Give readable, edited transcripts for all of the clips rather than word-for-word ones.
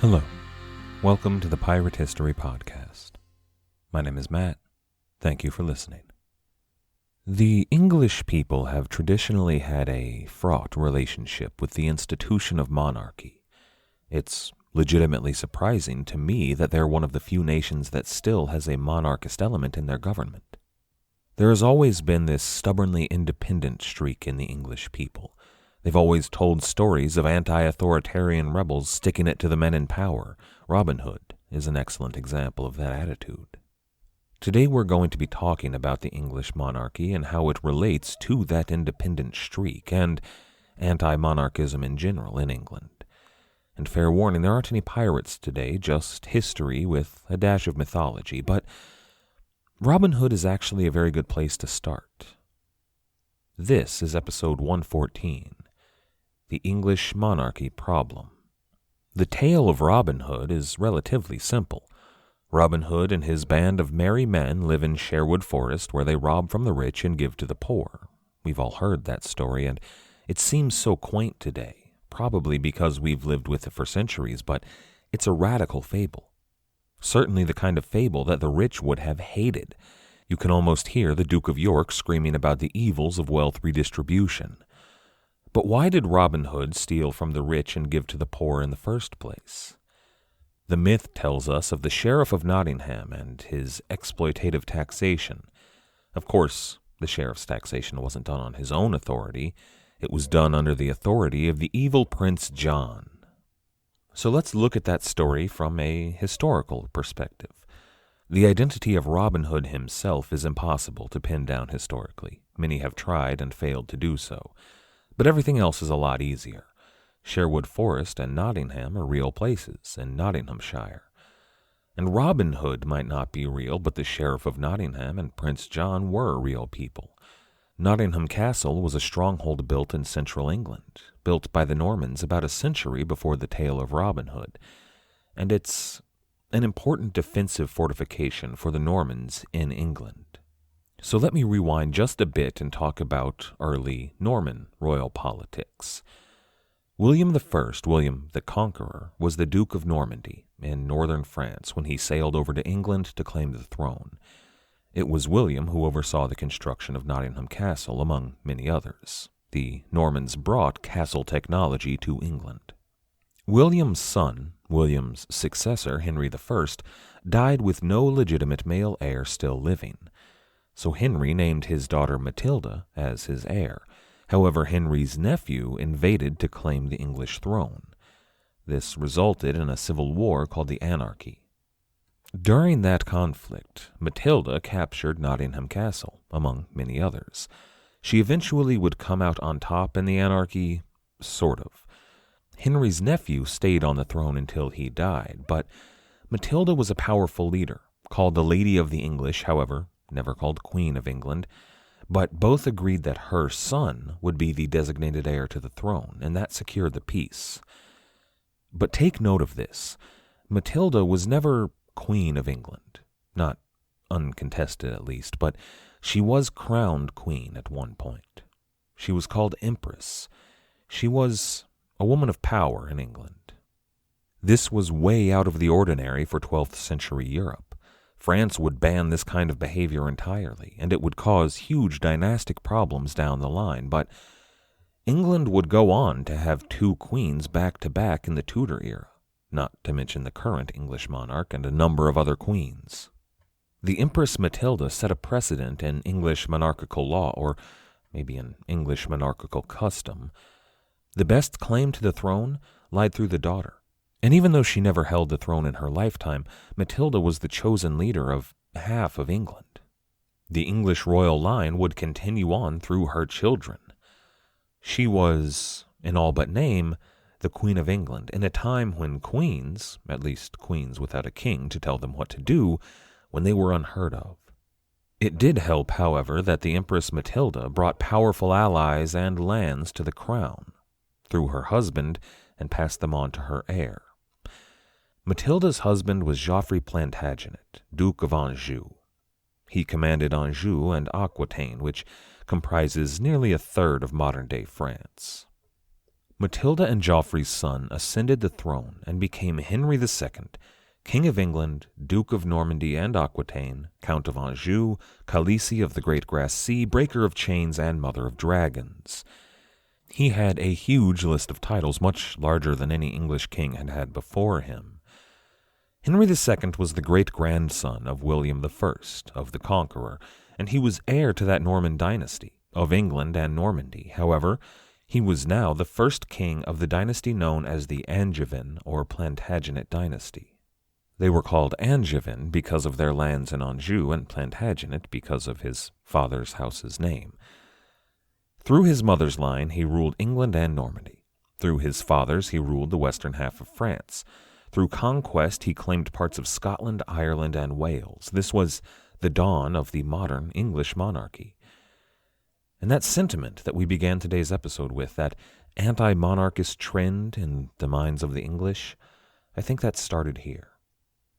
Hello, welcome to the Pirate History Podcast. My name is Matt. Thank you for listening. The English people have traditionally had a fraught relationship with the institution of monarchy. It's legitimately surprising to me that they're one of the few nations that still has a monarchist element in their government. There has always been this stubbornly independent streak in the English people. They've always told stories of anti-authoritarian rebels sticking it to the men in power. Robin Hood is an excellent example of that attitude. Today we're going to be talking about the English monarchy and how it relates to that independent streak and anti-monarchism in general in England. And fair warning, there aren't any pirates today, just history with a dash of mythology, but Robin Hood is actually a very good place to start. This is episode 114. The English Monarchy Problem. The tale of Robin Hood is relatively simple. Robin Hood and his band of merry men live in Sherwood Forest where they rob from the rich and give to the poor. We've all heard that story, and it seems so quaint today, probably because we've lived with it for centuries, but it's a radical fable. Certainly the kind of fable that the rich would have hated. You can almost hear the Duke of York screaming about the evils of wealth redistribution. But why did Robin Hood steal from the rich and give to the poor in the first place? The myth tells us of the Sheriff of Nottingham and his exploitative taxation. Of course, the sheriff's taxation wasn't done on his own authority. It was done under the authority of the evil Prince John. So let's look at that story from a historical perspective. The identity of Robin Hood himself is impossible to pin down historically. Many have tried and failed to do so. But everything else is a lot easier. Sherwood Forest and Nottingham are real places in Nottinghamshire. And Robin Hood might not be real, but the Sheriff of Nottingham and Prince John were real people. Nottingham Castle was a stronghold built in central England, built by the Normans about a century before the tale of Robin Hood. And it's an important defensive fortification for the Normans in England. So let me rewind just a bit and talk about early Norman royal politics. William the Conqueror, was the Duke of Normandy in northern France when he sailed over to England to claim the throne. It was William who oversaw the construction of Nottingham Castle, among many others. The Normans brought castle technology to England. William's son, William's successor, Henry I, died with no legitimate male heir still living. So Henry named his daughter Matilda as his heir. However, Henry's nephew invaded to claim the English throne. This resulted in a civil war called the Anarchy. During that conflict, Matilda captured Nottingham Castle, among many others. She eventually would come out on top in the Anarchy, sort of. Henry's nephew stayed on the throne until he died, but Matilda was a powerful leader, called the Lady of the English, however, never called Queen of England, but both agreed that her son would be the designated heir to the throne, and that secured the peace. But take note of this. Matilda was never Queen of England, not uncontested at least, but she was crowned queen at one point. She was called empress. She was a woman of power in England. This was way out of the ordinary for 12th century Europe. France would ban this kind of behavior entirely, and it would cause huge dynastic problems down the line, but England would go on to have two queens back-to-back in the Tudor era, not to mention the current English monarch and a number of other queens. The Empress Matilda set a precedent in English monarchical law, or maybe an English monarchical custom. The best claim to the throne lied through the daughter. And even though she never held the throne in her lifetime, Matilda was the chosen leader of half of England. The English royal line would continue on through her children. She was, in all but name, the Queen of England, in a time when queens, at least queens without a king to tell them what to do, when they were unheard of. It did help, however, that the Empress Matilda brought powerful allies and lands to the crown through her husband and passed them on to her heir. Matilda's husband was Geoffrey Plantagenet, Duke of Anjou. He commanded Anjou and Aquitaine, which comprises nearly a third of modern-day France. Matilda and Geoffrey's son ascended the throne and became Henry II, King of England, Duke of Normandy and Aquitaine, Count of Anjou, Khaleesi of the Great Grass Sea, Breaker of Chains, and Mother of Dragons. He had a huge list of titles, much larger than any English king had had before him. Henry II was the great-grandson of William I, of the Conqueror, and he was heir to that Norman dynasty, of England and Normandy. However, he was now the first king of the dynasty known as the Angevin or Plantagenet dynasty. They were called Angevin because of their lands in Anjou and Plantagenet because of his father's house's name. Through his mother's line, he ruled England and Normandy. Through his father's, he ruled the western half of France. Through conquest, he claimed parts of Scotland, Ireland, and Wales. This was the dawn of the modern English monarchy. And that sentiment that we began today's episode with, that anti-monarchist trend in the minds of the English, I think that started here.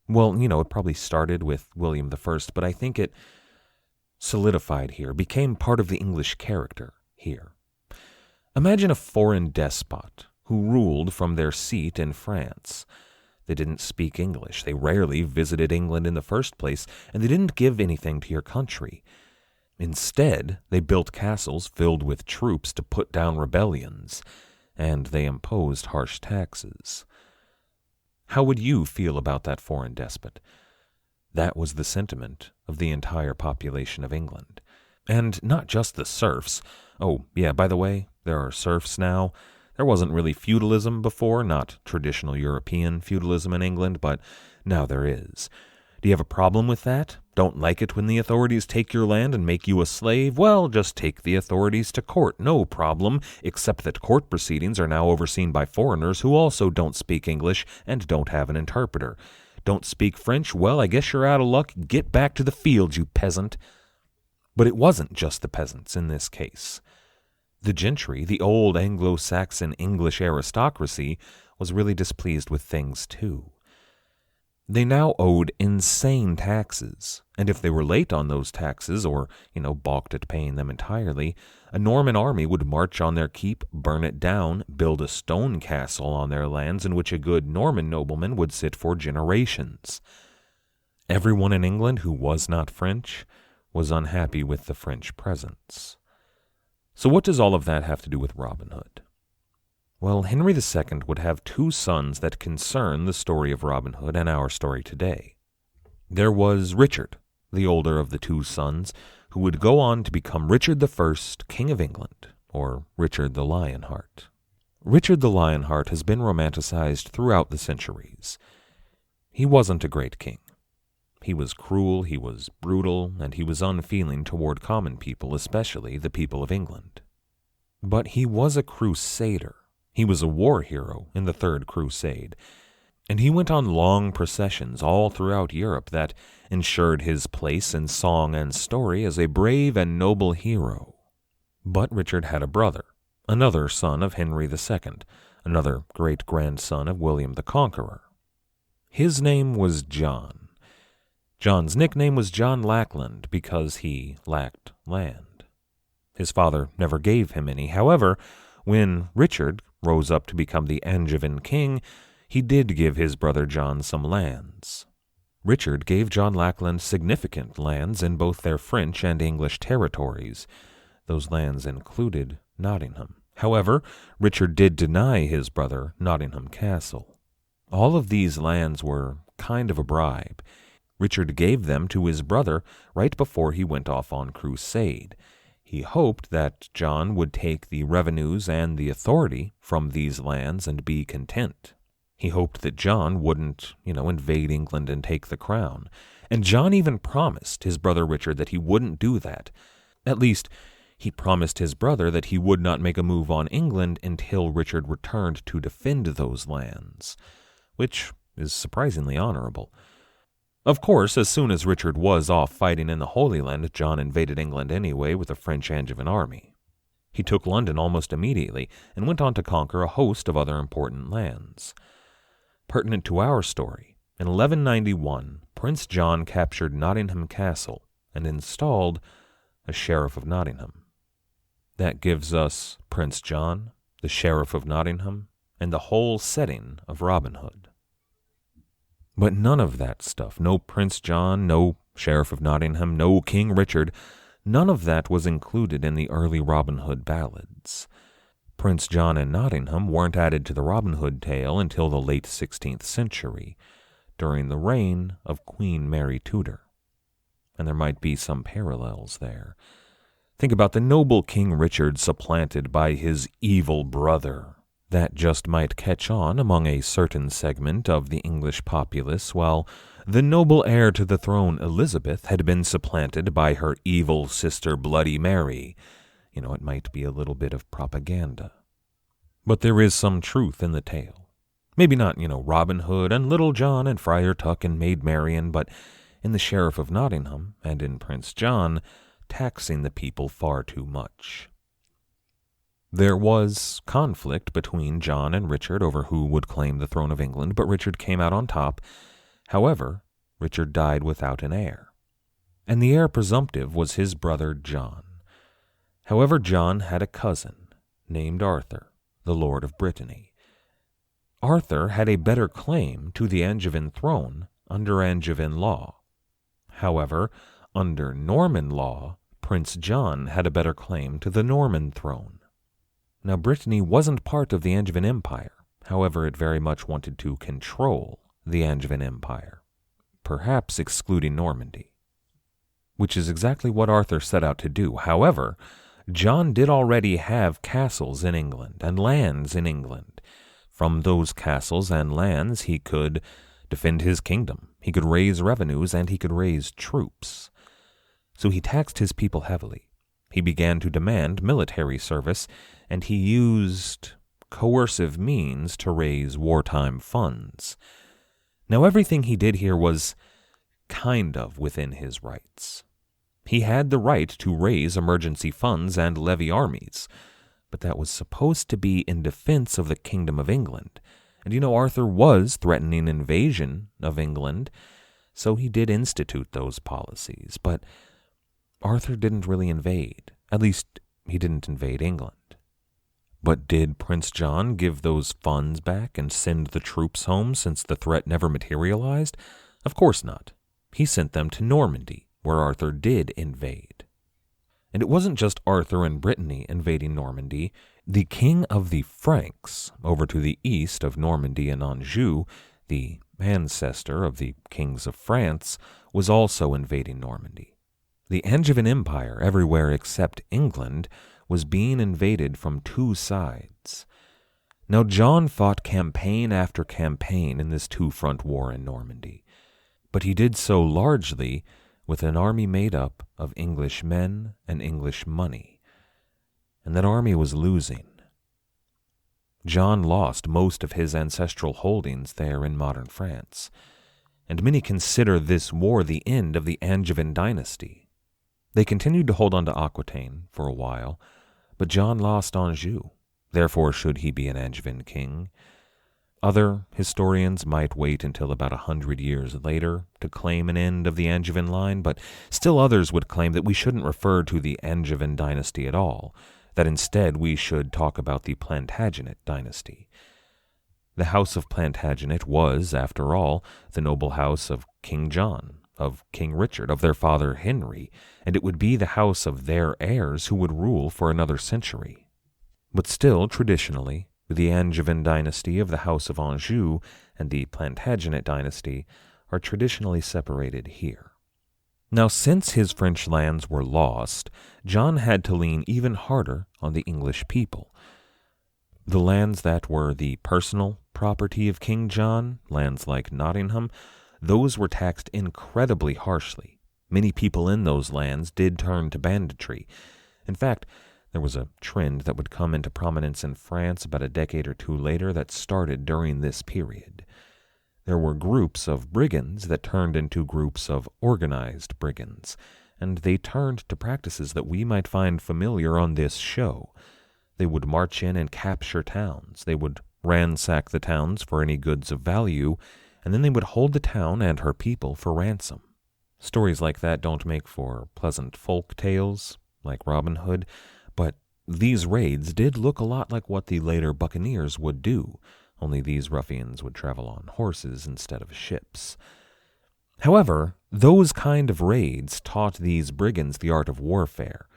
Well, it probably started with William I, but I think it solidified here, became part of the English character here. Imagine a foreign despot who ruled from their seat in France. They didn't speak English, they rarely visited England in the first place, and they didn't give anything to your country. Instead, they built castles filled with troops to put down rebellions, and they imposed harsh taxes. How would you feel about that foreign despot? That was the sentiment of the entire population of England. And not just the serfs. Oh, yeah, by the way, there are serfs now. There wasn't really feudalism before, not traditional European feudalism in England, but now there is. Do you have a problem with that? Don't like it when the authorities take your land and make you a slave? Well, just take the authorities to court. No problem, except that court proceedings are now overseen by foreigners who also don't speak English and don't have an interpreter. Don't speak French? Well, I guess you're out of luck. Get back to the fields, you peasant. But it wasn't just the peasants in this case. The gentry, the old Anglo-Saxon English aristocracy, was really displeased with things too. They now owed insane taxes, and if they were late on those taxes or, balked at paying them entirely, a Norman army would march on their keep, burn it down, build a stone castle on their lands in which a good Norman nobleman would sit for generations. Everyone in England who was not French was unhappy with the French presence. So what does all of that have to do with Robin Hood? Well, Henry II would have two sons that concern the story of Robin Hood and our story today. There was Richard, the older of the two sons, who would go on to become Richard I, King of England, or Richard the Lionheart. Richard the Lionheart has been romanticized throughout the centuries. He wasn't a great king. He was cruel, he was brutal, and he was unfeeling toward common people, especially the people of England. But he was a crusader. He was a war hero in the Third Crusade, and he went on long processions all throughout Europe that ensured his place in song and story as a brave and noble hero. But Richard had a brother, another son of Henry II, another great-grandson of William the Conqueror. His name was John. John's nickname was John Lackland because he lacked land. His father never gave him any. However, when Richard rose up to become the Angevin king, he did give his brother John some lands. Richard gave John Lackland significant lands in both their French and English territories. Those lands included Nottingham. However, Richard did deny his brother Nottingham Castle. All of these lands were kind of a bribe. Richard gave them to his brother right before he went off on crusade. He hoped that John would take the revenues and the authority from these lands and be content. He hoped that John wouldn't, invade England and take the crown. And John even promised his brother Richard that he wouldn't do that. At least, he promised his brother that he would not make a move on England until Richard returned to defend those lands, which is surprisingly honorable. Of course, as soon as Richard was off fighting in the Holy Land, John invaded England anyway with a French Angevin army. He took London almost immediately and went on to conquer a host of other important lands. Pertinent to our story, in 1191, Prince John captured Nottingham Castle and installed a Sheriff of Nottingham. That gives us Prince John, the Sheriff of Nottingham, and the whole setting of Robin Hood. But none of that stuff, no Prince John, no Sheriff of Nottingham, no King Richard, none of that was included in the early Robin Hood ballads. Prince John and Nottingham weren't added to the Robin Hood tale until the late 16th century, during the reign of Queen Mary Tudor. And there might be some parallels there. Think about the noble King Richard supplanted by his evil brother. That just might catch on among a certain segment of the English populace, while the noble heir to the throne Elizabeth had been supplanted by her evil sister Bloody Mary. It might be a little bit of propaganda. But there is some truth in the tale. Maybe not, Robin Hood and Little John and Friar Tuck and Maid Marian, but in the Sheriff of Nottingham and in Prince John, taxing the people far too much. There was conflict between John and Richard over who would claim the throne of England, but Richard came out on top. However, Richard died without an heir, and the heir presumptive was his brother John. However, John had a cousin named Arthur, the Lord of Brittany. Arthur had a better claim to the Angevin throne under Angevin law. However, under Norman law, Prince John had a better claim to the Norman throne. Now, Brittany wasn't part of the Angevin Empire. However, it very much wanted to control the Angevin Empire, perhaps excluding Normandy, which is exactly what Arthur set out to do. However, John did already have castles in England and lands in England. From those castles and lands, he could defend his kingdom, he could raise revenues, and he could raise troops. So he taxed his people heavily. He began to demand military service, and he used coercive means to raise wartime funds. Now, everything he did here was kind of within his rights. He had the right to raise emergency funds and levy armies, but that was supposed to be in defense of the Kingdom of England. And Arthur was threatening invasion of England, so he did institute those policies. But Arthur didn't really invade. At least, he didn't invade England. But did Prince John give those funds back and send the troops home since the threat never materialized? Of course not. He sent them to Normandy, where Arthur did invade. And it wasn't just Arthur and Brittany invading Normandy. The king of the Franks, over to the east of Normandy and Anjou, the ancestor of the kings of France, was also invading Normandy. The Angevin Empire, everywhere except England, was being invaded from two sides. Now, John fought campaign after campaign in this two-front war in Normandy, but he did so largely with an army made up of English men and English money, and that army was losing. John lost most of his ancestral holdings there in modern France, and many consider this war the end of the Angevin dynasty. They continued to hold on to Aquitaine for a while, but John lost Anjou. Therefore, should he be an Angevin king? Other historians might wait until about 100 years later to claim an end of the Angevin line, but still others would claim that we shouldn't refer to the Angevin dynasty at all, that instead we should talk about the Plantagenet dynasty. The House of Plantagenet was, after all, the noble house of King John, of King Richard, of their father Henry, and it would be the house of their heirs who would rule for another century. But still, traditionally, the Angevin dynasty of the House of Anjou and the Plantagenet dynasty are traditionally separated here. Now, since his French lands were lost, John had to lean even harder on the English people. The lands that were the personal property of King John, lands like Nottingham, those were taxed incredibly harshly. Many people in those lands did turn to banditry. In fact, there was a trend that would come into prominence in France about a decade or two later that started during this period. There were groups of brigands that turned into groups of organized brigands, and they turned to practices that we might find familiar on this show. They would march in and capture towns. They would ransack the towns for any goods of value, and then they would hold the town and her people for ransom. Stories like that don't make for pleasant folk tales, like Robin Hood, but These raids did look a lot like what the later buccaneers would do, only these ruffians would travel on horses instead of ships. However, those kind of raids taught these brigands the art of warfare,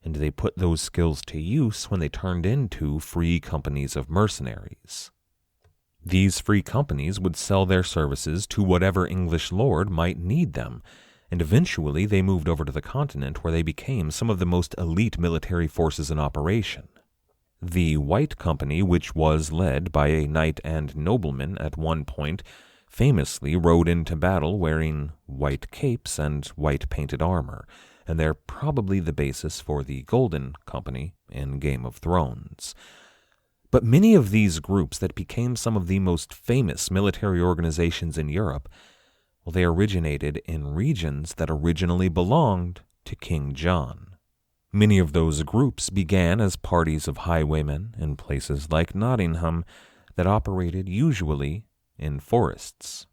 and they put those skills to use when they turned into free companies of mercenaries. These free companies would sell their services to whatever English lord might need them, and eventually they moved over to the continent where they became some of the most elite military forces in operation. The White Company, which was led by a knight and nobleman at one point, famously rode into battle wearing white capes and white painted armor, and they're probably the basis for the Golden Company in Game of Thrones. But many of these groups that became some of the most famous military organizations in Europe, well, they originated in regions that originally belonged to King John. Many of those groups began as parties of highwaymen in places like Nottingham that operated usually in forests.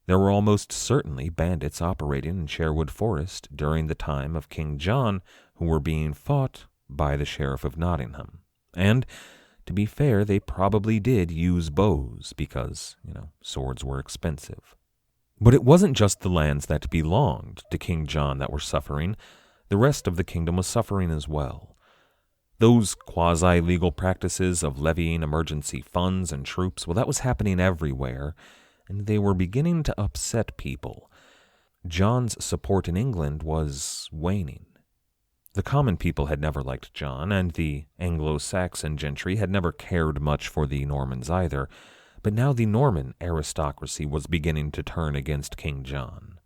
There were almost certainly bandits operating in Sherwood Forest during the time of King John who were being fought by the Sheriff of Nottingham. And, to be fair, they probably did use bows because, swords were expensive. But it wasn't just the lands that belonged to King John that were suffering. The rest of the kingdom was suffering as well. Those quasi-legal practices of levying emergency funds and troops, well, that was happening everywhere, and they were beginning to upset people. John's support in England was waning. The common people had never liked John, and the Anglo-Saxon gentry had never cared much for the Normans either, but now the Norman aristocracy was beginning to turn against King John.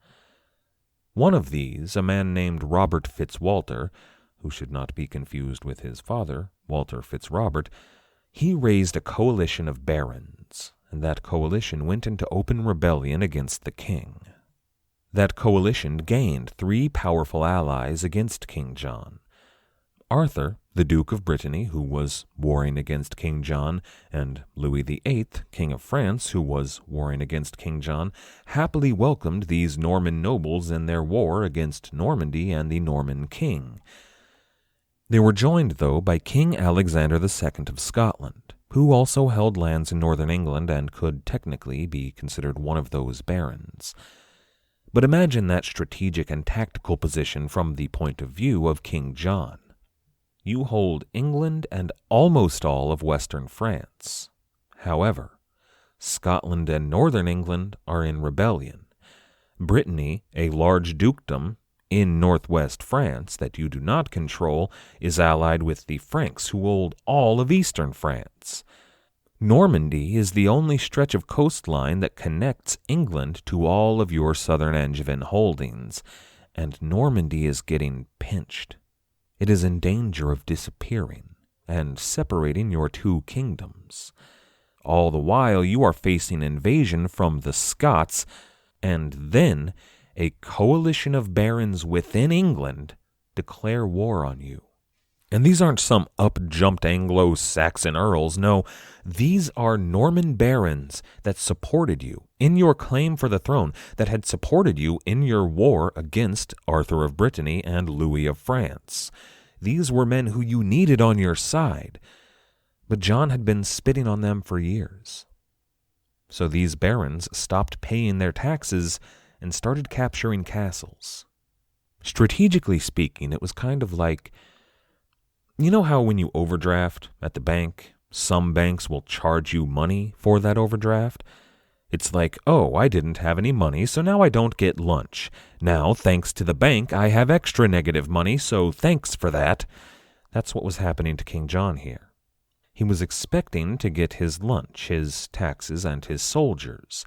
One of these, a man named Robert Fitzwalter, who should not be confused with his father, Walter Fitzrobert, he raised a coalition of barons, and that coalition went into open rebellion against the king. That coalition gained 3 powerful allies against King John. Arthur, the Duke of Brittany, who was warring against King John, and Louis VIII, King of France, who was warring against King John, happily welcomed these Norman nobles in their war against Normandy and the Norman king. They were joined, though, by King Alexander II of Scotland, who also held lands in northern England and could technically be considered one of those barons. But imagine that strategic and tactical position from the point of view of King John. You hold England and almost all of western France. However, Scotland and northern England are in rebellion. Brittany, a large dukedom in northwest France that you do not control, is allied with the Franks, who hold all of eastern France. Normandy is the only stretch of coastline that connects England to all of your southern Angevin holdings, and Normandy is getting pinched. It is in danger of disappearing and separating your 2 kingdoms. All the while you are facing invasion from the Scots, and then a coalition of barons within England declare war on you. And these aren't some up-jumped Anglo-Saxon earls. No, these are Norman barons that supported you in your claim for the throne, that had supported you in your war against Arthur of Brittany and Louis of France. These were men who you needed on your side, but John had been spitting on them for years. So these barons stopped paying their taxes and started capturing castles. Strategically speaking, it was kind of like, you know how when you overdraft at the bank, some banks will charge you money for that overdraft? It's like, oh, I didn't have any money, so now I don't get lunch. Now, thanks to the bank, I have extra negative money, so thanks for that. That's what was happening to King John here. He was expecting to get his lunch, his taxes, and his soldiers.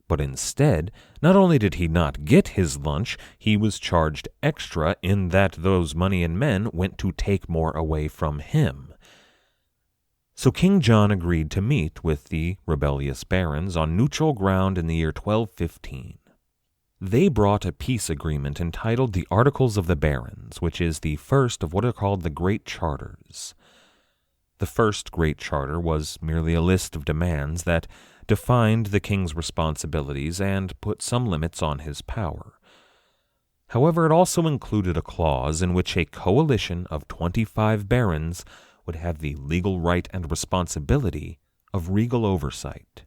But instead, not only did he not get his lunch, he was charged extra in that those money and men went to take more away from him. So King John agreed to meet with the rebellious barons on neutral ground in the year 1215. They brought a peace agreement entitled the Articles of the Barons, which is the first of what are called the Great Charters. The first Great Charter was merely a list of demands that defined the king's responsibilities and put some limits on his power. However, it also included a clause in which a coalition of 25 barons would have the legal right and responsibility of regal oversight.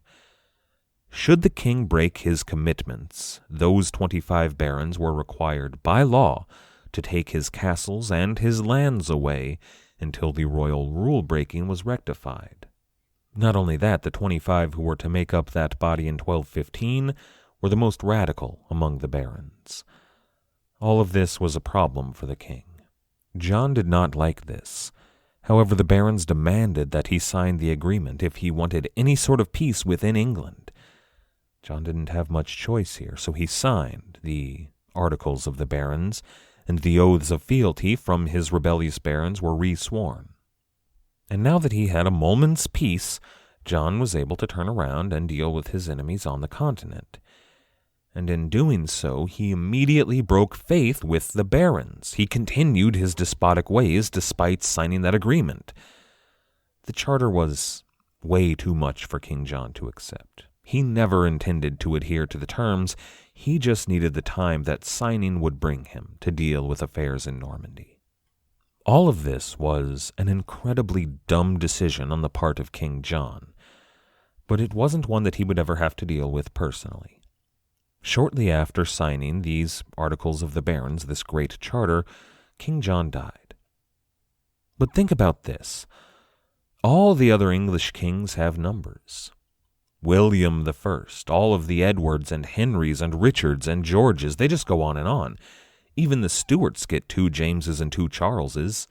Should the king break his commitments, those 25 barons were required by law to take his castles and his lands away until the royal rule-breaking was rectified. Not only that, the 25 who were to make up that body in 1215 were the most radical among the barons. All of this was a problem for the king. John did not like this. However, the barons demanded that he sign the agreement if he wanted any sort of peace within England. John didn't have much choice here, so he signed the Articles of the Barons, and the oaths of fealty from his rebellious barons were re-sworn. And now that he had a moment's peace, John was able to turn around and deal with his enemies on the continent. And in doing so, he immediately broke faith with the barons. He continued his despotic ways despite signing that agreement. The charter was way too much for King John to accept. He never intended to adhere to the terms. He just needed the time that signing would bring him to deal with affairs in Normandy. All of this was an incredibly dumb decision on the part of King John, but it wasn't one that he would ever have to deal with personally. Shortly after signing these Articles of the Barons, this great charter, King John died. But think about this. All the other English kings have numbers. William I, all of the Edwards and Henrys and Richards and Georges, they just go on and on. Even the Stuarts get 2 Jameses and 2 Charleses.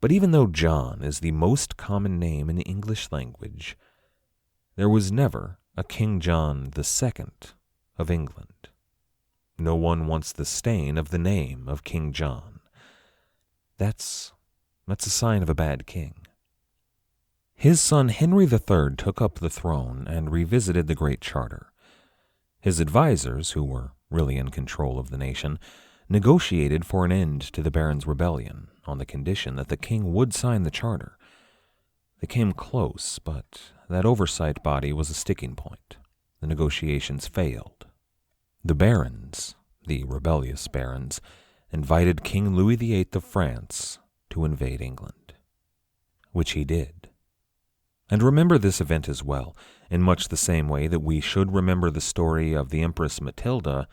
But even though John is the most common name in the English language, there was never a King John II of England. No one wants the stain of the name of King John. That's a sign of a bad king. His son Henry III took up the throne and revisited the Great Charter. His advisors, who were really in control of the nation, negotiated for an end to the Barons' rebellion on the condition that the king would sign the charter. They came close, but that oversight body was a sticking point. The negotiations failed. The barons, the rebellious barons, invited King Louis VIII of France to invade England, which he did. And remember this event as well, in much the same way that we should remember the story of the Empress Matilda.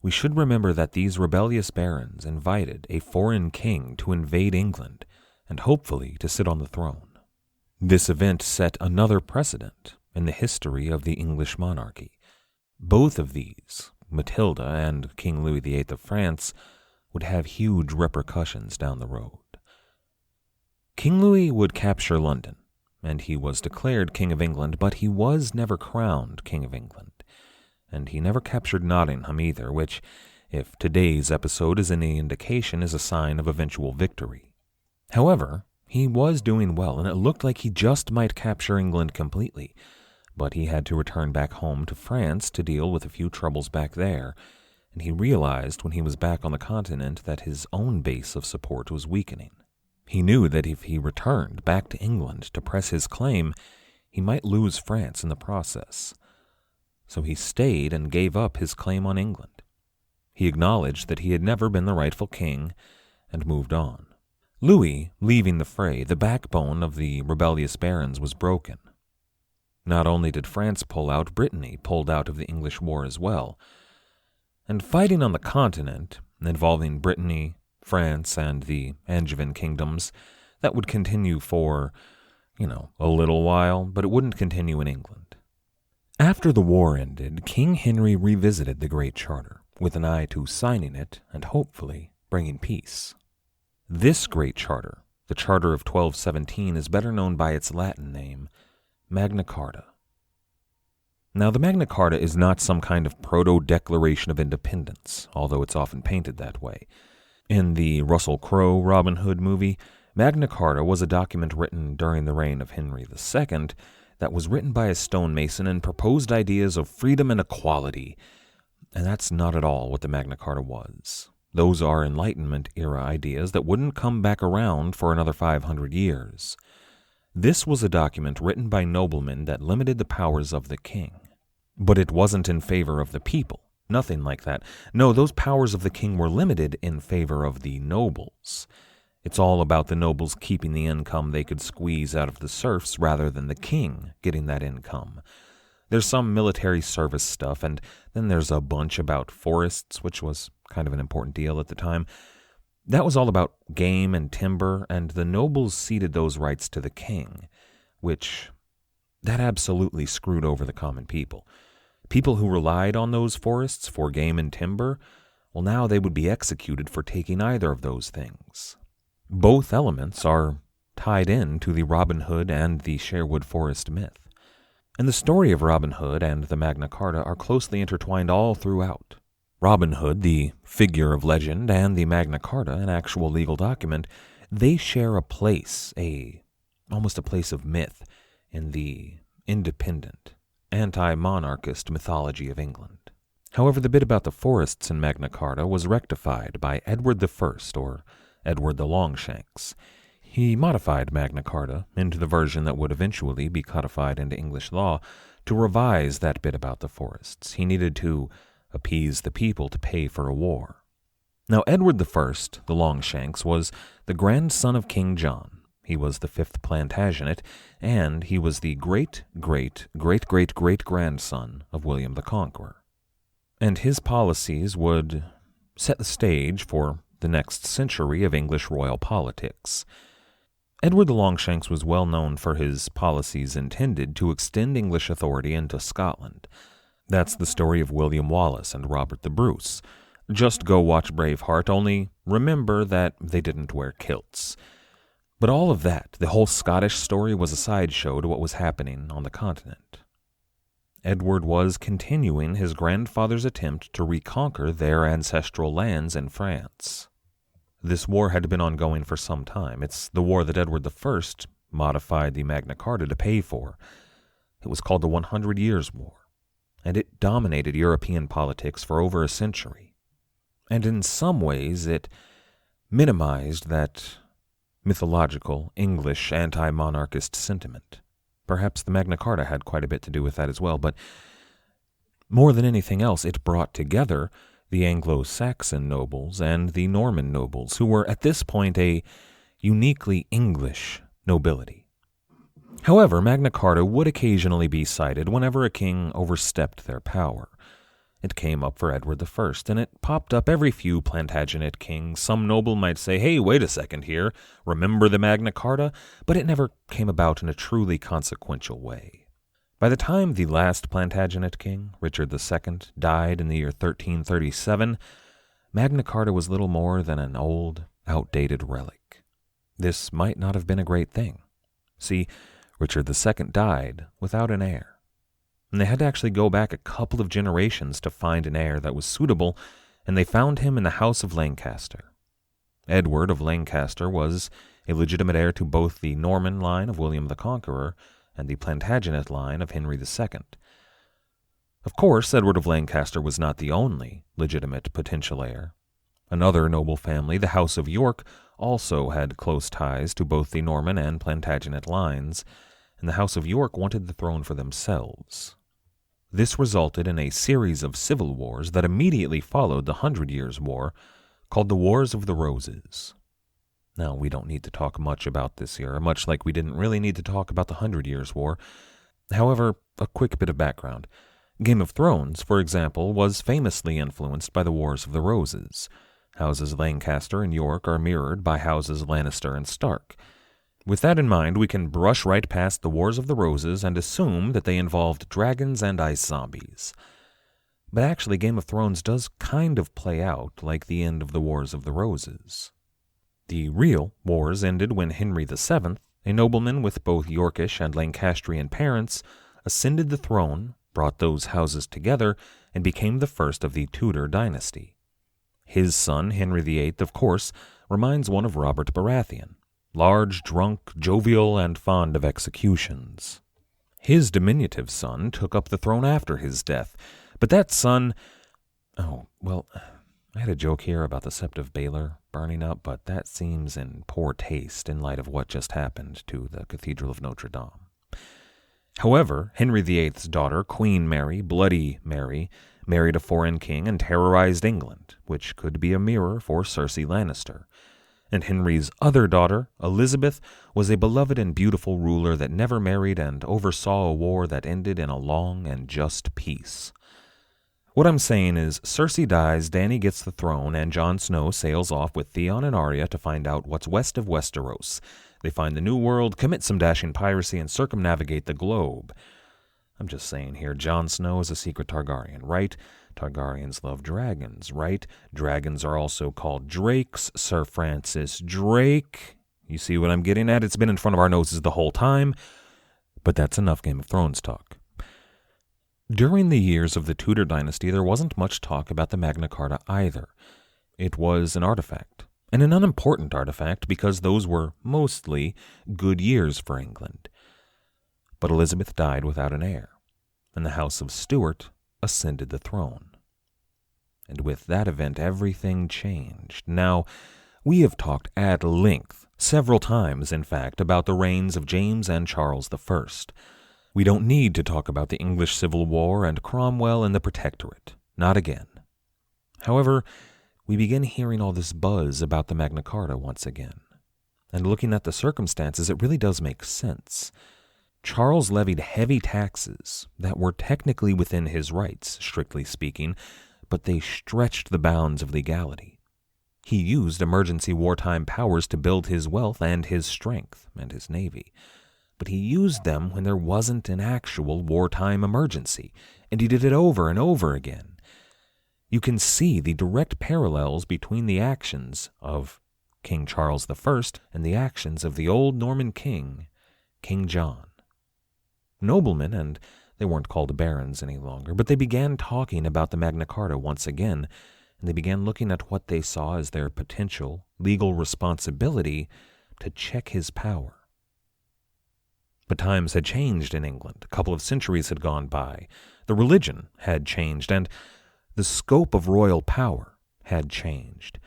We should remember that these rebellious barons invited a foreign king to invade England and hopefully to sit on the throne. This event set another precedent in the history of the English monarchy. Both of these, Matilda and King Louis VIII of France, would have huge repercussions down the road. King Louis would capture London, and he was declared King of England, but he was never crowned King of England. And he never captured Nottingham either, which, if today's episode is any indication, is a sign of eventual victory. However, he was doing well, and it looked like he just might capture England completely, but he had to return back home to France to deal with a few troubles back there, and he realized when he was back on the continent that his own base of support was weakening. He knew that if he returned back to England to press his claim, he might lose France in the process. So he stayed and gave up his claim on England. He acknowledged that he had never been the rightful king and moved on. Louis, leaving the fray, the backbone of the rebellious barons was broken. Not only did France pull out, Brittany pulled out of the English war as well. And fighting on the continent, involving Brittany, France, and the Angevin kingdoms, that would continue for, a little while, but it wouldn't continue in England. After the war ended, King Henry revisited the Great Charter, with an eye to signing it and hopefully bringing peace. This Great Charter, the Charter of 1217, is better known by its Latin name, Magna Carta. Now, the Magna Carta is not some kind of proto-declaration of independence, although it's often painted that way. In the Russell Crowe Robin Hood movie, Magna Carta was a document written during the reign of Henry II that was written by a stonemason and proposed ideas of freedom and equality. And that's not at all what the Magna Carta was. Those are Enlightenment-era ideas that wouldn't come back around for another 500 years. This was a document written by noblemen that limited the powers of the king. But it wasn't in favor of the people. Nothing like that. No, those powers of the king were limited in favor of the nobles. It's all about the nobles keeping the income they could squeeze out of the serfs rather than the king getting that income. There's some military service stuff, and then there's a bunch about forests, which was kind of an important deal at the time. That was all about game and timber, and the nobles ceded those rights to the king, which that absolutely screwed over the common people. People who relied on those forests for game and timber, well, now they would be executed for taking either of those things. Both elements are tied in to the Robin Hood and the Sherwood Forest myth. And the story of Robin Hood and the Magna Carta are closely intertwined all throughout. Robin Hood, the figure of legend, and the Magna Carta, an actual legal document, they share a place, almost a place of myth, in the independent, anti-monarchist mythology of England. However, the bit about the forests in Magna Carta was rectified by Edward I, or Edward the Longshanks. He modified Magna Carta into the version that would eventually be codified into English law to revise that bit about the forests. He needed to appease the people to pay for a war. Now, Edward I, the Longshanks, was the grandson of King John. He was the 5th Plantagenet, and he was the great-great-great-great-great-grandson of William the Conqueror. And his policies would set the stage for the next century of English royal politics. Edward the Longshanks was well known for his policies intended to extend English authority into Scotland. That's the story of William Wallace and Robert the Bruce. Just go watch Braveheart, only remember that they didn't wear kilts. But all of that, the whole Scottish story, was a sideshow to what was happening on the continent. Edward was continuing his grandfather's attempt to reconquer their ancestral lands in France. This war had been ongoing for some time. It's the war that Edward I modified the Magna Carta to pay for. It was called the 100 Years' War, and it dominated European politics for over a century. And in some ways, it minimized that mythological, English, anti-monarchist sentiment. Perhaps the Magna Carta had quite a bit to do with that as well, but more than anything else, it brought together the Anglo-Saxon nobles and the Norman nobles, who were at this point a uniquely English nobility. However, Magna Carta would occasionally be cited whenever a king overstepped their power. It came up for Edward I, and it popped up every few Plantagenet kings. Some noble might say, hey, wait a second here, remember the Magna Carta? But it never came about in a truly consequential way. By the time the last Plantagenet king, Richard II, died in the year 1337, Magna Carta was little more than an old, outdated relic. This might not have been a great thing. See, Richard II died without an heir, and they had to actually go back a couple of generations to find an heir that was suitable, and they found him in the House of Lancaster. Edward of Lancaster was a legitimate heir to both the Norman line of William the Conqueror and the Plantagenet line of Henry II. Of course, Edward of Lancaster was not the only legitimate potential heir. Another noble family, the House of York, also had close ties to both the Norman and Plantagenet lines, and the House of York wanted the throne for themselves. This resulted in a series of civil wars that immediately followed the 100 Years' War, called the Wars of the Roses. Now, we don't need to talk much about this era, much like we didn't really need to talk about the 100 Years' War. However, a quick bit of background. Game of Thrones, for example, was famously influenced by the Wars of the Roses. Houses Lancaster and York are mirrored by houses Lannister and Stark. With that in mind, we can brush right past the Wars of the Roses and assume that they involved dragons and ice zombies. But actually, Game of Thrones does kind of play out like the end of the Wars of the Roses. The real wars ended when Henry VII, a nobleman with both Yorkish and Lancastrian parents, ascended the throne, brought those houses together, and became the first of the Tudor dynasty. His son, Henry VIII, of course, reminds one of Robert Baratheon, large, drunk, jovial, and fond of executions. His diminutive son took up the throne after his death, but that son... Oh, well, I had a joke here about the Sept of Baelor burning up, but that seems in poor taste in light of what just happened to the Cathedral of Notre Dame. However, Henry VIII's daughter, Queen Mary, Bloody Mary, married a foreign king, and terrorized England, which could be a mirror for Cersei Lannister. And Henry's other daughter, Elizabeth, was a beloved and beautiful ruler that never married and oversaw a war that ended in a long and just peace. What I'm saying is, Cersei dies, Dany gets the throne, and Jon Snow sails off with Theon and Arya to find out what's west of Westeros. They find the New World, commit some dashing piracy, and circumnavigate the globe. I'm just saying here, Jon Snow is a secret Targaryen, right? Targaryens love dragons, right? Dragons are also called drakes. Sir Francis Drake. You see what I'm getting at? It's been in front of our noses the whole time. But that's enough Game of Thrones talk. During the years of the Tudor dynasty, there wasn't much talk about the Magna Carta either. It was an artifact, and an unimportant artifact because those were mostly good years for England. But Elizabeth died without an heir, and the House of Stewart ascended the throne. And with that event, everything changed. Now, we have talked at length, several times in fact, about the reigns of James and Charles I. We don't need to talk about the English Civil War and Cromwell and the Protectorate. Not again. However, we begin hearing all this buzz about the Magna Carta once again. And looking at the circumstances, it really does make sense. Charles levied heavy taxes that were technically within his rights, strictly speaking, but they stretched the bounds of legality. He used emergency wartime powers to build his wealth and his strength and his navy. But he used them when there wasn't an actual wartime emergency, and he did it over and over again. You can see the direct parallels between the actions of King Charles I and the actions of the old Norman king, King John. Noblemen, and they weren't called barons any longer, but they began talking about the Magna Carta once again, and they began looking at what they saw as their potential legal responsibility to check his power. But times had changed in England. A couple of centuries had gone by. The religion had changed, and the scope of royal power had changed.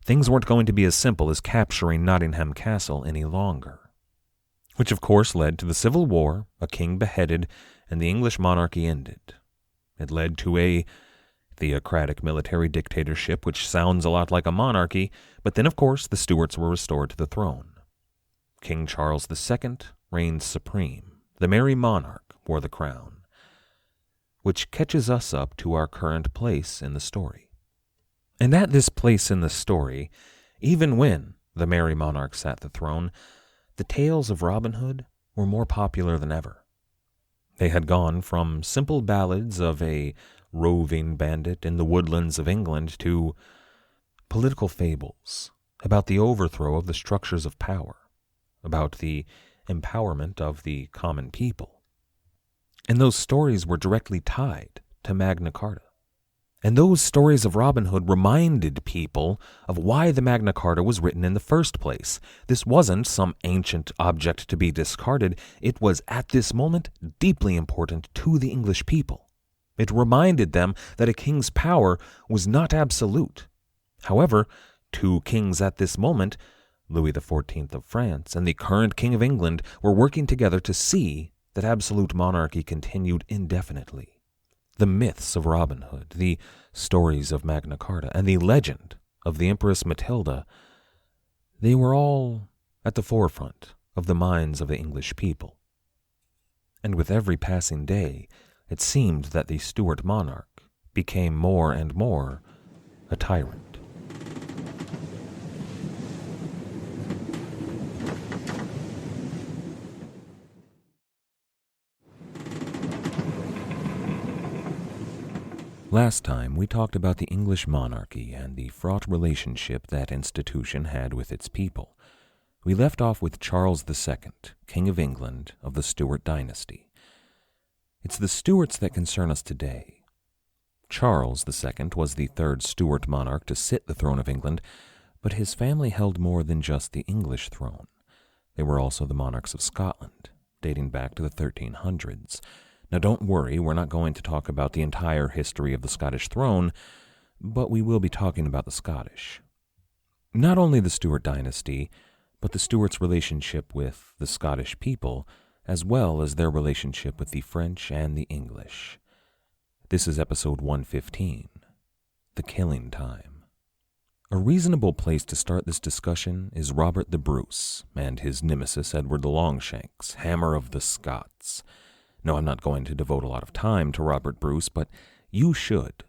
Things weren't going to be as simple as capturing Nottingham Castle any longer. Which of course led to the Civil War, a king beheaded, and the English monarchy ended. It led to a theocratic military dictatorship, which sounds a lot like a monarchy, but then of course the Stuarts were restored to the throne. King Charles II reigned supreme. The Merry Monarch wore the crown, which catches us up to our current place in the story. And at this place in the story, even when the Merry Monarch sat the throne, the tales of Robin Hood were more popular than ever. They had gone from simple ballads of a roving bandit in the woodlands of England to political fables about the overthrow of the structures of power, about the empowerment of the common people. And those stories were directly tied to Magna Carta. And those stories of Robin Hood reminded people of why the Magna Carta was written in the first place. This wasn't some ancient object to be discarded. It was, at this moment, deeply important to the English people. It reminded them that a king's power was not absolute. However, two kings at this moment, Louis XIV of France and the current King of England, were working together to see that absolute monarchy continued indefinitely. The myths of Robin Hood, the stories of Magna Carta, and the legend of the Empress Matilda, they were all at the forefront of the minds of the English people. And with every passing day, it seemed that the Stuart monarch became more and more a tyrant. Last time, we talked about the English monarchy and the fraught relationship that institution had with its people. We left off with Charles II, King of England of the Stuart dynasty. It's the Stuarts that concern us today. Charles II was the third Stuart monarch to sit the throne of England, but his family held more than just the English throne. They were also the monarchs of Scotland, dating back to the 1300s. Now don't worry, we're not going to talk about the entire history of the Scottish throne, but we will be talking about the Scottish. Not only the Stuart dynasty, but the Stuarts' relationship with the Scottish people, as well as their relationship with the French and the English. This is episode 115, The Killing Time. A reasonable place to start this discussion is Robert the Bruce and his nemesis Edward the Longshanks, Hammer of the Scots. No, I'm not going to devote a lot of time to Robert Bruce, but you should.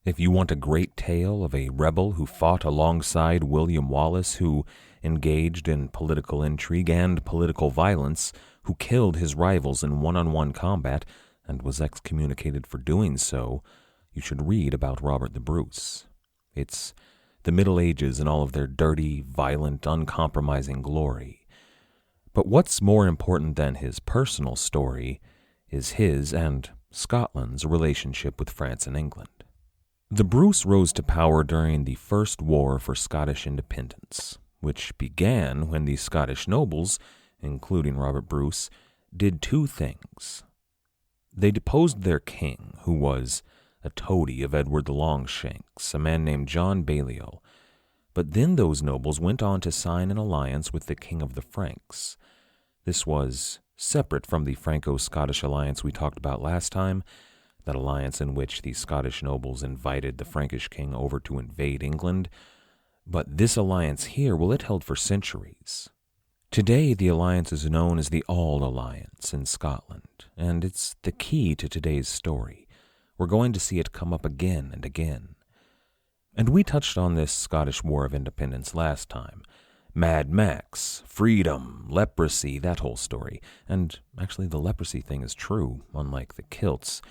If you want a great tale of a rebel who fought alongside William Wallace, who engaged in political intrigue and political violence, who killed his rivals in one-on-one combat, and was excommunicated for doing so, you should read about Robert the Bruce. It's the Middle Ages in all of their dirty, violent, uncompromising glory. But what's more important than his personal story is his and Scotland's relationship with France and England. The Bruce rose to power during the First War for Scottish Independence, which began when the Scottish nobles, including Robert Bruce, did two things. They deposed their king, who was a toady of Edward the Longshanks, a man named John Balliol, but then those nobles went on to sign an alliance with the King of the Franks. This was separate from the Franco-Scottish alliance we talked about last time, that alliance in which the Scottish nobles invited the Frankish king over to invade England. But this alliance here, well, it held for centuries. Today, the alliance is known as the Auld Alliance in Scotland, and it's the key to today's story. We're going to see it come up again and again. And we touched on this Scottish War of Independence last time. Mad Max, freedom, leprosy, that whole story. And actually, the leprosy thing is true, unlike the kilts.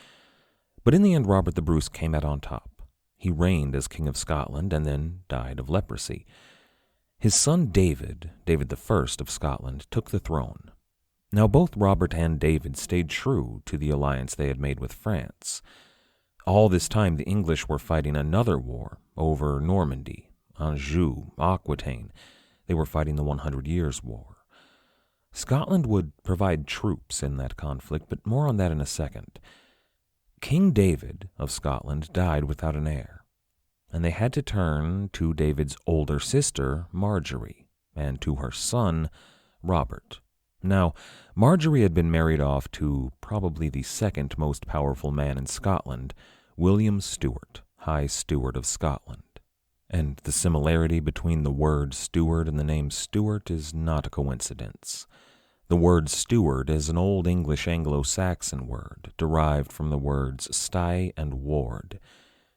But in the end, Robert the Bruce came out on top. He reigned as King of Scotland and then died of leprosy. His son David I of Scotland, took the throne. Now both Robert and David stayed true to the alliance they had made with France. All this time the English were fighting another war over Normandy, Anjou, Aquitaine. They were fighting the 100 Years' War. Scotland would provide troops in that conflict, but more on that in a second. King David of Scotland died without an heir, and they had to turn to David's older sister, Marjorie, and to her son, Robert. Now, Marjorie had been married off to probably the second most powerful man in Scotland, William Stewart, High Steward of Scotland. And the similarity between the word Steward and the name Stuart is not a coincidence. The word steward is an Old English Anglo-Saxon word derived from the words sty and ward.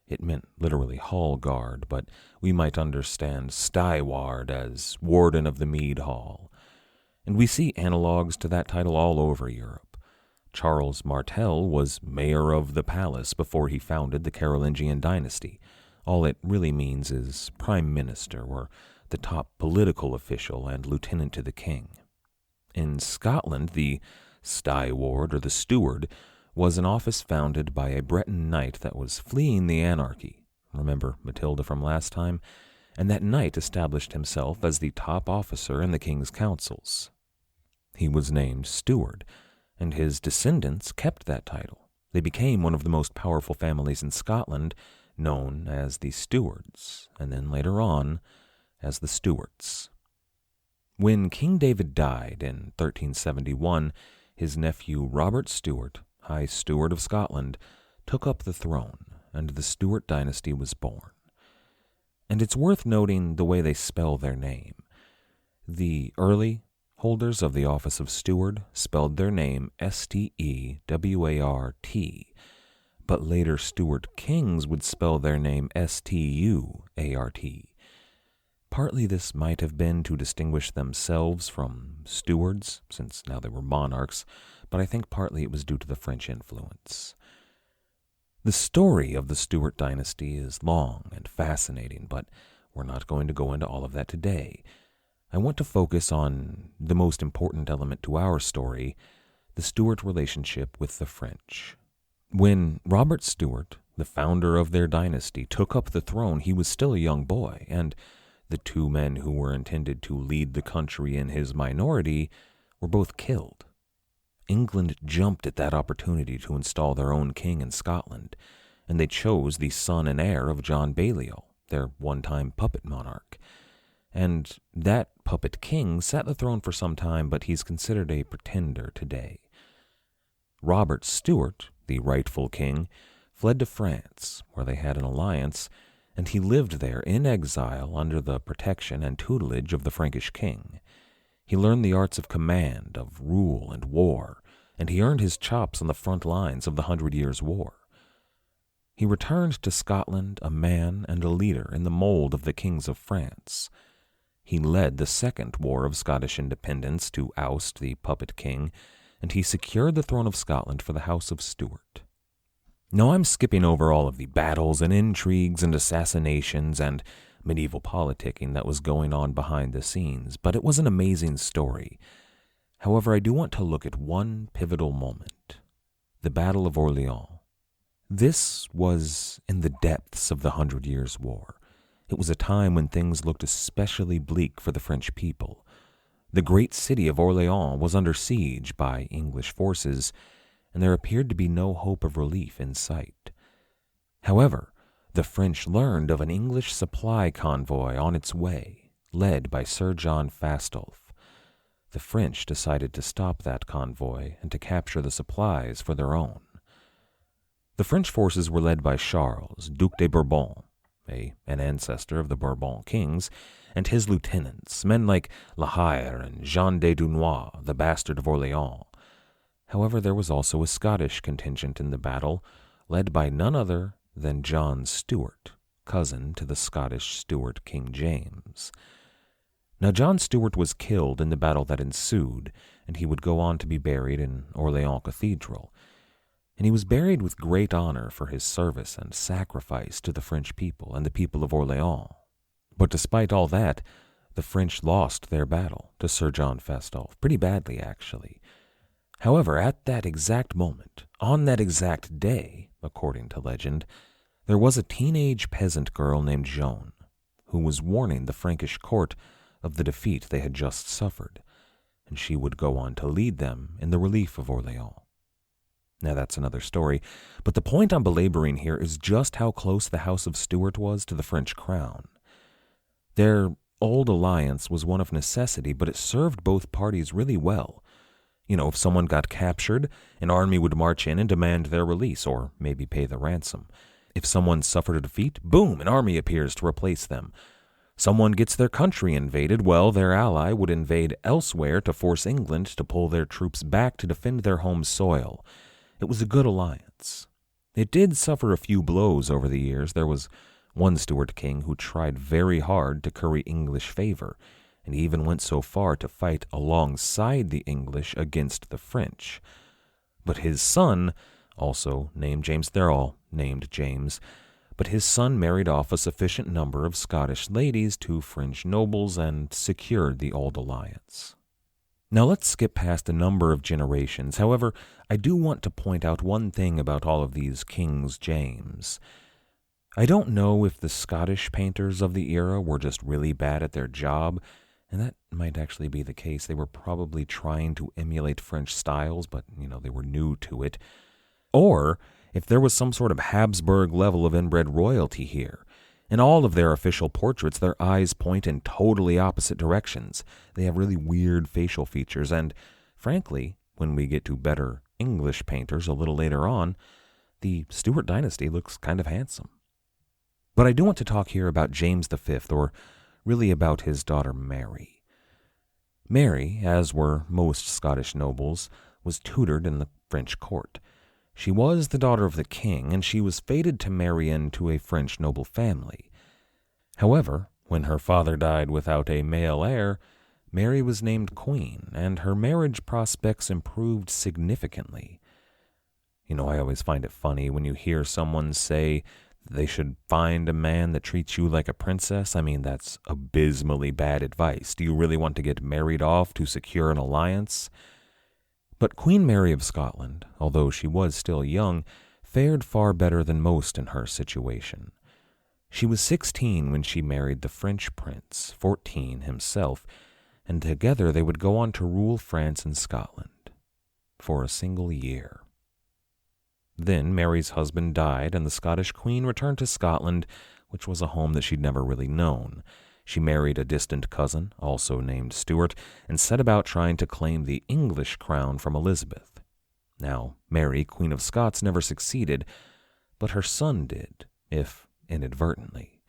It meant literally hall guard, but we might understand styward as warden of the mead hall. And we see analogues to that title all over Europe. Charles Martel was mayor of the palace before he founded the Carolingian dynasty. All it really means is prime minister, or the top political official and lieutenant to the king. In Scotland, the styward or the steward was an office founded by a Breton knight that was fleeing the anarchy. Remember Matilda from last time? And that knight established himself as the top officer in the king's councils. He was named Steward, and his descendants kept that title. They became one of the most powerful families in Scotland, known as the Stewards, and then later on as the Stuarts. When King David died in 1371, his nephew Robert Stewart, High Steward of Scotland, took up the throne, and the Stuart dynasty was born. And it's worth noting the way they spell their name. The early holders of the office of Steward spelled their name Stewart, but later Stuart kings would spell their name Stuart. Partly this might have been to distinguish themselves from stewards, since now they were monarchs, but I think partly it was due to the French influence. The story of the Stuart dynasty is long and fascinating, but we're not going to go into all of that today. I want to focus on the most important element to our story, the Stuart relationship with the French. When Robert Stewart, the founder of their dynasty, took up the throne, he was still a young boy, and the two men who were intended to lead the country in his minority were both killed. England jumped at that opportunity to install their own king in Scotland, and they chose the son and heir of John Balliol, their one-time puppet monarch. And that puppet king sat the throne for some time, but he's considered a pretender today. Robert Stewart, the rightful king, fled to France, where they had an alliance, and he lived there in exile under the protection and tutelage of the Frankish king. He learned the arts of command, of rule and war, and he earned his chops on the front lines of the 100 Years' War. He returned to Scotland a man and a leader in the mold of the kings of France. He led the Second War of Scottish Independence to oust the puppet king, and he secured the throne of Scotland for the House of Stuart. Now, I'm skipping over all of the battles and intrigues and assassinations and medieval politicking that was going on behind the scenes, but it was an amazing story. However, I do want to look at one pivotal moment, the Battle of Orleans. This was in the depths of the 100 Years' War. It was a time when things looked especially bleak for the French people. The great city of Orleans was under siege by English forces, and there appeared to be no hope of relief in sight. However, the French learned of an English supply convoy on its way, led by Sir John Fastolf. The French decided to stop that convoy and to capture the supplies for their own. The French forces were led by Charles, Duc de Bourbon, an ancestor of the Bourbon kings, and his lieutenants, men like La Hire and Jean de Dunois, the bastard of Orleans. However, there was also a Scottish contingent in the battle, led by none other than John Stewart, cousin to the Scottish Stuart King James. Now, John Stewart was killed in the battle that ensued, and he would go on to be buried in Orleans Cathedral. And he was buried with great honor for his service and sacrifice to the French people and the people of Orleans. But despite all that, the French lost their battle to Sir John Fastolf, pretty badly actually. However, at that exact moment, on that exact day, according to legend, there was a teenage peasant girl named Joan, who was warning the Frankish court of the defeat they had just suffered, and she would go on to lead them in the relief of Orleans. Now that's another story, but the point I'm belaboring here is just how close the House of Stuart was to the French crown. Their Auld Alliance was one of necessity, but it served both parties really well. You know, if someone got captured, an army would march in and demand their release, or maybe pay the ransom. If someone suffered a defeat, boom, an army appears to replace them. Someone gets their country invaded, well, their ally would invade elsewhere to force England to pull their troops back to defend their home soil. It was a good alliance. It did suffer a few blows over the years. There was one Stuart king who tried very hard to curry English favor, and he even went so far to fight alongside the English against the French. But his son, also named James, they're all named James, but his son married off a sufficient number of Scottish ladies to French nobles and secured the Auld Alliance. Now let's skip past a number of generations. However, I do want to point out one thing about all of these Kings James. I don't know if the Scottish painters of the era were just really bad at their job, and that might actually be the case. They were probably trying to emulate French styles, but, they were new to it. Or if there was some sort of Habsburg level of inbred royalty here. In all of their official portraits, their eyes point in totally opposite directions. They have really weird facial features, and frankly, when we get to better English painters a little later on, the Stuart dynasty looks kind of handsome. But I do want to talk here about James V, or really about his daughter Mary. Mary, as were most Scottish nobles, was tutored in the French court. She was the daughter of the king, and she was fated to marry into a French noble family. However, when her father died without a male heir, Mary was named queen, and her marriage prospects improved significantly. I always find it funny when you hear someone say they should find a man that treats you like a princess. I mean, that's abysmally bad advice. Do you really want to get married off to secure an alliance? But Queen Mary of Scotland, although she was still young, fared far better than most in her situation. She was 16 when she married the French prince, 14 himself, and together they would go on to rule France and Scotland for a single year. Then Mary's husband died, and the Scottish queen returned to Scotland, which was a home that she'd never really known. She married a distant cousin, also named Stewart, and set about trying to claim the English crown from Elizabeth. Now, Mary, Queen of Scots, never succeeded, but her son did, if inadvertently.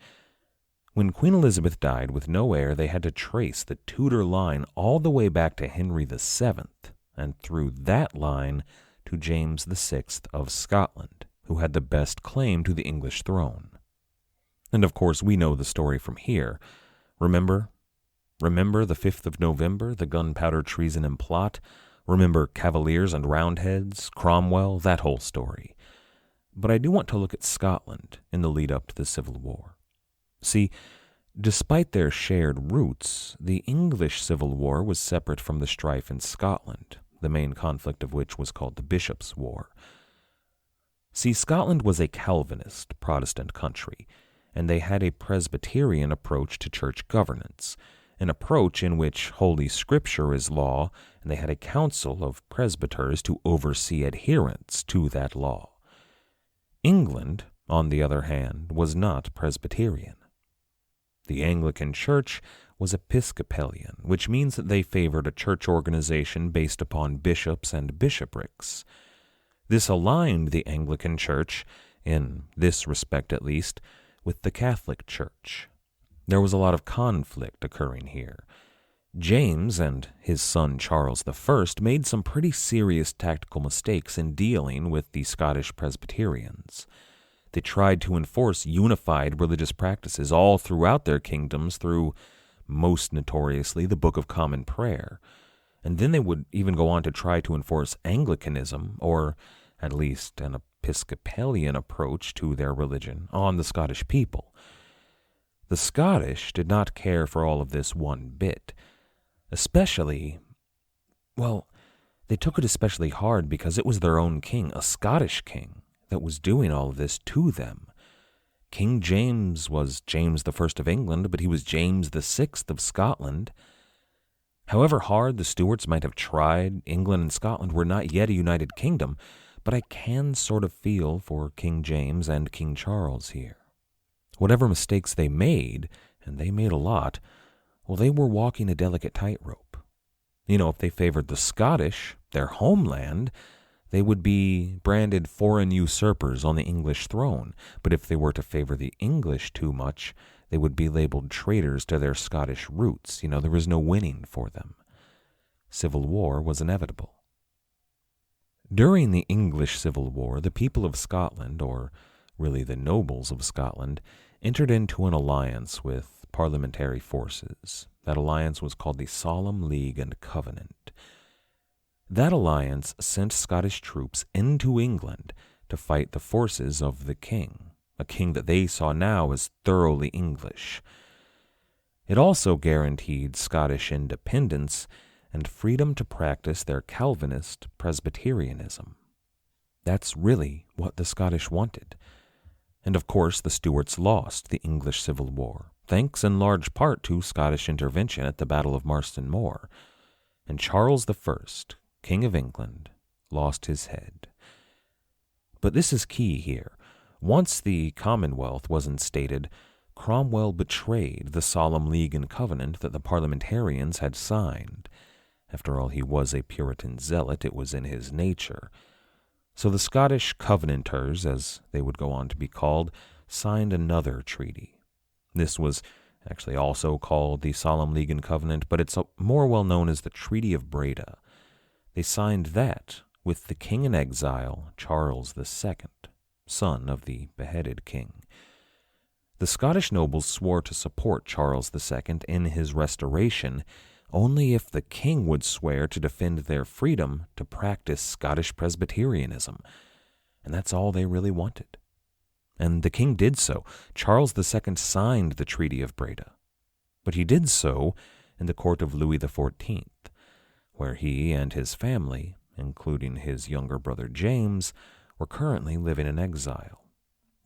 When Queen Elizabeth died with no heir, they had to trace the Tudor line all the way back to Henry VII, and through that line to James VI of Scotland, who had the best claim to the English throne. And of course, we know the story from here. Remember the 5th of November, the gunpowder treason and plot? Remember Cavaliers and Roundheads, Cromwell, that whole story. But I do want to look at Scotland in the lead up to the Civil War. See, despite their shared roots, the English Civil War was separate from the strife in Scotland, the main conflict of which was called the Bishops' War. See, Scotland was a Calvinist Protestant country, and they had a Presbyterian approach to church governance, an approach in which Holy Scripture is law, and they had a council of presbyters to oversee adherence to that law. England, on the other hand, was not Presbyterian. The Anglican Church was Episcopalian, which means that they favored a church organization based upon bishops and bishoprics. This aligned the Anglican Church, in this respect at least, with the Catholic Church. There was a lot of conflict occurring here. James and his son Charles I made some pretty serious tactical mistakes in dealing with the Scottish Presbyterians. They tried to enforce unified religious practices all throughout their kingdoms through, most notoriously, the Book of Common Prayer. And then they would even go on to try to enforce Anglicanism, or at least an Episcopalian approach to their religion, on the Scottish people. The Scottish did not care for all of this one bit. Especially, well, they took it especially hard because it was their own king, a Scottish king, that was doing all of this to them. King James was James I of England, but he was James VI of Scotland. However hard the Stuarts might have tried, England and Scotland were not yet a united kingdom, but I can sort of feel for King James and King Charles here. Whatever mistakes they made, and they made a lot, well, they were walking a delicate tightrope. If they favored the Scottish, their homeland, they would be branded foreign usurpers on the English throne, but if they were to favor the English too much, they would be labeled traitors to their Scottish roots. There was no winning for them. Civil war was inevitable. During the English Civil War, the people of Scotland, or really the nobles of Scotland, entered into an alliance with parliamentary forces. That alliance was called the Solemn League and Covenant. That alliance sent Scottish troops into England to fight the forces of the king, a king that they saw now as thoroughly English. It also guaranteed Scottish independence and freedom to practice their Calvinist Presbyterianism. That's really what the Scottish wanted. And of course, the Stuarts lost the English Civil War, thanks in large part to Scottish intervention at the Battle of Marston Moor. And Charles I, King of England, lost his head. But this is key here. Once the Commonwealth was instated, Cromwell betrayed the Solemn League and Covenant that the parliamentarians had signed. After all, he was a Puritan zealot. It was in his nature. So the Scottish Covenanters, as they would go on to be called, signed another treaty. This was actually also called the Solemn League and Covenant, but it's more well known as the Treaty of Breda. They signed that with the king in exile, Charles II, son of the beheaded king. The Scottish nobles swore to support Charles II in his restoration only if the king would swear to defend their freedom to practice Scottish Presbyterianism. And that's all they really wanted. And the king did so. Charles II signed the Treaty of Breda. But he did so in the court of Louis XIV, where he and his family, including his younger brother James, were currently living in exile.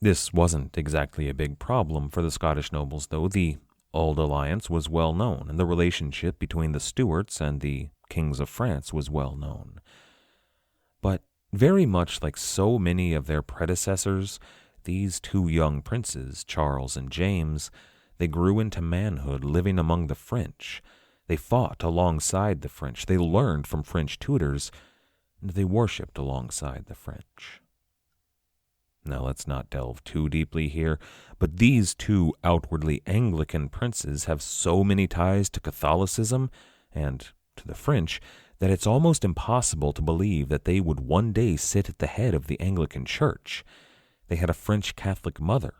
This wasn't exactly a big problem for the Scottish nobles, though. The Auld Alliance was well known, and the relationship between the Stuarts and the kings of France was well known. But very much like so many of their predecessors, these two young princes, Charles and James, they grew into manhood living among the French. They fought alongside the French. They learned from French tutors, and they worshipped alongside the French. Now, let's not delve too deeply here, but these two outwardly Anglican princes have so many ties to Catholicism and to the French that it's almost impossible to believe that they would one day sit at the head of the Anglican Church. They had a French Catholic mother.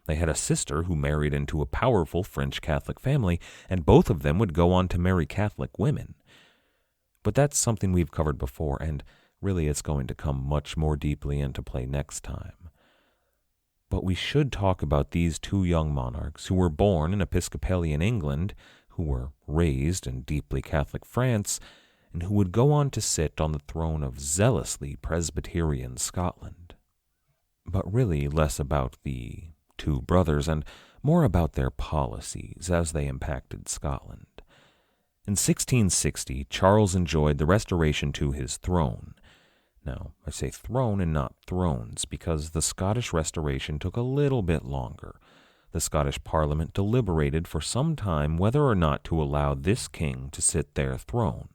They had a sister who married into a powerful French Catholic family, and both of them would go on to marry Catholic women. But that's something we've covered before, and really it's going to come much more deeply into play next time. But we should talk about these two young monarchs who were born in Episcopalian England, who were raised in deeply Catholic France, and who would go on to sit on the throne of zealously Presbyterian Scotland. But really less about the two brothers and more about their policies as they impacted Scotland. In 1660, Charles enjoyed the restoration to his throne. Now, I say throne and not thrones because the Scottish Restoration took a little bit longer. The Scottish Parliament deliberated for some time whether or not to allow this king to sit their throne.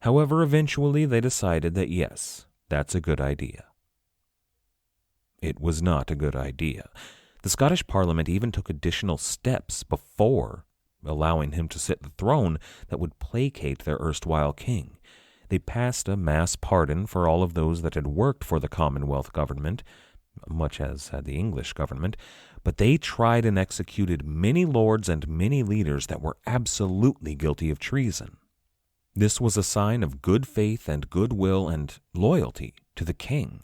However, eventually they decided that yes, that's a good idea. It was not a good idea. The Scottish Parliament even took additional steps before allowing him to sit the throne that would placate their erstwhile king. They passed a mass pardon for all of those that had worked for the Commonwealth government, much as had the English government, but they tried and executed many lords and many leaders that were absolutely guilty of treason. This was a sign of good faith and goodwill and loyalty to the king.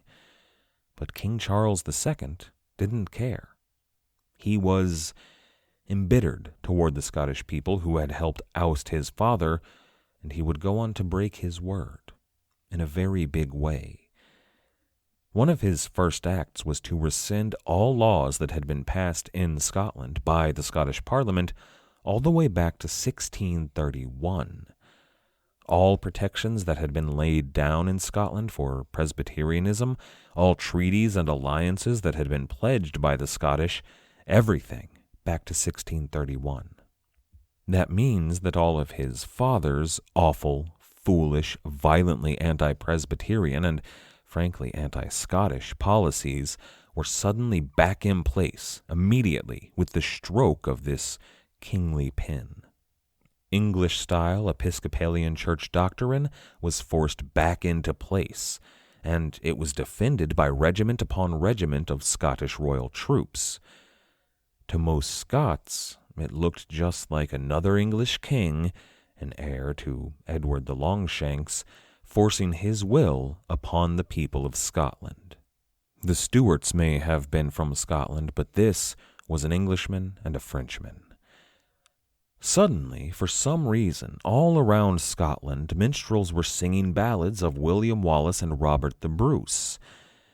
But King Charles II didn't care. He was embittered toward the Scottish people who had helped oust his father, and he would go on to break his word in a very big way. One of his first acts was to rescind all laws that had been passed in Scotland by the Scottish Parliament all the way back to 1631. All protections that had been laid down in Scotland for Presbyterianism, all treaties and alliances that had been pledged by the Scottish, everything back to 1631. That means that all of his father's awful, foolish, violently anti-Presbyterian and, frankly, anti-Scottish policies were suddenly back in place immediately with the stroke of this kingly pen. English-style Episcopalian church doctrine was forced back into place, and it was defended by regiment upon regiment of Scottish royal troops. To most Scots, it looked just like another English king, an heir to Edward the Longshanks, forcing his will upon the people of Scotland. The Stuarts may have been from Scotland, but this was an Englishman and a Frenchman. Suddenly, for some reason, all around Scotland, minstrels were singing ballads of William Wallace and Robert the Bruce.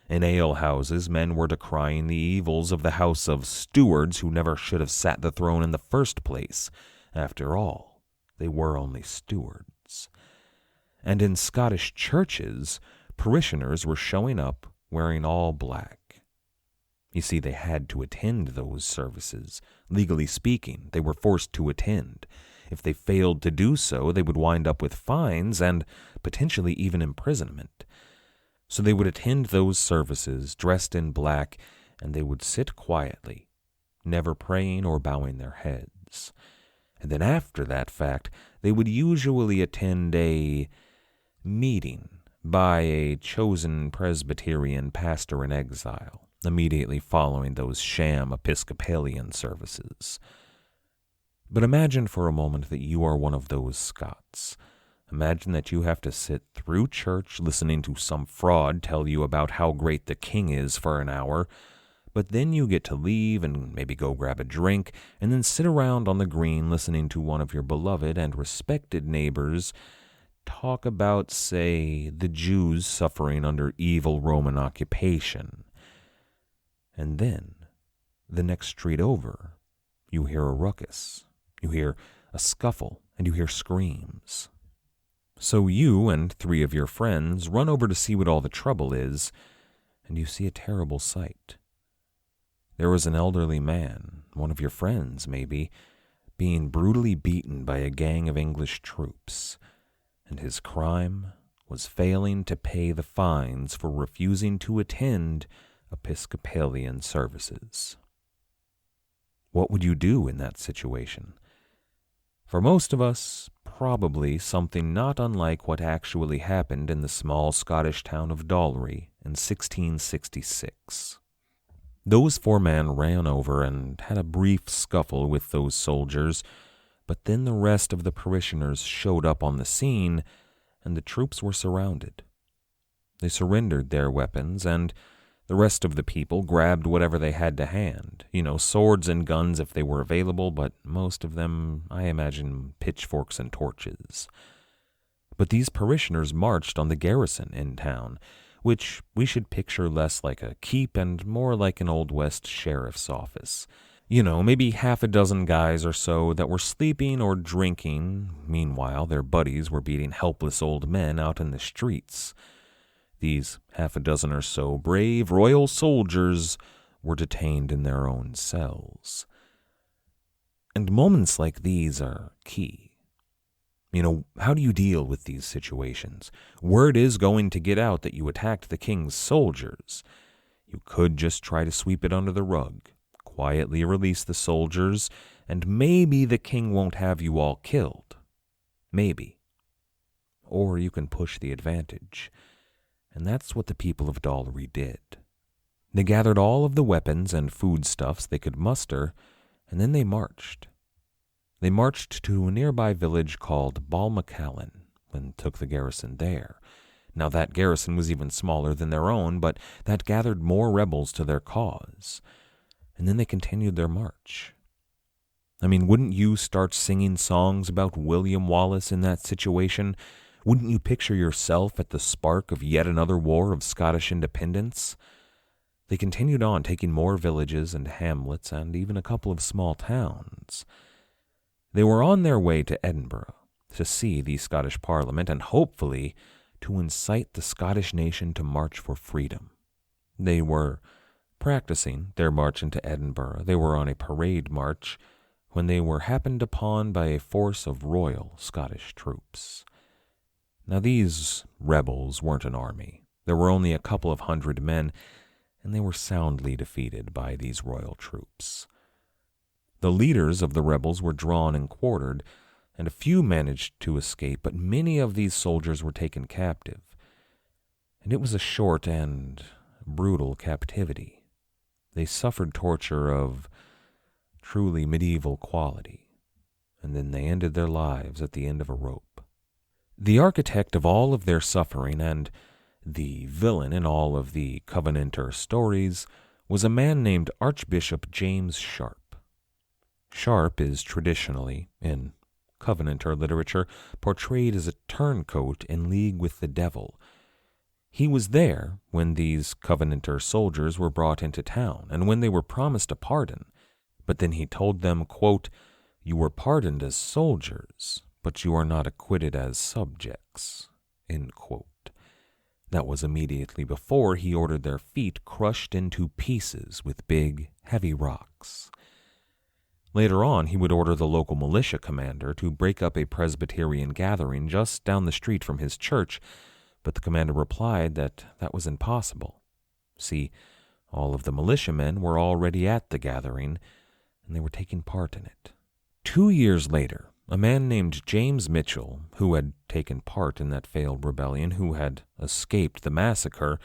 In alehouses, men were decrying the evils of the house of Stewards who never should have sat the throne in the first place. After all, they were only stewards. And in Scottish churches, parishioners were showing up wearing all black. You see, they had to attend those services. Legally speaking, they were forced to attend. If they failed to do so, they would wind up with fines and potentially even imprisonment. So they would attend those services dressed in black, and they would sit quietly, never praying or bowing their heads. And then after that fact, they would usually attend a meeting by a chosen Presbyterian pastor in exile, immediately following those sham Episcopalian services. But imagine for a moment that you are one of those Scots. Imagine that you have to sit through church listening to some fraud tell you about how great the king is for an hour, but then you get to leave and maybe go grab a drink, and then sit around on the green listening to one of your beloved and respected neighbors talk about, say, the Jews suffering under evil Roman occupation. And then, the next street over, you hear a ruckus, you hear a scuffle, and you hear screams. So you and 3 of your friends run over to see what all the trouble is, and you see a terrible sight. There was an elderly man, one of your friends maybe, being brutally beaten by a gang of English troops, and his crime was failing to pay the fines for refusing to attend a Episcopalian services. What would you do in that situation? For most of us, probably something not unlike what actually happened in the small Scottish town of Dalry in 1666. Those 4 men ran over and had a brief scuffle with those soldiers, but then the rest of the parishioners showed up on the scene, and the troops were surrounded. They surrendered their weapons, and the rest of the people grabbed whatever they had to hand. Swords and guns if they were available, but most of them, I imagine, pitchforks and torches. But these parishioners marched on the garrison in town, which we should picture less like a keep and more like an Old West sheriff's office. Maybe half a dozen guys or so that were sleeping or drinking. Meanwhile, their buddies were beating helpless old men out in the streets. These half a dozen or so brave royal soldiers were detained in their own cells. And moments like these are key. How do you deal with these situations? Word is going to get out that you attacked the king's soldiers. You could just try to sweep it under the rug, quietly release the soldiers, and maybe the king won't have you all killed. Maybe. Or you can push the advantage. And that's what the people of Dalry did. They gathered all of the weapons and foodstuffs they could muster, and then they marched. They marched to a nearby village called Balmacallan and took the garrison there. Now that garrison was even smaller than their own, but that gathered more rebels to their cause. And then they continued their march. Wouldn't you start singing songs about William Wallace in that situation? Wouldn't you picture yourself at the spark of yet another war of Scottish independence? They continued on, taking more villages and hamlets and even a couple of small towns. They were on their way to Edinburgh to see the Scottish Parliament and hopefully to incite the Scottish nation to march for freedom. They were practicing their march into Edinburgh. They were on a parade march when they were happened upon by a force of royal Scottish troops. Now these rebels weren't an army. There were only a couple of hundred men, and they were soundly defeated by these royal troops. The leaders of the rebels were drawn and quartered, and a few managed to escape, but many of these soldiers were taken captive. And it was a short and brutal captivity. They suffered torture of truly medieval quality, and then they ended their lives at the end of a rope. The architect of all of their suffering and the villain in all of the Covenanter stories was a man named Archbishop James Sharp. Sharp is traditionally, in Covenanter literature, portrayed as a turncoat in league with the devil. He was there when these Covenanter soldiers were brought into town and when they were promised a pardon, but then he told them, quote, "You were pardoned as soldiers, but you are not acquitted as subjects," end quote. That was immediately before he ordered their feet crushed into pieces with big, heavy rocks. Later on, he would order the local militia commander to break up a Presbyterian gathering just down the street from his church, but the commander replied that that was impossible. See, all of the militiamen were already at the gathering, and they were taking part in it. 2 years later, a man named James Mitchell, who had taken part in that failed rebellion, who had escaped the massacre,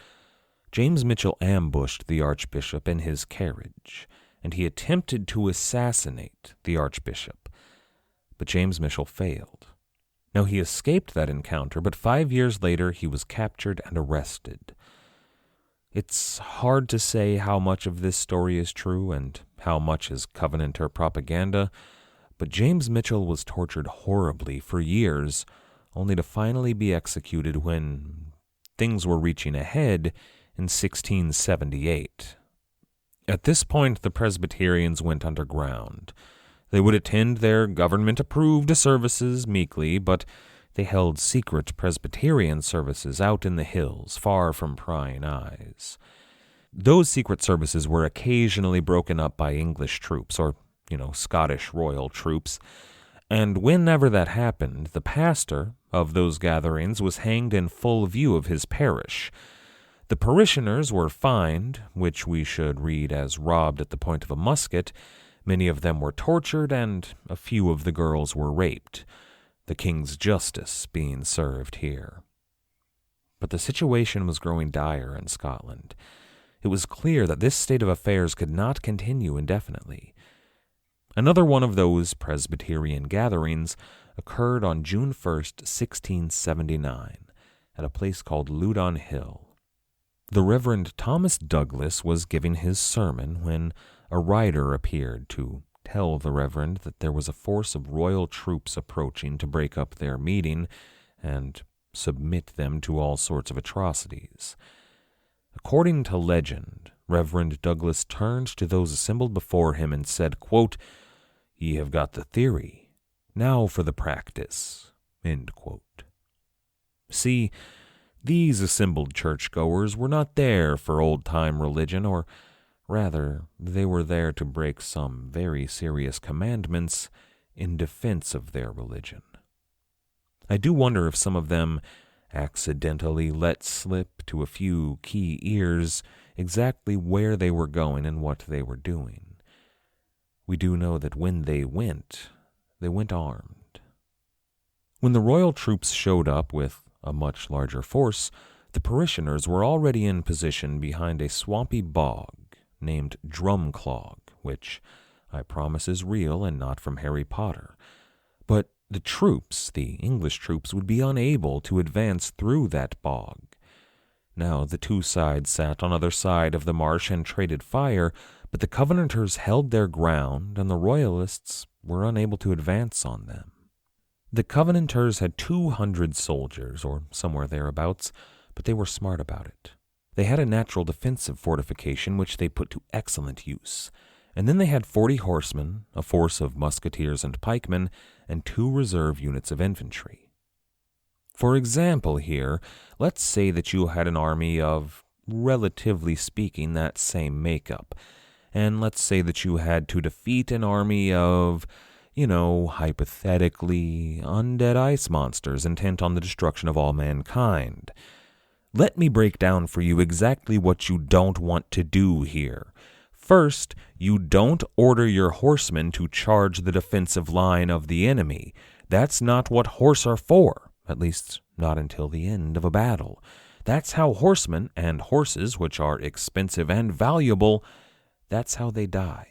James Mitchell ambushed the archbishop in his carriage, and he attempted to assassinate the archbishop. But James Mitchell failed. Now, he escaped that encounter, but 5 years later he was captured and arrested. It's hard to say how much of this story is true and how much is Covenanter propaganda, but James Mitchell was tortured horribly for years, only to finally be executed when things were reaching a head in 1678. At this point, the Presbyterians went underground. They would attend their government-approved services meekly, but they held secret Presbyterian services out in the hills, far from prying eyes. Those secret services were occasionally broken up by English troops, or Scottish royal troops, and whenever that happened, the pastor of those gatherings was hanged in full view of his parish. The parishioners were fined, which we should read as robbed at the point of a musket. Many of them were tortured, and a few of the girls were raped, the king's justice being served here. But the situation was growing dire in Scotland. It was clear that this state of affairs could not continue indefinitely. Another one of those Presbyterian gatherings occurred on June 1st, 1679, at a place called Loudon Hill. The Reverend Thomas Douglas was giving his sermon when a rider appeared to tell the Reverend that there was a force of royal troops approaching to break up their meeting and submit them to all sorts of atrocities. According to legend, Reverend Douglas turned to those assembled before him and said, quote, "Ye have got the theory, now for the practice." End quote. See, these assembled churchgoers were not there for old-time religion, or rather, they were there to break some very serious commandments in defense of their religion. I do wonder if some of them accidentally let slip to a few key ears exactly where they were going and what they were doing. We do know that when they went armed. When the royal troops showed up with a much larger force, the parishioners were already in position behind a swampy bog named Drumclog, which I promise is real and not from Harry Potter. But the troops, the English troops, would be unable to advance through that bog. Now the two sides sat on either side of the marsh and traded fire, but the Covenanters held their ground, and the Royalists were unable to advance on them. The Covenanters had 200 soldiers, or somewhere thereabouts, but they were smart about it. They had a natural defensive fortification which they put to excellent use, and then they had 40 horsemen, a force of musketeers and pikemen, and 2 reserve units of infantry. For example here, let's say that you had an army of, relatively speaking, that same makeup, and let's say that you had to defeat an army of, hypothetically, undead ice monsters intent on the destruction of all mankind. Let me break down for you exactly what you don't want to do here. First, you don't order your horsemen to charge the defensive line of the enemy. That's not what horse are for, at least not until the end of a battle. That's how horsemen and horses, which are expensive and valuable, that's how they die.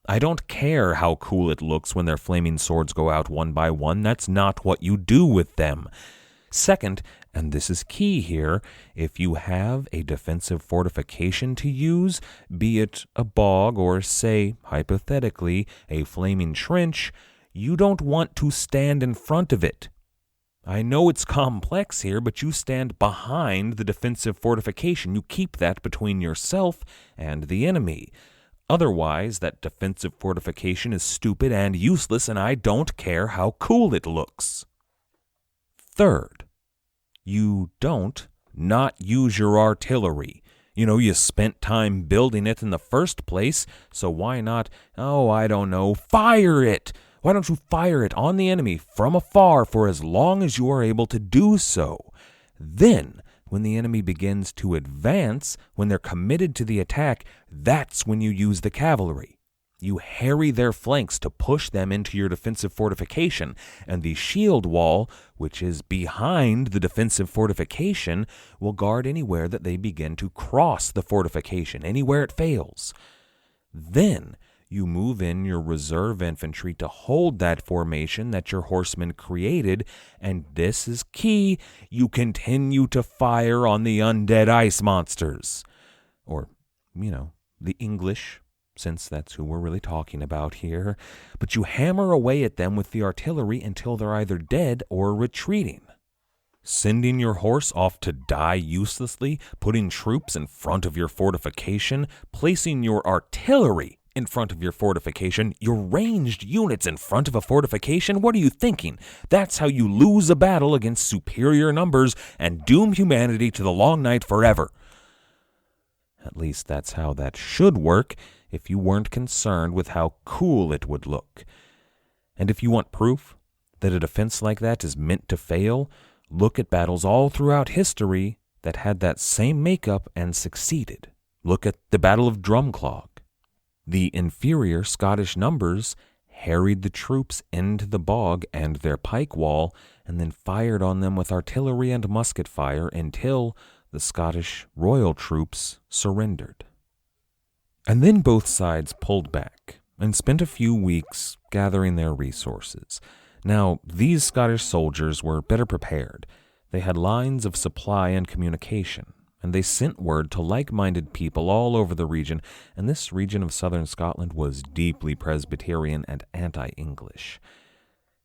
I don't care how cool it looks when their flaming swords go out one by one. That's not what you do with them. Second, and this is key here, if you have a defensive fortification to use, be it a bog or, say, hypothetically, a flaming trench, you don't want to stand in front of it. I know it's complex here, but you stand behind the defensive fortification. You keep that between yourself and the enemy. Otherwise, that defensive fortification is stupid and useless, and I don't care how cool it looks. Third, you don't not use your artillery. You spent time building it in the first place, so why not, fire it? Why don't you fire it on the enemy from afar for as long as you are able to do so? Then, when the enemy begins to advance, when they're committed to the attack, that's when you use the cavalry. You harry their flanks to push them into your defensive fortification, and the shield wall, which is behind the defensive fortification, will guard anywhere that they begin to cross the fortification, anywhere it fails. Then you move in your reserve infantry to hold that formation that your horsemen created, and this is key, you continue to fire on the undead ice monsters. Or, the English, since that's who we're really talking about here, but you hammer away at them with the artillery until they're either dead or retreating. Sending your horse off to die uselessly, putting troops in front of your fortification, placing your artillery in front of your fortification, your ranged units in front of a fortification? What are you thinking? That's how you lose a battle against superior numbers and doom humanity to the long night forever. At least that's how that should work if you weren't concerned with how cool it would look. And if you want proof that a defense like that is meant to fail, look at battles all throughout history that had that same makeup and succeeded. Look at the Battle of Drumclog. The inferior Scottish numbers harried the troops into the bog and their pike wall, and then fired on them with artillery and musket fire until the Scottish royal troops surrendered. And then both sides pulled back and spent a few weeks gathering their resources. Now, these Scottish soldiers were better prepared. They had lines of supply and communication, and they sent word to like-minded people all over the region, and this region of southern Scotland was deeply Presbyterian and anti-English.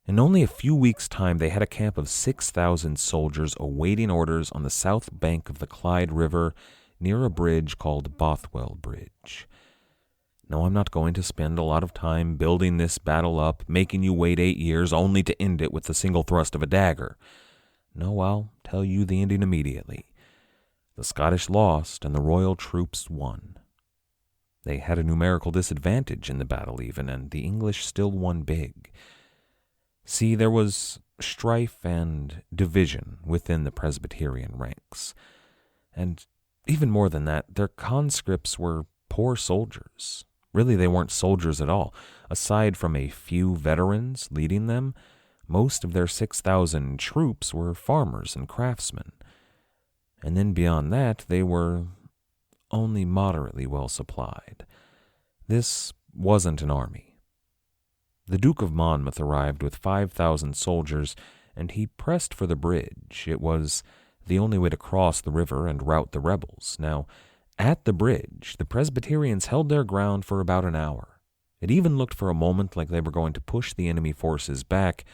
In only a few weeks' time, they had a camp of 6,000 soldiers awaiting orders on the south bank of the Clyde River near a bridge called Bothwell Bridge. No, I'm not going to spend a lot of time building this battle up, making you wait 8 years only to end it with the single thrust of a dagger. No, I'll tell you the ending immediately. The Scottish lost, and the royal troops won. They had a numerical disadvantage in the battle even, and the English still won big. See, there was strife and division within the Presbyterian ranks. And even more than that, their conscripts were poor soldiers. Really, they weren't soldiers at all. Aside from a few veterans leading them, most of their 6,000 troops were farmers and craftsmen. And then beyond that, they were only moderately well supplied. This wasn't an army. The Duke of Monmouth arrived with 5,000 soldiers, and he pressed for the bridge. It was the only way to cross the river and rout the rebels. Now, at the bridge, the Presbyterians held their ground for about an hour. It even looked for a moment like they were going to push the enemy forces back,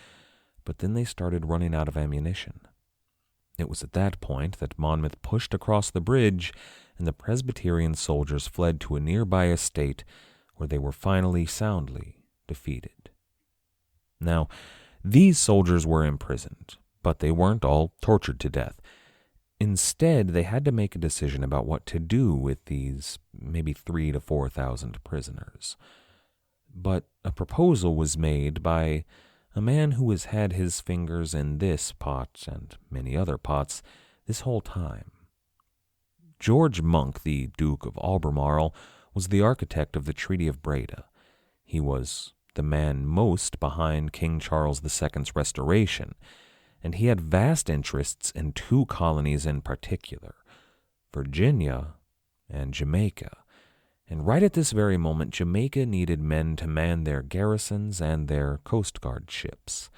but then they started running out of ammunition. It was at that point that Monmouth pushed across the bridge, and the Presbyterian soldiers fled to a nearby estate where they were finally soundly defeated. Now, these soldiers were imprisoned, but they weren't all tortured to death. Instead, they had to make a decision about what to do with these maybe 3,000 to 4,000 prisoners. But a proposal was made by a man who has had his fingers in this pot and many other pots this whole time. George Monk, the Duke of Albemarle, was the architect of the Treaty of Breda. He was the man most behind King Charles II's restoration, and he had vast interests in 2 colonies in particular, Virginia and Jamaica. And right at this very moment, Jamaica needed men to man their garrisons and their Coast Guard ships.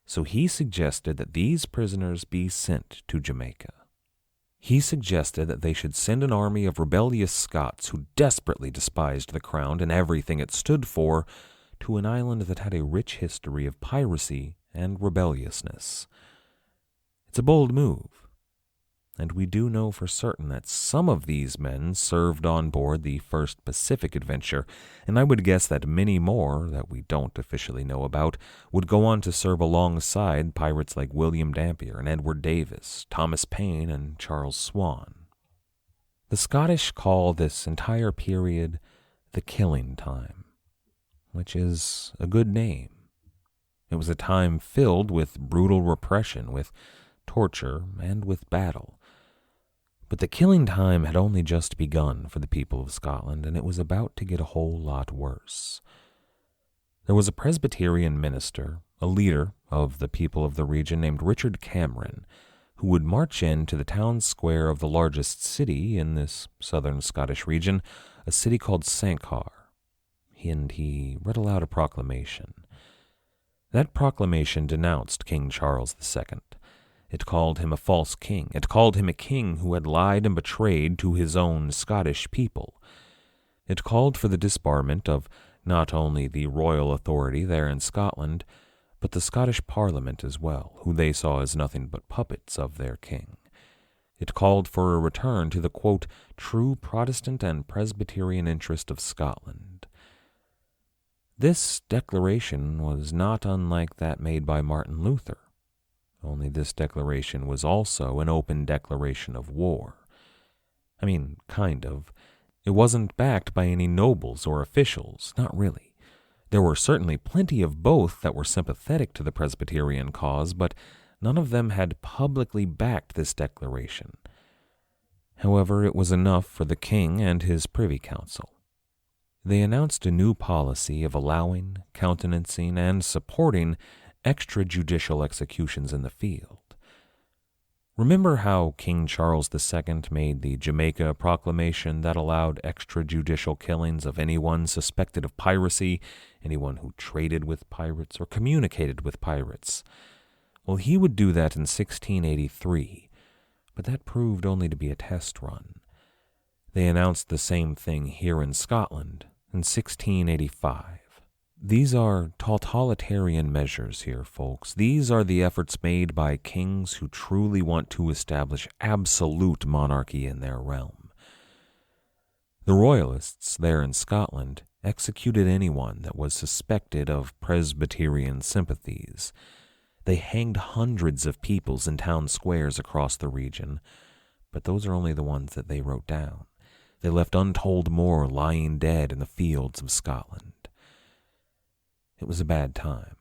So he suggested that these prisoners be sent to Jamaica. He suggested that they should send an army of rebellious Scots who desperately despised the crown and everything it stood for to an island that had a rich history of piracy and rebelliousness. It's a bold move, and we do know for certain that some of these men served on board the first Pacific adventure, and I would guess that many more that we don't officially know about would go on to serve alongside pirates like William Dampier and Edward Davis, Thomas Paine, and Charles Swan. The Scottish call this entire period the Killing Time, which is a good name. It was a time filled with brutal repression, with torture, and with battle. But the killing time had only just begun for the people of Scotland, and it was about to get a whole lot worse. There was a Presbyterian minister, a leader of the people of the region named Richard Cameron, who would march into the town square of the largest city in this southern Scottish region, a city called Sanquhar, and he read aloud a proclamation. That proclamation denounced King Charles II. It called him a false king. It called him a king who had lied and betrayed to his own Scottish people. It called for the disbarment of not only the royal authority there in Scotland, but the Scottish Parliament as well, who they saw as nothing but puppets of their king. It called for a return to the, quote, true Protestant and Presbyterian interest of Scotland. This declaration was not unlike that made by Martin Luther. Only this declaration was also an open declaration of war. I mean, kind of. It wasn't backed by any nobles or officials, not really. There were certainly plenty of both that were sympathetic to the Presbyterian cause, but none of them had publicly backed this declaration. However, it was enough for the king and his privy council. They announced a new policy of allowing, countenancing, and supporting extrajudicial executions in the field. Remember how King Charles II made the Jamaica Proclamation that allowed extrajudicial killings of anyone suspected of piracy, anyone who traded with pirates or communicated with pirates? Well, he would do that in 1683, but that proved only to be a test run. They announced the same thing here in Scotland in 1685. These are totalitarian measures here, folks. These are the efforts made by kings who truly want to establish absolute monarchy in their realm. The royalists there in Scotland executed anyone that was suspected of Presbyterian sympathies. They hanged hundreds of peoples in town squares across the region, but those are only the ones that they wrote down. They left untold more lying dead in the fields of Scotland. It was a bad time.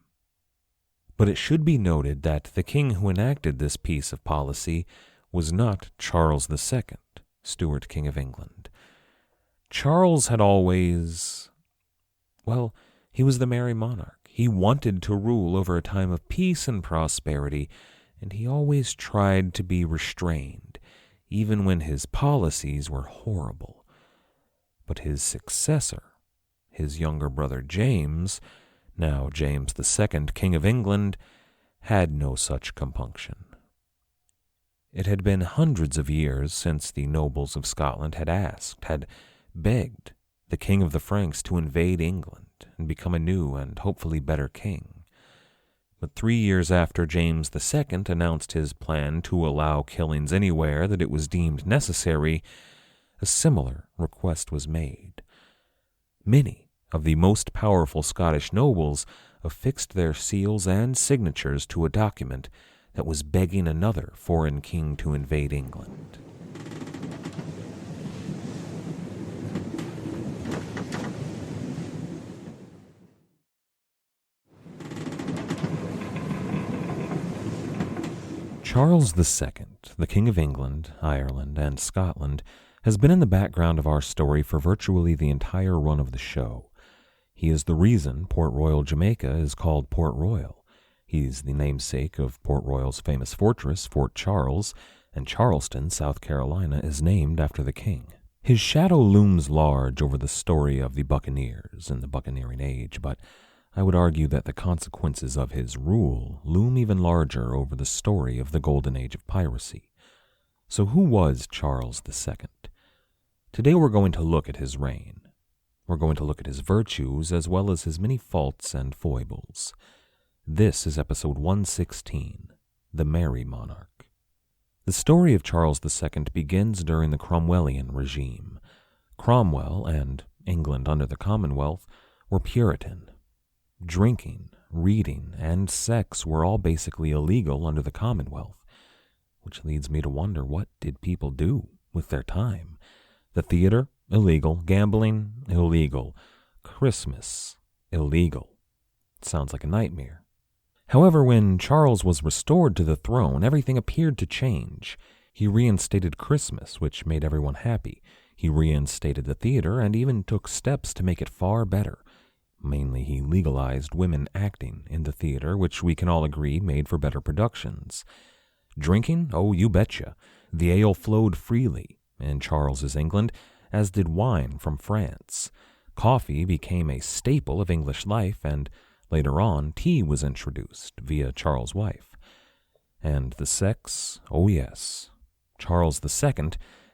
But it should be noted that the king who enacted this piece of policy was not Charles II, Stuart, King of England. Charles had always, he was the Merry Monarch. He wanted to rule over a time of peace and prosperity, and he always tried to be restrained, even when his policies were horrible. But his successor, his younger brother James, now James II, King of England, had no such compunction. It had been hundreds of years since the nobles of Scotland had begged the King of the Franks to invade England and become a new and hopefully better king. But 3 years after James II announced his plan to allow killings anywhere that it was deemed necessary, a similar request was made. Many of the most powerful Scottish nobles affixed their seals and signatures to a document that was begging another foreign king to invade England. Charles II, the King of England, Ireland, and Scotland, has been in the background of our story for virtually the entire run of the show. He is the reason Port Royal, Jamaica is called Port Royal. He's the namesake of Port Royal's famous fortress, Fort Charles, and Charleston, South Carolina, is named after the king. His shadow looms large over the story of the Buccaneers in the Buccaneering Age, but I would argue that the consequences of his rule loom even larger over the story of the Golden Age of piracy. So who was Charles II? Today we're going to look at his reign. We're going to look at his virtues as well as his many faults and foibles. This is episode 116, The Merry Monarch. The story of Charles II begins during the Cromwellian regime. Cromwell and England under the Commonwealth were Puritan. Drinking, reading, and sex were all basically illegal under the Commonwealth, which leads me to wonder, what did people do with their time? The theater? Illegal. Gambling? Illegal. Christmas? Illegal. It sounds like a nightmare. However, when Charles was restored to the throne, everything appeared to change. He reinstated Christmas, which made everyone happy. He reinstated the theater and even took steps to make it far better. Mainly, he legalized women acting in the theater, which we can all agree made for better productions. Drinking? Oh, you betcha. The ale flowed freely in Charles's England, as did wine from France. Coffee became a staple of English life, and later on, tea was introduced via Charles' wife. And the sex? Oh yes. Charles II,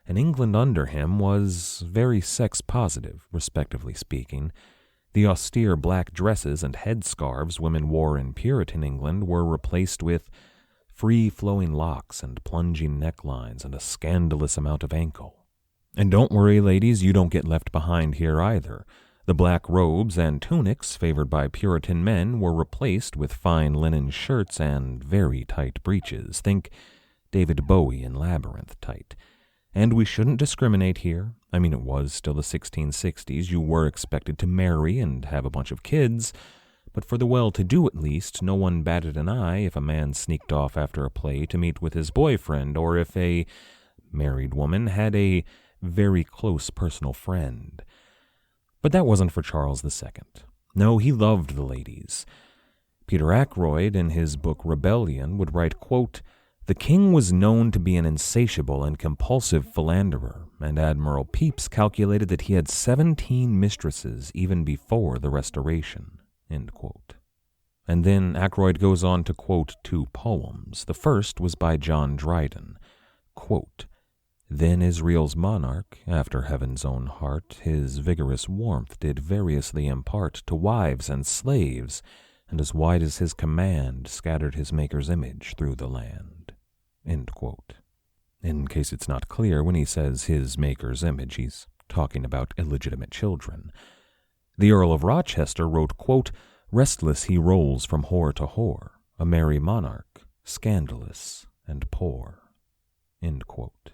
and England under him, was very sex-positive, respectively speaking. The austere black dresses and headscarves women wore in Puritan England were replaced with free-flowing locks and plunging necklines and a scandalous amount of ankle. And don't worry, ladies, you don't get left behind here either. The black robes and tunics favored by Puritan men were replaced with fine linen shirts and very tight breeches. Think David Bowie in Labyrinth tight. And we shouldn't discriminate here. I mean, it was still the 1660s. You were expected to marry and have a bunch of kids, but for the well-to-do at least, no one batted an eye if a man sneaked off after a play to meet with his boyfriend, or if a married woman had a very close personal friend. But that wasn't for Charles II. No, he loved the ladies. Peter Ackroyd, in his book Rebellion, would write, quote, "The king was known to be an insatiable and compulsive philanderer, and Admiral Pepys calculated that he had 17 mistresses even before the Restoration." End quote. And then Ackroyd goes on to quote 2 poems. The first was by John Dryden. Quote, "Then Israel's monarch, after heaven's own heart, his vigorous warmth did variously impart to wives and slaves, and as wide as his command scattered his Maker's image through the land." End quote. In case it's not clear, when he says his Maker's image, he's talking about illegitimate children. The Earl of Rochester wrote, quote, "Restless he rolls from whore to whore, a merry monarch, scandalous and poor." End quote.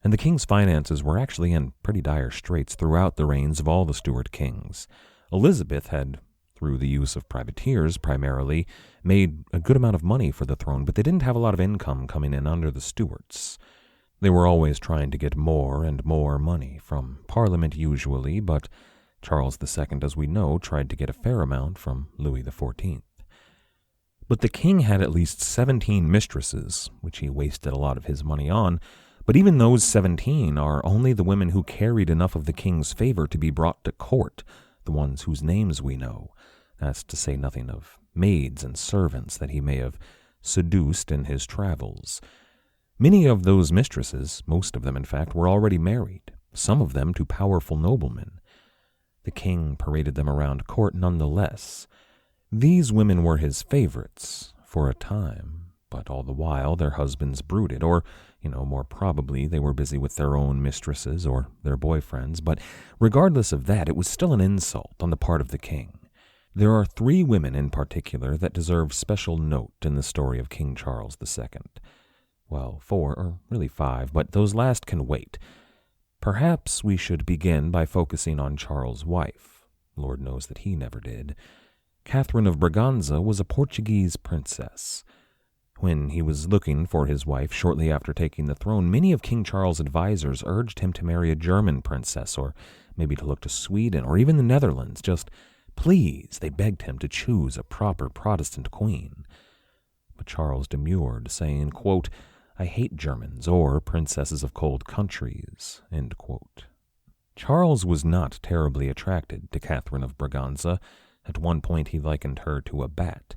And the king's finances were actually in pretty dire straits throughout the reigns of all the Stuart kings. Elizabeth had, through the use of privateers primarily, made a good amount of money for the throne, but they didn't have a lot of income coming in under the Stuarts. They were always trying to get more and more money, from Parliament usually, but Charles II, as we know, tried to get a fair amount from Louis XIV. But the king had at least 17 mistresses, which he wasted a lot of his money on, but even those 17 are only the women who carried enough of the king's favor to be brought to court, the ones whose names we know. That's to say nothing of maids and servants that he may have seduced in his travels. Many of those mistresses, most of them in fact, were already married, some of them to powerful noblemen. The king paraded them around court nonetheless. These women were his favorites for a time, but all the while their husbands brooded, or, more probably they were busy with their own mistresses or their boyfriends, but regardless of that, it was still an insult on the part of the king. There are 3 women in particular that deserve special note in the story of King Charles II. Well, 4, or really 5, but those last can wait. Perhaps we should begin by focusing on Charles' wife. Lord knows that he never did. Catherine of Braganza was a Portuguese princess. When he was looking for his wife shortly after taking the throne, many of King Charles' advisors urged him to marry a German princess, or maybe to look to Sweden, or even the Netherlands. Just please, they begged him to choose a proper Protestant queen. But Charles demurred, saying, quote, "I hate Germans or princesses of cold countries." End quote. Charles was not terribly attracted to Catherine of Braganza. At one point he likened her to a bat.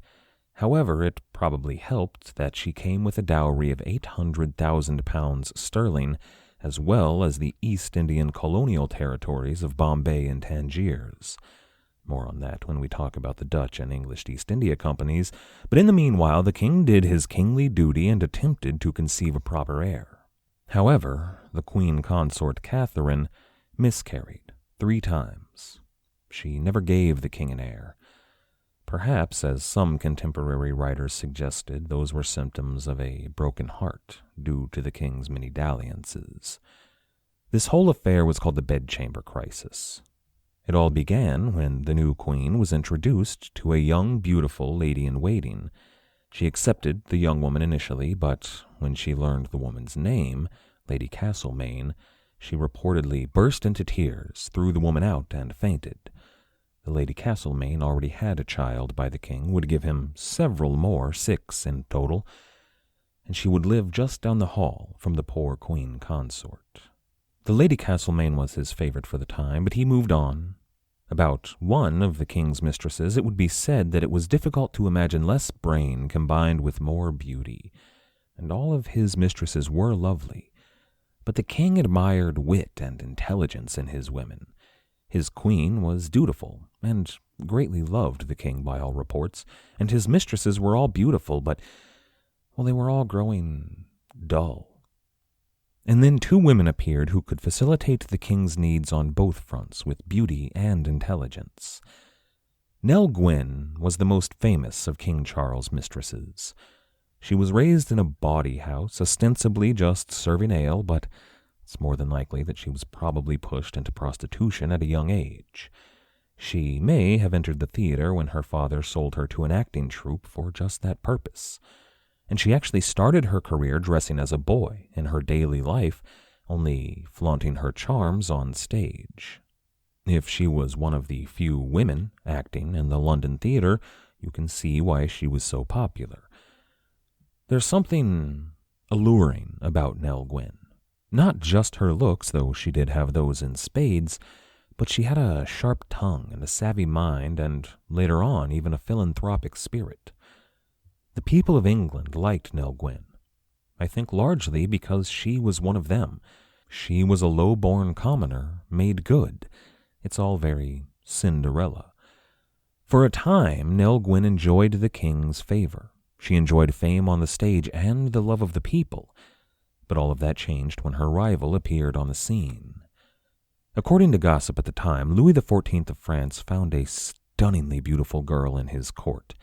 However, it probably helped that she came with a dowry of 800,000 pounds sterling, as well as the East Indian colonial territories of Bombay and Tangiers. More on that when we talk about the Dutch and English East India Companies, but in the meanwhile the king did his kingly duty and attempted to conceive a proper heir. However, the queen consort Catherine miscarried 3 times. She never gave the king an heir. Perhaps, as some contemporary writers suggested, those were symptoms of a broken heart due to the king's many dalliances. This whole affair was called the bedchamber crisis. It all began when the new queen was introduced to a young, beautiful lady-in-waiting. She accepted the young woman initially, but when she learned the woman's name, Lady Castlemaine, she reportedly burst into tears, threw the woman out, and fainted. The Lady Castlemaine already had a child by the king, would give him several more, 6 in total, and she would live just down the hall from the poor queen consort. The Lady Castlemaine was his favorite for the time, but he moved on. About one of the king's mistresses, it would be said that it was difficult to imagine less brain combined with more beauty, and all of his mistresses were lovely. But the king admired wit and intelligence in his women. His queen was dutiful, and greatly loved the king by all reports, and his mistresses were all beautiful, but, well, they were all growing dull. And then 2 women appeared who could facilitate the king's needs on both fronts with beauty and intelligence. Nell Gwynn was the most famous of King Charles' mistresses. She was raised in a bawdy house, ostensibly just serving ale, but it's more than likely that she was probably pushed into prostitution at a young age. She may have entered the theater when her father sold her to an acting troupe for just that purpose. and she actually started her career dressing as a boy in her daily life, only flaunting her charms on stage. If she was one of the few women acting in the London theatre, you can see why she was so popular. There's something alluring about Nell Gwyn. Not just her looks, though she did have those in spades, but she had a sharp tongue and a savvy mind, and later on, even a philanthropic spirit. The people of England liked Nell Gwyn, I think largely because she was one of them. She was a low-born commoner, made good. It's all very Cinderella. For a time, Nell Gwyn enjoyed the king's favor. She enjoyed fame on the stage and the love of the people. But all of that changed when her rival appeared on the scene. According to gossip at the time, Louis XIV of France found a stunningly beautiful girl in his court.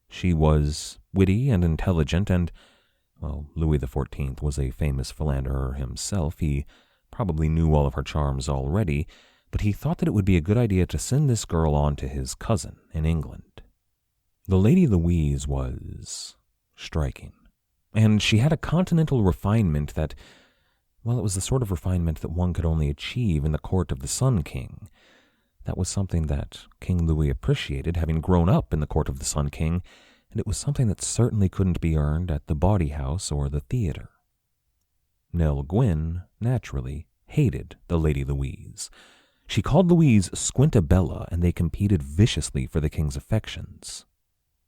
She was witty and intelligent, and, well, Louis XIV was a famous philanderer himself. He probably knew all of her charms already, but he thought that it would be a good idea to send this girl on to his cousin in England. The Lady Louise was striking, and she had a continental refinement that, well, it was the sort of refinement that one could only achieve in the court of the Sun King. That was something that King Louis appreciated, having grown up in the court of the Sun King, and it was something that certainly couldn't be earned at the bawdy house or the theater. Nell Gwyn, naturally, hated the Lady Louise. She called Louise Squintabella, and they competed viciously for the king's affections.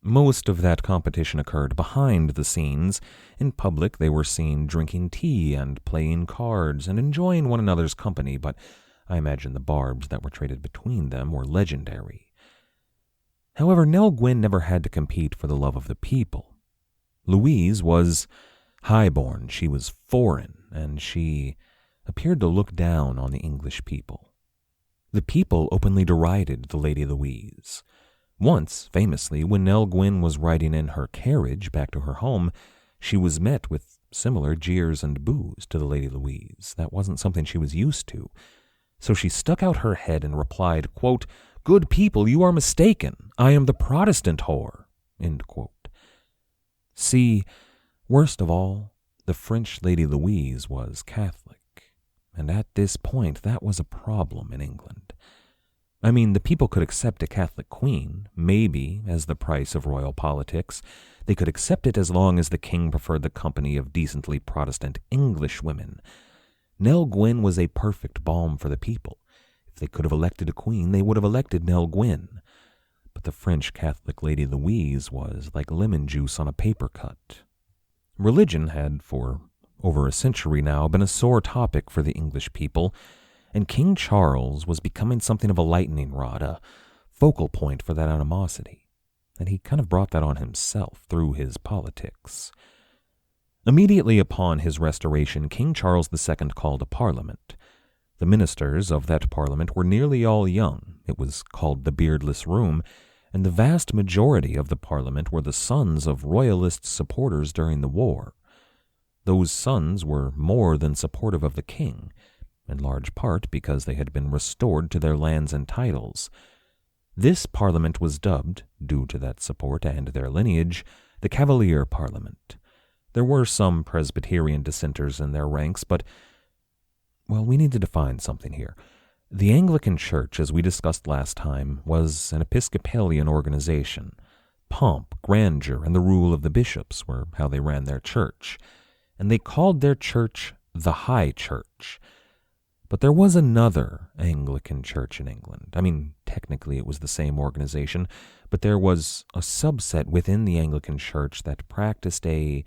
Most of that competition occurred behind the scenes. In public, they were seen drinking tea and playing cards and enjoying one another's company, but I imagine the barbs that were traded between them were legendary. However, Nell Gwyn never had to compete for the love of the people. Louise was highborn, she was foreign, and she appeared to look down on the English people. The people openly derided the Lady Louise. Once, famously, when Nell Gwyn was riding in her carriage back to her home, she was met with similar jeers and boos to the Lady Louise. That wasn't something she was used to. So she stuck out her head and replied, quote, "Good people, you are mistaken. I am the Protestant whore." End quote. See, worst of all, the French Lady Louise was Catholic. And at this point, that was a problem in England. I mean, the people could accept a Catholic queen, maybe as the price of royal politics. They could accept it as long as the king preferred the company of decently Protestant English women. Nell Gwyn was a perfect balm for the people. If they could have elected a queen, they would have elected Nell Gwyn. But the French Catholic Lady Louise was like lemon juice on a paper cut. Religion had, for over a century now, been a sore topic for the English people, and King Charles was becoming something of a lightning rod, a focal point for that animosity, and he kind of brought that on himself through his politics. Immediately upon his restoration, King Charles II called a parliament. The ministers of that parliament were nearly all young. It was called the Beardless Room, and the vast majority of the parliament were the sons of royalist supporters during the war. Those sons were more than supportive of the king, in large part because they had been restored to their lands and titles. This parliament was dubbed, due to that support and their lineage, the Cavalier Parliament. There were some Presbyterian dissenters in their ranks, but, well, we need to define something here. The Anglican Church, as we discussed last time, was an Episcopalian organization. Pomp, grandeur, and the rule of the bishops were how they ran their church, and they called their church the High Church. But there was another Anglican church in England. I mean, technically it was the same organization, but there was a subset within the Anglican Church that practiced a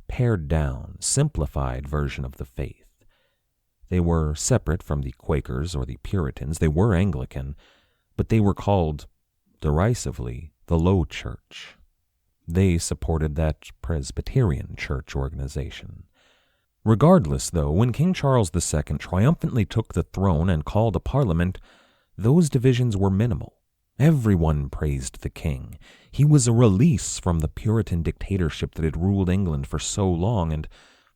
pared-down, simplified version of the faith. They were separate from the Quakers or the Puritans. They were Anglican, but they were called, derisively, the Low Church. They supported that Presbyterian church organization. Regardless, though, when King Charles II triumphantly took the throne and called a parliament, those divisions were minimal. Everyone praised the king. He was a release from the Puritan dictatorship that had ruled England for so long, and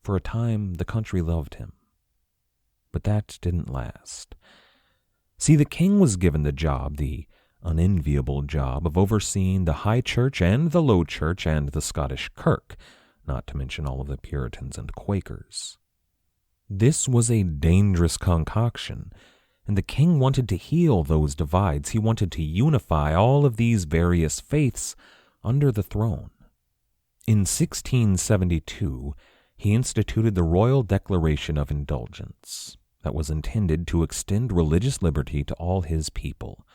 for a time the country loved him. But that didn't last. See, the king was given the job, the unenviable job, of overseeing the High Church and the Low Church and the Scottish Kirk. not to mention all of the Puritans and Quakers. This was a dangerous concoction, and the king wanted to heal those divides. He wanted to unify all of these various faiths under the throne. In 1672, he instituted the Royal Declaration of Indulgence that was intended to extend religious liberty to all his people.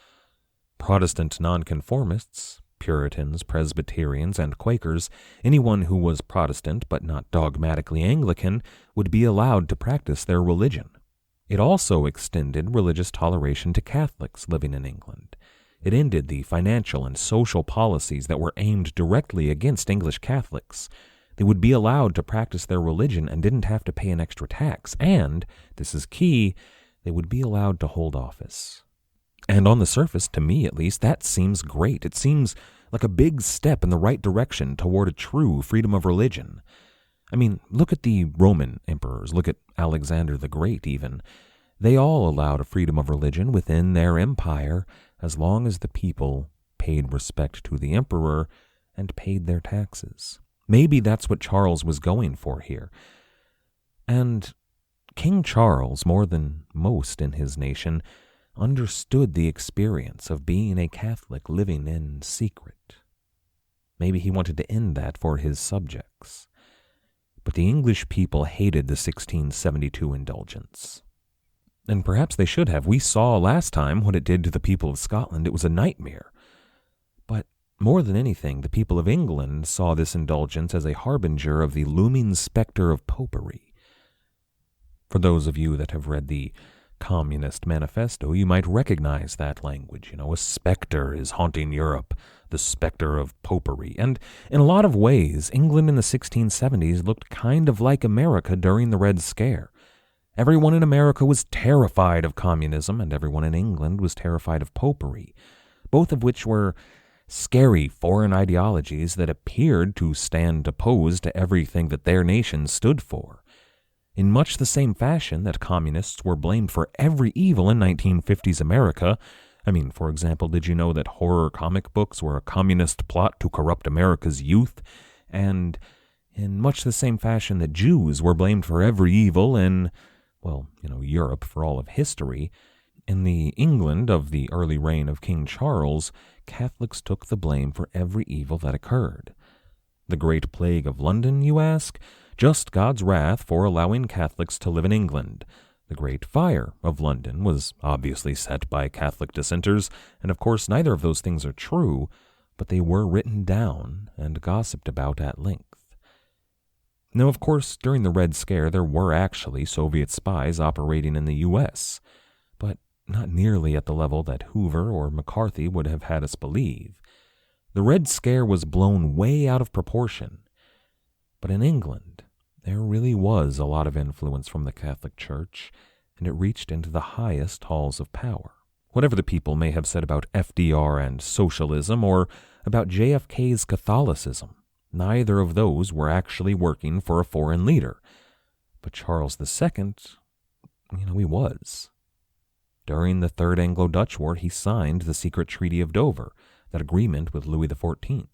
Protestant nonconformists, Puritans, Presbyterians, and Quakers, anyone who was Protestant but not dogmatically Anglican, would be allowed to practice their religion. It also extended religious toleration to Catholics living in England. It ended the financial and social policies that were aimed directly against English Catholics. They would be allowed to practice their religion and didn't have to pay an extra tax, and, this is key, they would be allowed to hold office. And on the surface, to me at least, that seems great. It seems like a big step in the right direction toward a true freedom of religion. I mean, look at the Roman emperors, look at Alexander the Great even. They all allowed a freedom of religion within their empire as long as the people paid respect to the emperor and paid their taxes. Maybe that's what Charles was going for here. And King Charles, more than most in his nation, understood the experience of being a Catholic living in secret. Maybe he wanted to end that for his subjects. But the English people hated the 1672 Indulgence. And perhaps they should have. We saw last time what it did to the people of Scotland. It was a nightmare. But more than anything, the people of England saw this indulgence as a harbinger of the looming specter of popery. For those of you that have read the Communist Manifesto, you might recognize that language. A specter is haunting Europe, the specter of popery. And in a lot of ways, England in the 1670s looked kind of like America during the Red Scare. Everyone in America was terrified of communism, and everyone in England was terrified of popery, both of which were scary foreign ideologies that appeared to stand opposed to everything that their nation stood for. In much the same fashion that communists were blamed for every evil in 1950s America. I mean, for example, did you know that horror comic books were a communist plot to corrupt America's youth? And in much the same fashion that Jews were blamed for every evil in, Europe for all of history, in the England of the early reign of King Charles, Catholics took the blame for every evil that occurred. The Great Plague of London, you ask? Just God's wrath for allowing Catholics to live in England. The Great Fire of London was obviously set by Catholic dissenters, and of course neither of those things are true, but they were written down and gossiped about at length. Now, of course, during the Red Scare there were actually Soviet spies operating in the U.S., but not nearly at the level that Hoover or McCarthy would have had us believe. The Red Scare was blown way out of proportion. But in England, there really was a lot of influence from the Catholic Church, and it reached into the highest halls of power. Whatever the people may have said about FDR and socialism, or about JFK's Catholicism, neither of those were actually working for a foreign leader. But Charles II, he was. During the Third Anglo-Dutch War, he signed the Secret Treaty of Dover, that agreement with Louis XIV.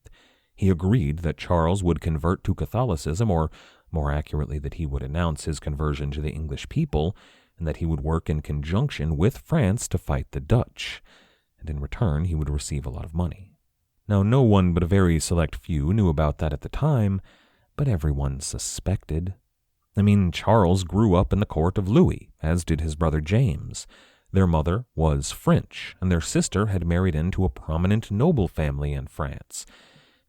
He agreed that Charles would convert to Catholicism, or more accurately that he would announce his conversion to the English people, and that he would work in conjunction with France to fight the Dutch, and in return he would receive a lot of money. Now, no one but a very select few knew about that at the time, but everyone suspected. Charles grew up in the court of Louis, as did his brother James. Their mother was French, and their sister had married into a prominent noble family in France.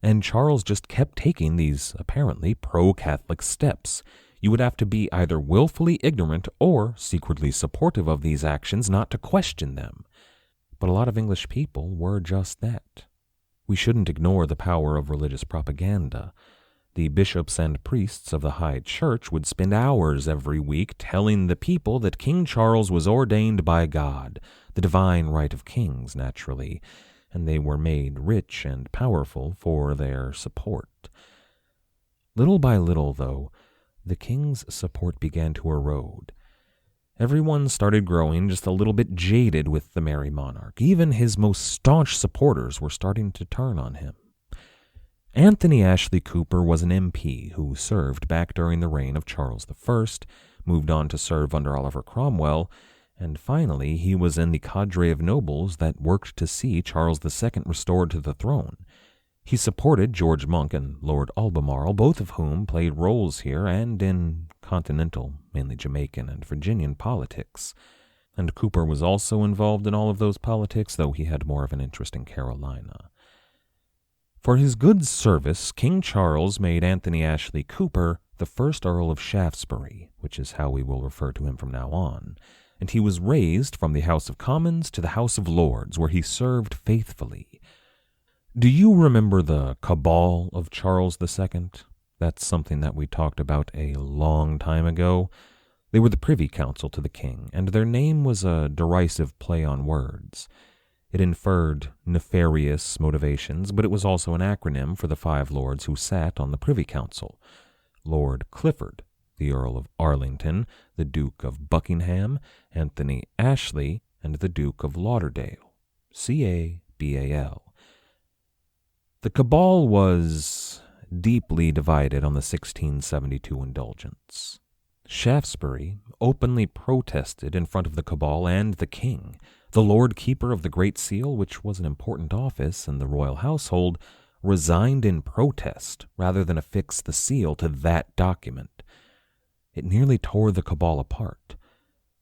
And Charles just kept taking these apparently pro-Catholic steps. You would have to be either willfully ignorant or secretly supportive of these actions not to question them. But a lot of English people were just that. We shouldn't ignore the power of religious propaganda. The bishops and priests of the High Church would spend hours every week telling the people that King Charles was ordained by God, the divine right of kings, naturally, and they were made rich and powerful for their support. Little by little, though, the king's support began to erode. Everyone started growing just a little bit jaded with the Merry Monarch. Even his most staunch supporters were starting to turn on him. Anthony Ashley Cooper was an MP who served back during the reign of Charles I, moved on to serve under Oliver Cromwell, and finally he was in the cadre of nobles that worked to see Charles II restored to the throne. He supported George Monk and Lord Albemarle, both of whom played roles here and in continental, mainly Jamaican and Virginian politics. And Cooper was also involved in all of those politics, though he had more of an interest in Carolina. For his good service, King Charles made Anthony Ashley Cooper the first Earl of Shaftesbury, which is how we will refer to him from now on, and he was raised from the House of Commons to the House of Lords, where he served faithfully. Do you remember the Cabal of Charles II? That's something that we talked about a long time ago. They were the Privy Council to the king, and their name was a derisive play on words. It inferred nefarious motivations, but it was also an acronym for the 5 lords who sat on the Privy Council: Lord Clifford, the Earl of Arlington, the Duke of Buckingham, Anthony Ashley, and the Duke of Lauderdale. Cabal. The Cabal was deeply divided on the 1672 Indulgence. Shaftesbury openly protested in front of the Cabal and the king. The Lord Keeper of the Great Seal, which was an important office in the royal household, resigned in protest rather than affix the seal to that document. It nearly tore the Cabal apart.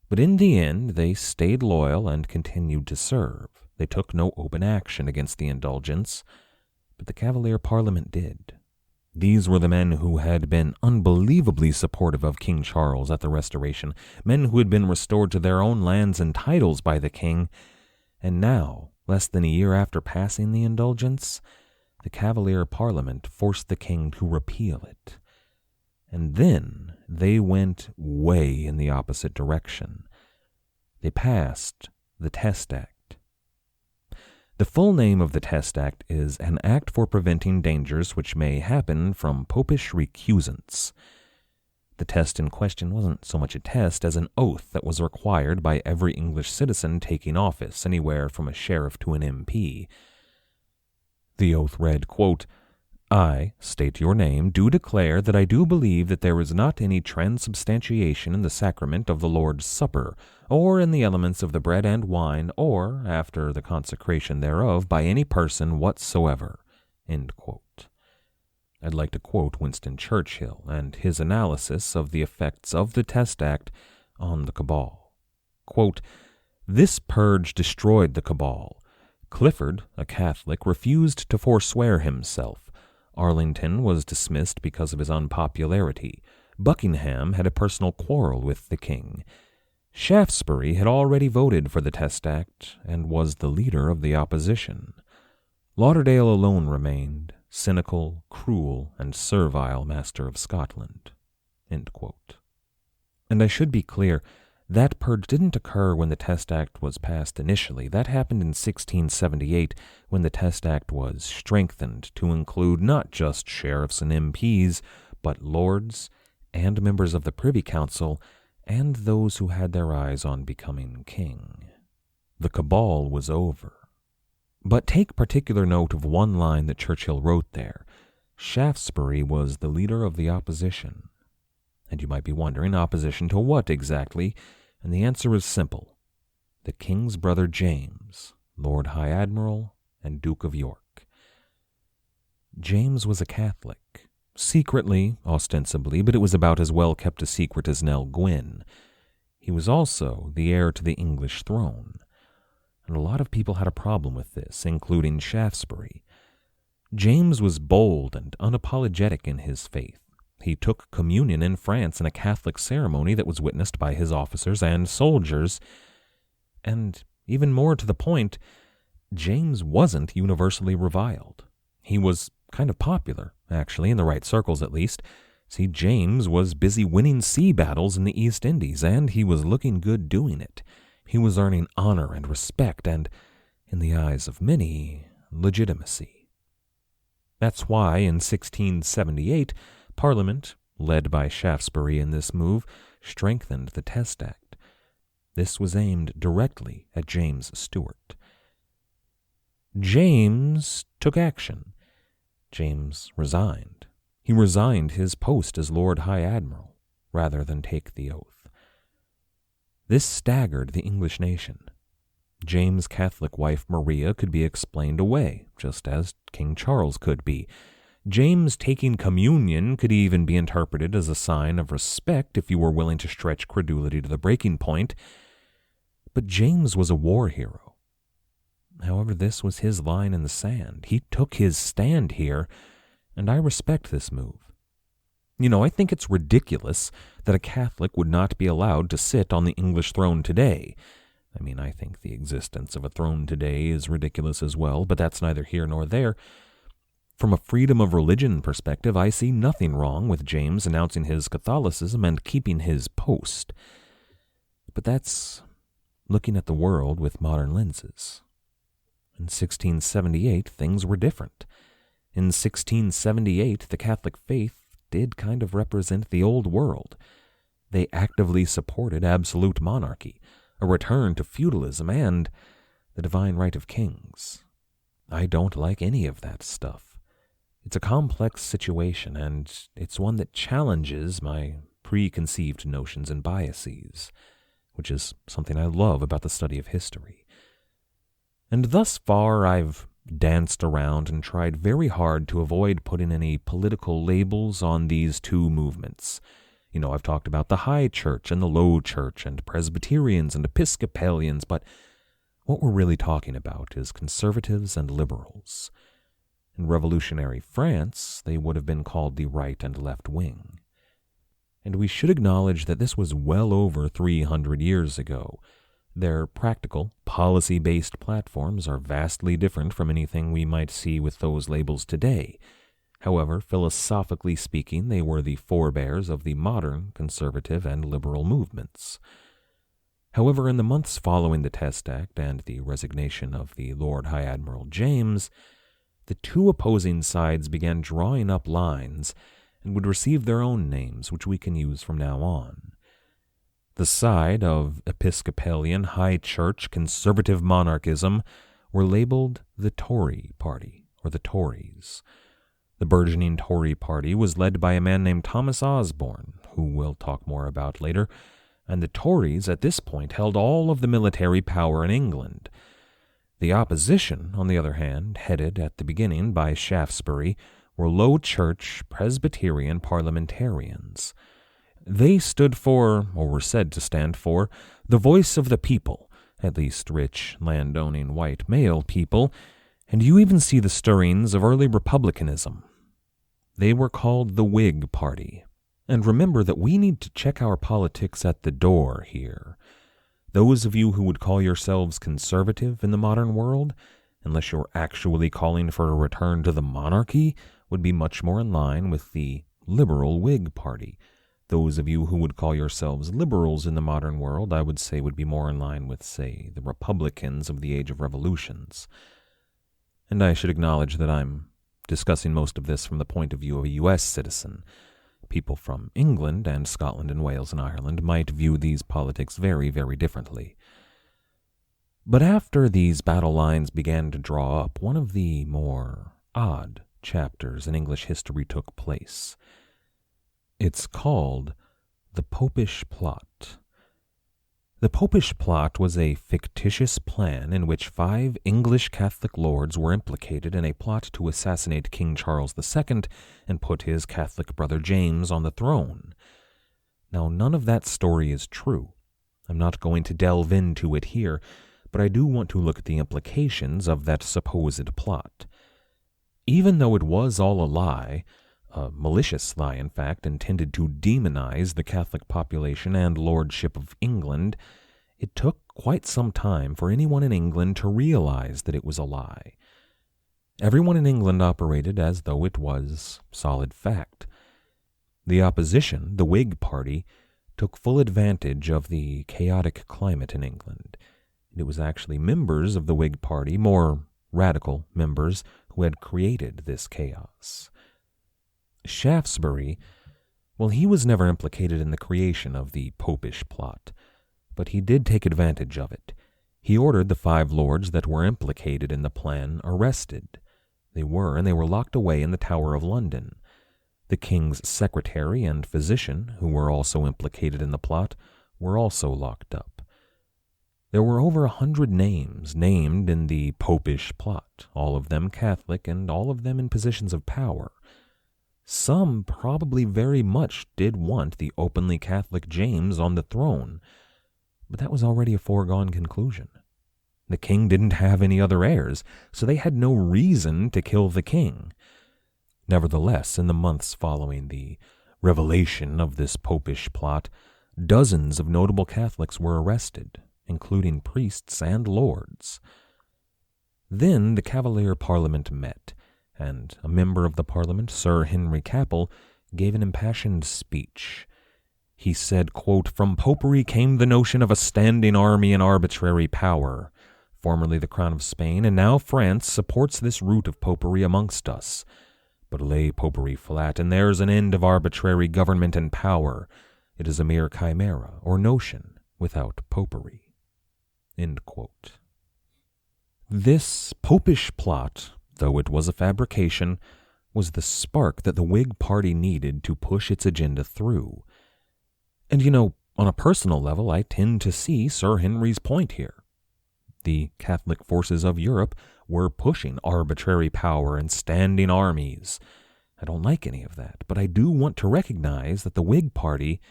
But in the end, they stayed loyal and continued to serve. They took no open action against the Indulgence, but the Cavalier Parliament did. These were the men who had been unbelievably supportive of King Charles at the Restoration, men who had been restored to their own lands and titles by the king, and now, less than a year after passing the Indulgence, the Cavalier Parliament forced the king to repeal it. And then they went way in the opposite direction. They passed the Test Act. The full name of the Test Act is An Act for Preventing Dangers Which May Happen from Popish Recusants. The test in question wasn't so much a test as an oath that was required by every English citizen taking office, anywhere from a sheriff to an MP. The oath read, quote, I state your name, do declare that I do believe that there is not any transubstantiation in the sacrament of the Lord's Supper, or in the elements of the bread and wine, or after the consecration thereof, by any person whatsoever. End quote. I'd like to quote Winston Churchill and his analysis of the effects of the Test Act on the Cabal. Quote, This purge destroyed the Cabal. Clifford, a Catholic, refused to forswear himself. Arlington was dismissed because of his unpopularity. Buckingham had a personal quarrel with the king. Shaftesbury had already voted for the Test Act and was the leader of the opposition. Lauderdale alone remained, cynical, cruel, and servile master of Scotland. End quote. And I should be clear, that purge didn't occur when the Test Act was passed initially. That happened in 1678 when the Test Act was strengthened to include not just sheriffs and MPs, but lords and members of the Privy Council and those who had their eyes on becoming king. The Cabal was over. But take particular note of one line that Churchill wrote there. Shaftesbury was the leader of the opposition. And you might be wondering, opposition to what exactly? And the answer is simple. The king's brother James, Lord High Admiral and Duke of York. James was a Catholic. Secretly, ostensibly, but it was about as well kept a secret as Nell Gwyn. He was also the heir to the English throne. And a lot of people had a problem with this, including Shaftesbury. James was bold and unapologetic in his faith. He took communion in France in a Catholic ceremony that was witnessed by his officers and soldiers. And even more to the point, James wasn't universally reviled. He was kind of popular, actually, in the right circles at least. See, James was busy winning sea battles in the East Indies, and he was looking good doing it. He was earning honor and respect and, in the eyes of many, legitimacy. That's why in 1678, Parliament, led by Shaftesbury in this move, strengthened the Test Act. This was aimed directly at James Stewart. James took action. James resigned. He resigned his post as Lord High Admiral rather than take the oath. This staggered the English nation. James' Catholic wife Maria could be explained away, just as King Charles could be. James taking communion could even be interpreted as a sign of respect if you were willing to stretch credulity to the breaking point. But James was a war hero. However, this was his line in the sand. He took his stand here, and I respect this move. I think it's ridiculous that a Catholic would not be allowed to sit on the English throne today. I think the existence of a throne today is ridiculous as well, but that's neither here nor there. From a freedom of religion perspective, I see nothing wrong with James announcing his Catholicism and keeping his post. But that's looking at the world with modern lenses. In 1678, things were different. In 1678, the Catholic faith did kind of represent the old world. They actively supported absolute monarchy, a return to feudalism, and the divine right of kings. I don't like any of that stuff. It's a complex situation, and it's one that challenges my preconceived notions and biases, which is something I love about the study of history. And thus far, I've danced around and tried very hard to avoid putting any political labels on these two movements. I've talked about the High Church and the Low Church and Presbyterians and Episcopalians, but what we're really talking about is conservatives and liberals. In revolutionary France, they would have been called the right and left wing. And we should acknowledge that this was well over 300 years ago. Their practical, policy-based platforms are vastly different from anything we might see with those labels today. However, philosophically speaking, they were the forebears of the modern conservative and liberal movements. However, in the months following the Test Act and the resignation of the Lord High Admiral James, the two opposing sides began drawing up lines and would receive their own names, which we can use from now on. The side of Episcopalian, High Church, conservative monarchism were labeled the Tory Party, or the Tories. The burgeoning Tory Party was led by a man named Thomas Osborne, who we'll talk more about later, and the Tories at this point held all of the military power in England. The opposition, on the other hand, headed at the beginning by Shaftesbury, were Low Church Presbyterian parliamentarians. They stood for, or were said to stand for, the voice of the people, at least rich, land-owning white male people, and you even see the stirrings of early republicanism. They were called the Whig Party. And remember that we need to check our politics at the door here. Those of you who would call yourselves conservative in the modern world, unless you're actually calling for a return to the monarchy, would be much more in line with the liberal Whig Party. Those of you who would call yourselves liberals in the modern world, I would say would be more in line with, say, the Republicans of the Age of Revolutions. And I should acknowledge that I'm discussing most of this from the point of view of a U.S. citizen. People from England and Scotland and Wales and Ireland might view these politics very, very differently. But after these battle lines began to draw up, one of the more odd chapters in English history took place. It's called the Popish Plot. The Popish Plot was a fictitious plan in which 5 English Catholic lords were implicated in a plot to assassinate King Charles II and put his Catholic brother James on the throne. Now, none of that story is true. I'm not going to delve into it here, but I do want to look at the implications of that supposed plot. Even though it was all a lie, a malicious lie, in fact, intended to demonize the Catholic population and lordship of England, it took quite some time for anyone in England to realize that it was a lie. Everyone in England operated as though it was solid fact. The opposition, the Whig Party, took full advantage of the chaotic climate in England. It was actually members of the Whig Party, more radical members, who had created this chaos. Shaftesbury, well, he was never implicated in the creation of the Popish Plot, but he did take advantage of it. He ordered the 5 lords that were implicated in the plan arrested. They were locked away in the Tower of London. The king's secretary and physician, who were also implicated in the plot, were also locked up. There were over 100 names named in the Popish plot, all of them Catholic and all of them in positions of power. Some probably very much did want the openly Catholic James on the throne, but that was already a foregone conclusion. The king didn't have any other heirs, so they had no reason to kill the king. Nevertheless, in the months following the revelation of this Popish plot, dozens of notable Catholics were arrested, including priests and lords. Then the Cavalier Parliament met, and a member of the Parliament, Sir Henry Cabal, gave an impassioned speech. He said, quote, "From popery came the notion of a standing army and arbitrary power. Formerly the crown of Spain, and now France supports this root of popery amongst us. But lay popery flat, and there's an end of arbitrary government and power. It is a mere chimera, or notion, without popery." End quote. This Popish plot, though it was a fabrication, was the spark that the Whig Party needed to push its agenda through. And on a personal level, I tend to see Sir Henry's point here. The Catholic forces of Europe were pushing arbitrary power and standing armies. I don't like any of that, but I do want to recognize that the Whig Party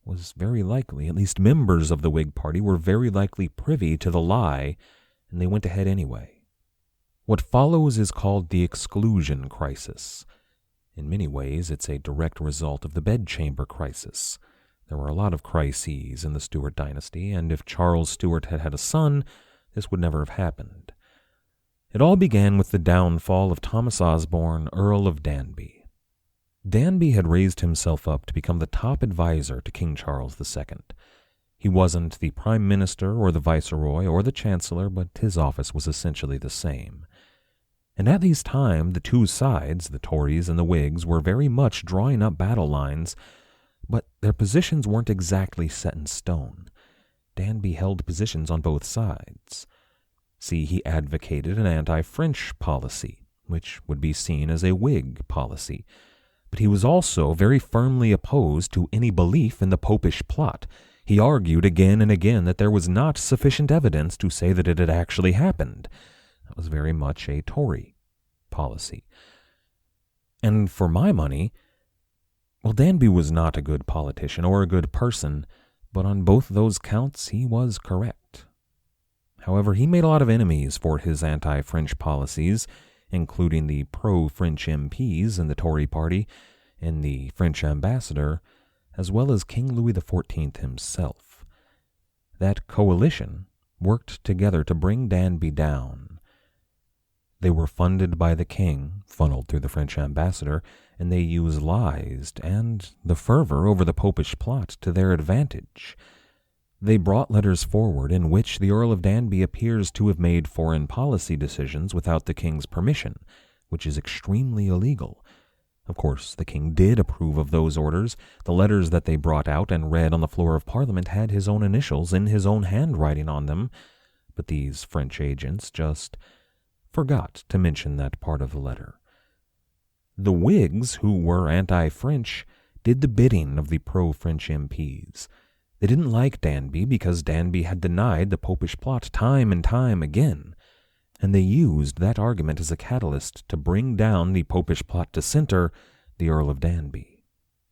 was very likely, at least members of the Whig Party were very likely privy to the lie, and they went ahead anyway. What follows is called the Exclusion Crisis. In many ways, it's a direct result of the bedchamber crisis. There were a lot of crises in the Stuart dynasty, and if Charles Stuart had had a son, this would never have happened. It all began with the downfall of Thomas Osborne, Earl of Danby. Danby had raised himself up to become the top advisor to King Charles II. He wasn't the prime minister or the viceroy or the chancellor, but his office was essentially the same. And at this time, the two sides, the Tories and the Whigs, were very much drawing up battle lines, but their positions weren't exactly set in stone. Danby held positions on both sides. See, he advocated an anti-French policy, which would be seen as a Whig policy, but he was also very firmly opposed to any belief in the Popish plot. He argued again and again that there was not sufficient evidence to say that it had actually happened. That was very much a Tory policy. And for my money, well, Danby was not a good politician or a good person, but on both those counts he was correct. However, he made a lot of enemies for his anti-French policies, including the pro-French MPs in the Tory party and the French ambassador, as well as King Louis XIV himself. That coalition worked together to bring Danby down. They were funded by the king, funneled through the French ambassador, and they used lies and the fervor over the Popish plot to their advantage. They brought letters forward in which the Earl of Danby appears to have made foreign policy decisions without the king's permission, which is extremely illegal. Of course, the king did approve of those orders. The letters that they brought out and read on the floor of Parliament had his own initials in his own handwriting on them, but these French agents just forgot to mention that part of the letter. The Whigs, who were anti-French, did the bidding of the pro-French MPs. They didn't like Danby because Danby had denied the Popish plot time and time again, and they used that argument as a catalyst to bring down the Popish plot dissenter, the Earl of Danby.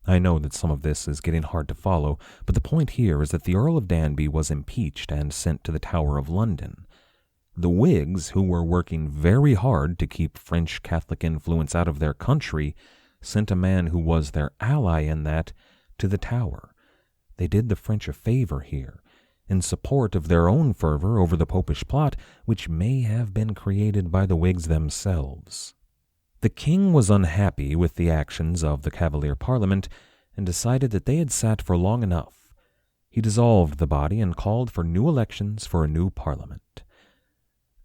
I know that some of this is getting hard to follow, but the point here is that the Earl of Danby was impeached and sent to the Tower of London. The Whigs, who were working very hard to keep French Catholic influence out of their country, sent a man who was their ally in that to the Tower. They did the French a favor here, in support of their own fervor over the Popish plot, which may have been created by the Whigs themselves. The king was unhappy with the actions of the Cavalier Parliament and decided that they had sat for long enough. He dissolved the body and called for new elections for a new parliament.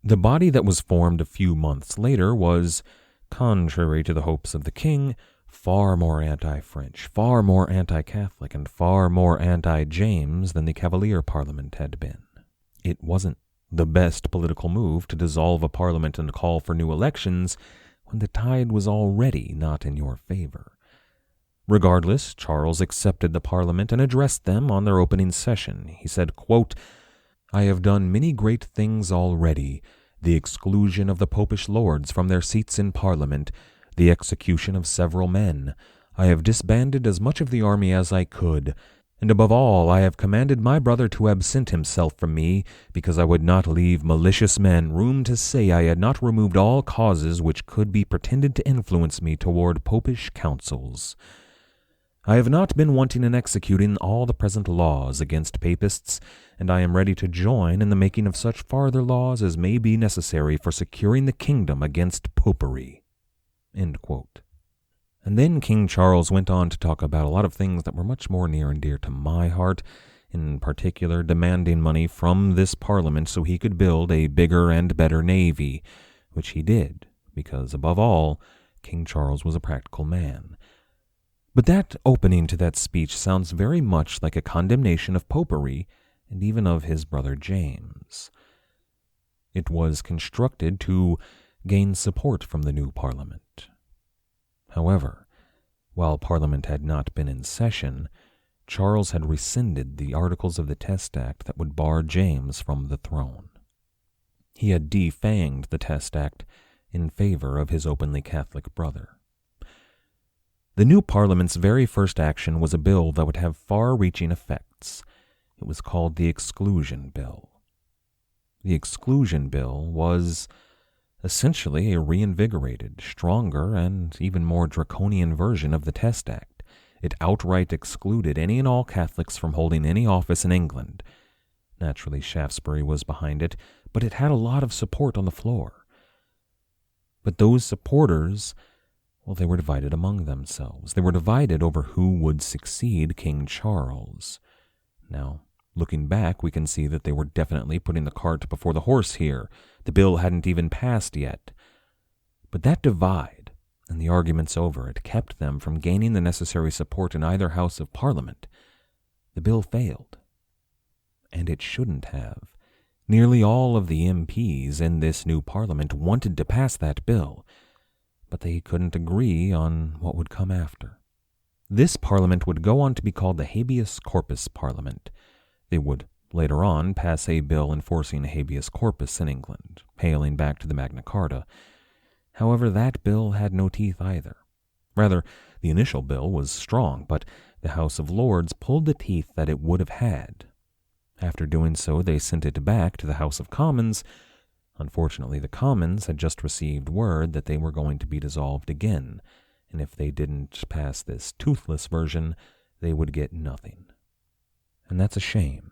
The body that was formed a few months later was, contrary to the hopes of the king, far more anti-French, far more anti-Catholic, and far more anti-James than the Cavalier Parliament had been. It wasn't the best political move to dissolve a parliament and call for new elections when the tide was already not in your favor. Regardless, Charles accepted the Parliament and addressed them on their opening session. He said, quote, "I have done many great things already, the exclusion of the Popish lords from their seats in Parliament, the execution of several men. I have disbanded as much of the army as I could, and above all I have commanded my brother to absent himself from me, because I would not leave malicious men room to say I had not removed all causes which could be pretended to influence me toward Popish counsels. I have not been wanting in executing all the present laws against papists, and I am ready to join in the making of such farther laws as may be necessary for securing the kingdom against popery." End quote. And then King Charles went on to talk about a lot of things that were much more near and dear to my heart, in particular demanding money from this Parliament so he could build a bigger and better navy, which he did, because above all, King Charles was a practical man. But that opening to that speech sounds very much like a condemnation of popery and even of his brother James. It was constructed to gain support from the new Parliament. However, while Parliament had not been in session, Charles had rescinded the articles of the Test Act that would bar James from the throne. He had defanged the Test Act in favor of his openly Catholic brother. The new Parliament's very first action was a bill that would have far-reaching effects. It was called the Exclusion Bill. The Exclusion Bill was essentially a reinvigorated, stronger, and even more draconian version of the Test Act. It outright excluded any and all Catholics from holding any office in England. Naturally, Shaftesbury was behind it, but it had a lot of support on the floor. But those supporters, well, they were divided among themselves. They were divided over who would succeed King Charles. Now, looking back, we can see that they were definitely putting the cart before the horse here. The bill hadn't even passed yet. But that divide, and the arguments over it, kept them from gaining the necessary support in either House of Parliament. The bill failed. And it shouldn't have. Nearly all of the MPs in this new Parliament wanted to pass that bill, but they couldn't agree on what would come after. This Parliament would go on to be called the Habeas Corpus Parliament. They would later on pass a bill enforcing habeas corpus in England, hailing back to the Magna Carta. However, that bill had no teeth either. Rather, the initial bill was strong, but the House of Lords pulled the teeth that it would have had. After doing so, they sent it back to the House of Commons. Unfortunately, the Commons had just received word that they were going to be dissolved again, and if they didn't pass this toothless version, they would get nothing. And that's a shame.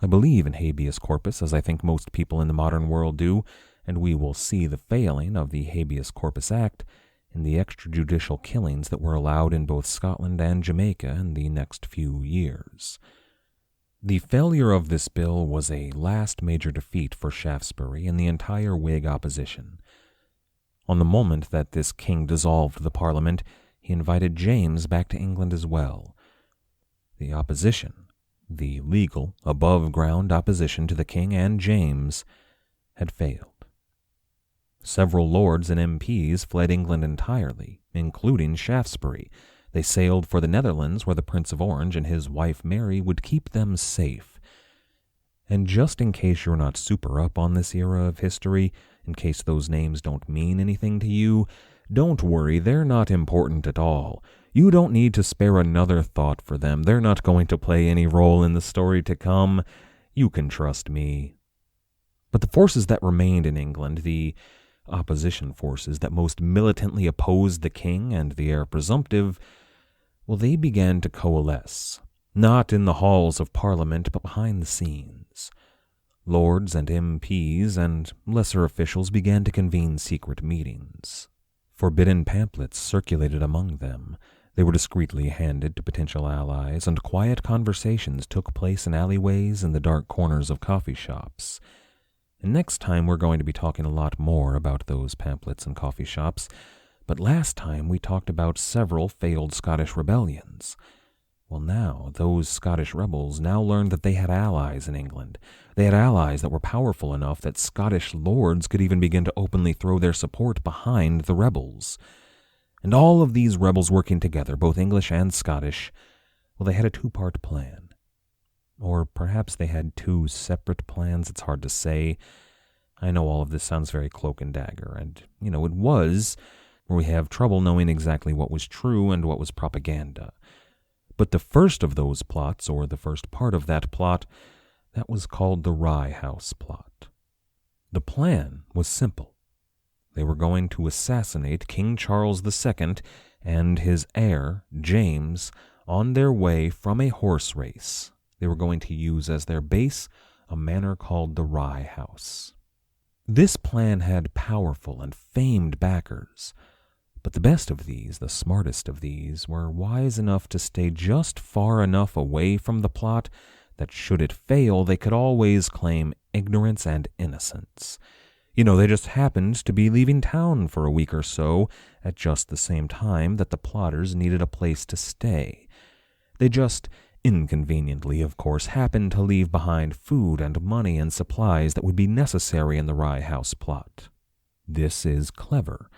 I believe in habeas corpus, as I think most people in the modern world do, and we will see the failing of the Habeas Corpus Act in the extrajudicial killings that were allowed in both Scotland and Jamaica in the next few years. The failure of this bill was a last major defeat for Shaftesbury and the entire Whig opposition. On the moment that this king dissolved the Parliament, he invited James back to England as well. The opposition, the legal, above-ground opposition to the king and James, had failed. Several lords and MPs fled England entirely, including Shaftesbury. They sailed for the Netherlands, where the Prince of Orange and his wife Mary would keep them safe. And just in case you're not super up on this era of history, in case those names don't mean anything to you, don't worry, they're not important at all. You don't need to spare another thought for them. They're not going to play any role in the story to come. You can trust me. But the forces that remained in England, the opposition forces that most militantly opposed the king and the heir presumptive, well, they began to coalesce, not in the halls of Parliament, but behind the scenes. Lords and MPs and lesser officials began to convene secret meetings. Forbidden pamphlets circulated among them. They were discreetly handed to potential allies, and quiet conversations took place in alleyways and the dark corners of coffee shops. And next time we're going to be talking a lot more about those pamphlets and coffee shops, but last time we talked about several failed Scottish rebellions. Well, now, those Scottish rebels now learned that they had allies in England. They had allies that were powerful enough that Scottish lords could even begin to openly throw their support behind the rebels. And all of these rebels working together, both English and Scottish, well, they had a two-part plan. Or perhaps they had two separate plans. It's hard to say. I know all of this sounds very cloak and dagger, and, it was, where we have trouble knowing exactly what was true and what was propaganda. But the first of those plots, or the first part of that plot, that was called the Rye House Plot. The plan was simple. They were going to assassinate King Charles II and his heir, James, on their way from a horse race. They were going to use as their base a manor called the Rye House. This plan had powerful and famed backers, but the best of these, the smartest of these, were wise enough to stay just far enough away from the plot that should it fail, they could always claim ignorance and innocence. They just happened to be leaving town for a week or so at just the same time that the plotters needed a place to stay. They just, inconveniently, of course, happened to leave behind food and money and supplies that would be necessary in the Rye House plot. This is clever.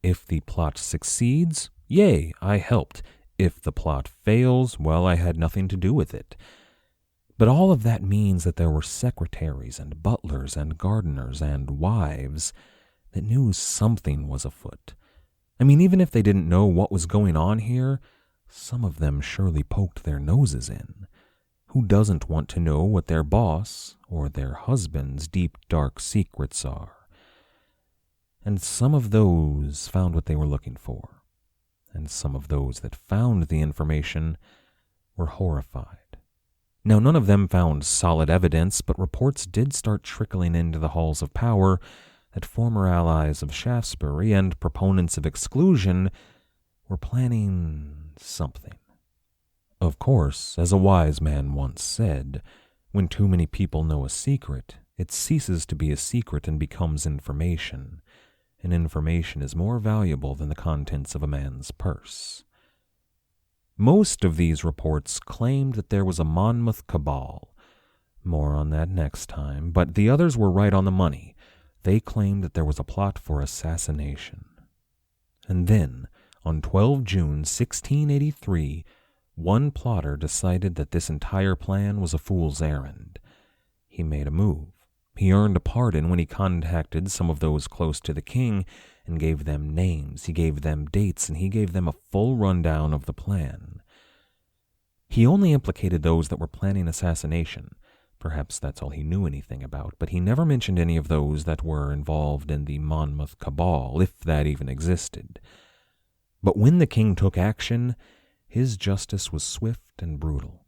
If the plot succeeds, yay, I helped. If the plot fails, well, I had nothing to do with it. But all of that means that there were secretaries and butlers and gardeners and wives that knew something was afoot. Even if they didn't know what was going on here, some of them surely poked their noses in. Who doesn't want to know what their boss or their husband's deep, dark secrets are? And some of those found what they were looking for, and some of those that found the information were horrified. Now, none of them found solid evidence, but reports did start trickling into the halls of power that former allies of Shaftesbury and proponents of exclusion were planning something. Of course, as a wise man once said, when too many people know a secret, it ceases to be a secret and becomes information. And information is more valuable than the contents of a man's purse. Most of these reports claimed that there was a Monmouth cabal. More on that next time, but the others were right on the money. They claimed that there was a plot for assassination. And then, on 12 June 1683, one plotter decided that this entire plan was a fool's errand. He made a move. He earned a pardon when he contacted some of those close to the king and gave them names, he gave them dates, and he gave them a full rundown of the plan. He only implicated those that were planning assassination. Perhaps that's all he knew anything about, but he never mentioned any of those that were involved in the Monmouth cabal, if that even existed. But when the king took action, his justice was swift and brutal.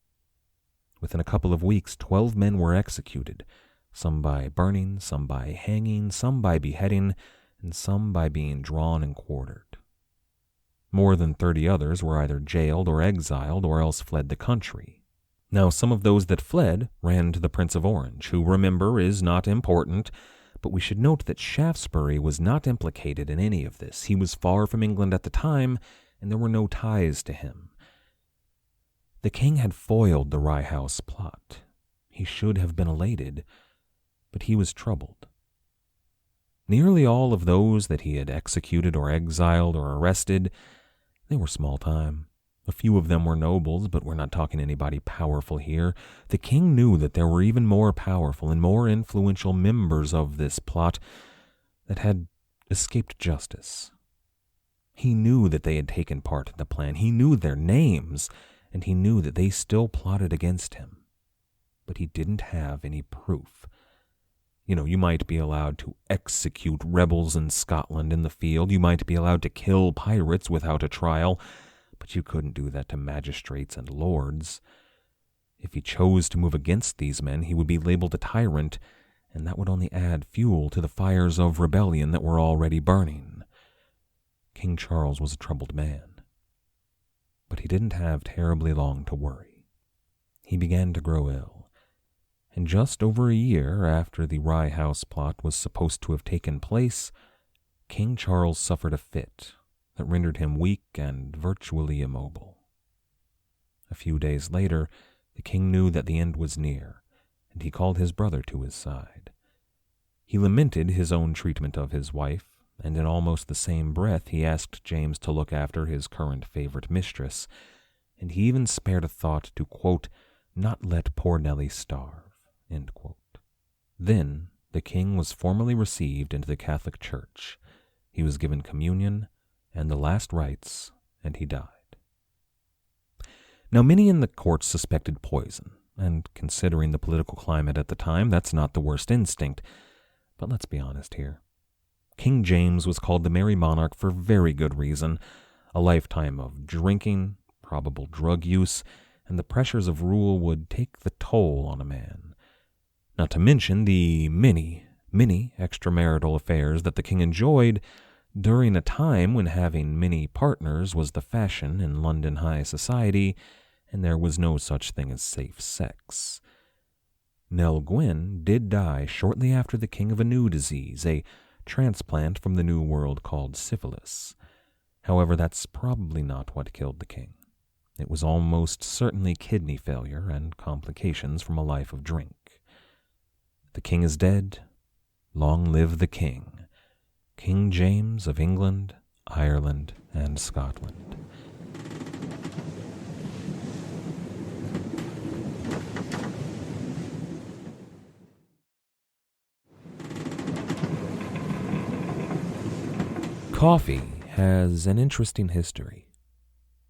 Within a couple of weeks, 12 men were executed, some by burning, some by hanging, some by beheading, and some by being drawn and quartered. More than 30 others were either jailed or exiled or else fled the country. Now, some of those that fled ran to the Prince of Orange, who, remember, is not important, but we should note that Shaftesbury was not implicated in any of this. He was far from England at the time, and there were no ties to him. The king had foiled the Rye House plot. He should have been elated, but he was troubled. Nearly all of those that he had executed or exiled or arrested, they were small time. A few of them were nobles, but we're not talking anybody powerful here. The king knew that there were even more powerful and more influential members of this plot that had escaped justice. He knew that they had taken part in the plan. He knew their names, and he knew that they still plotted against him. But he didn't have any proof. You might be allowed to execute rebels in Scotland in the field. You might be allowed to kill pirates without a trial, but you couldn't do that to magistrates and lords. If he chose to move against these men, he would be labeled a tyrant, and that would only add fuel to the fires of rebellion that were already burning. King Charles was a troubled man, but he didn't have terribly long to worry. He began to grow ill. And just over a year after the Rye House plot was supposed to have taken place, King Charles suffered a fit that rendered him weak and virtually immobile. A few days later, the king knew that the end was near, and he called his brother to his side. He lamented his own treatment of his wife, and in almost the same breath he asked James to look after his current favorite mistress, and he even spared a thought to, quote, "not let poor Nellie starve," end quote. Then the king was formally received into the Catholic Church. He was given communion and the last rites, and he died. Now, many in the court suspected poison, and considering the political climate at the time, that's not the worst instinct. But let's be honest here. King James was called the Merry Monarch for very good reason. A lifetime of drinking, probable drug use, and the pressures of rule would take the toll on a man. Not to mention the many extramarital affairs that the king enjoyed during a time when having many partners was the fashion in London high society, and there was no such thing as safe sex. Nell Gwyn did die shortly after the king of a new disease, a transplant from the New World called syphilis. However, that's probably not what killed the king. It was almost certainly kidney failure and complications from a life of drink. The king is dead. Long live the king. King James of England, Ireland, and Scotland. Coffee has an interesting history.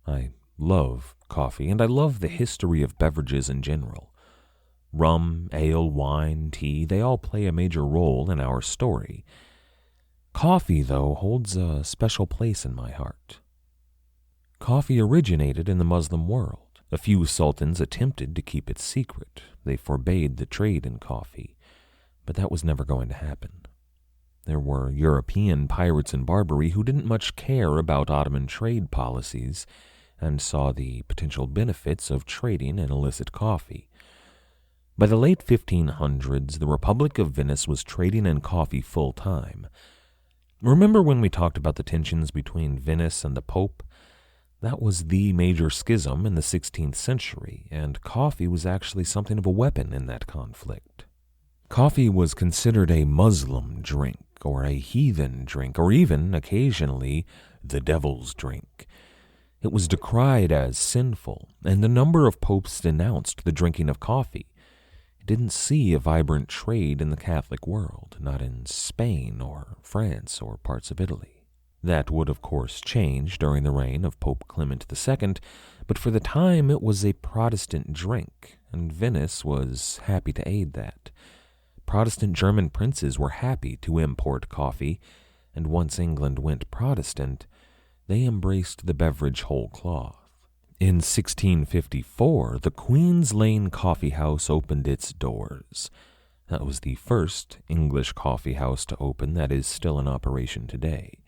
I love coffee, and I love the history of beverages in general. Rum, ale, wine, tea, they all play a major role in our story. Coffee, though, holds a special place in my heart. Coffee originated in the Muslim world. A few sultans attempted to keep it secret. They forbade the trade in coffee, but that was never going to happen. There were European pirates in Barbary who didn't much care about Ottoman trade policies and saw the potential benefits of trading in illicit coffee. By the late 1500s, the Republic of Venice was trading in coffee full-time. Remember when we talked about the tensions between Venice and the Pope? That was the major schism in the 16th century, and coffee was actually something of a weapon in that conflict. Coffee was considered a Muslim drink, or a heathen drink, or even, occasionally, the devil's drink. It was decried as sinful, and a number of popes denounced the drinking of coffee. It didn't see a vibrant trade in the Catholic world, not in Spain or France or parts of Italy. That would, of course, change during the reign of Pope Clement II, but for the time it was a Protestant drink, and Venice was happy to aid that. Protestant German princes were happy to import coffee, and once England went Protestant, they embraced the beverage whole cloth. In 1654, the Queen's Lane Coffee House opened its doors. That was the first English coffee house to open that is still in operation today.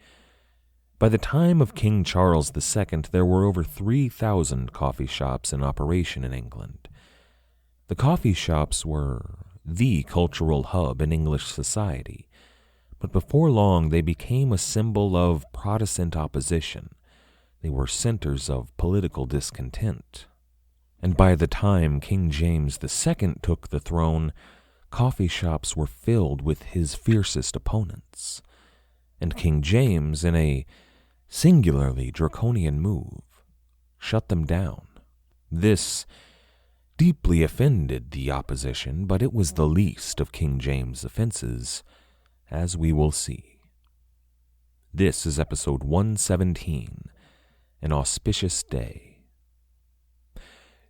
By the time of King Charles II, there were over 3,000 coffee shops in operation in England. The coffee shops were the cultural hub in English society, but before long they became a symbol of Protestant opposition. They were centers of political discontent. And by the time King James II took the throne, coffee shops were filled with his fiercest opponents. And King James, in a singularly draconian move, shut them down. This deeply offended the opposition, but it was the least of King James' offenses, as we will see. This is episode 117, An Auspicious Day.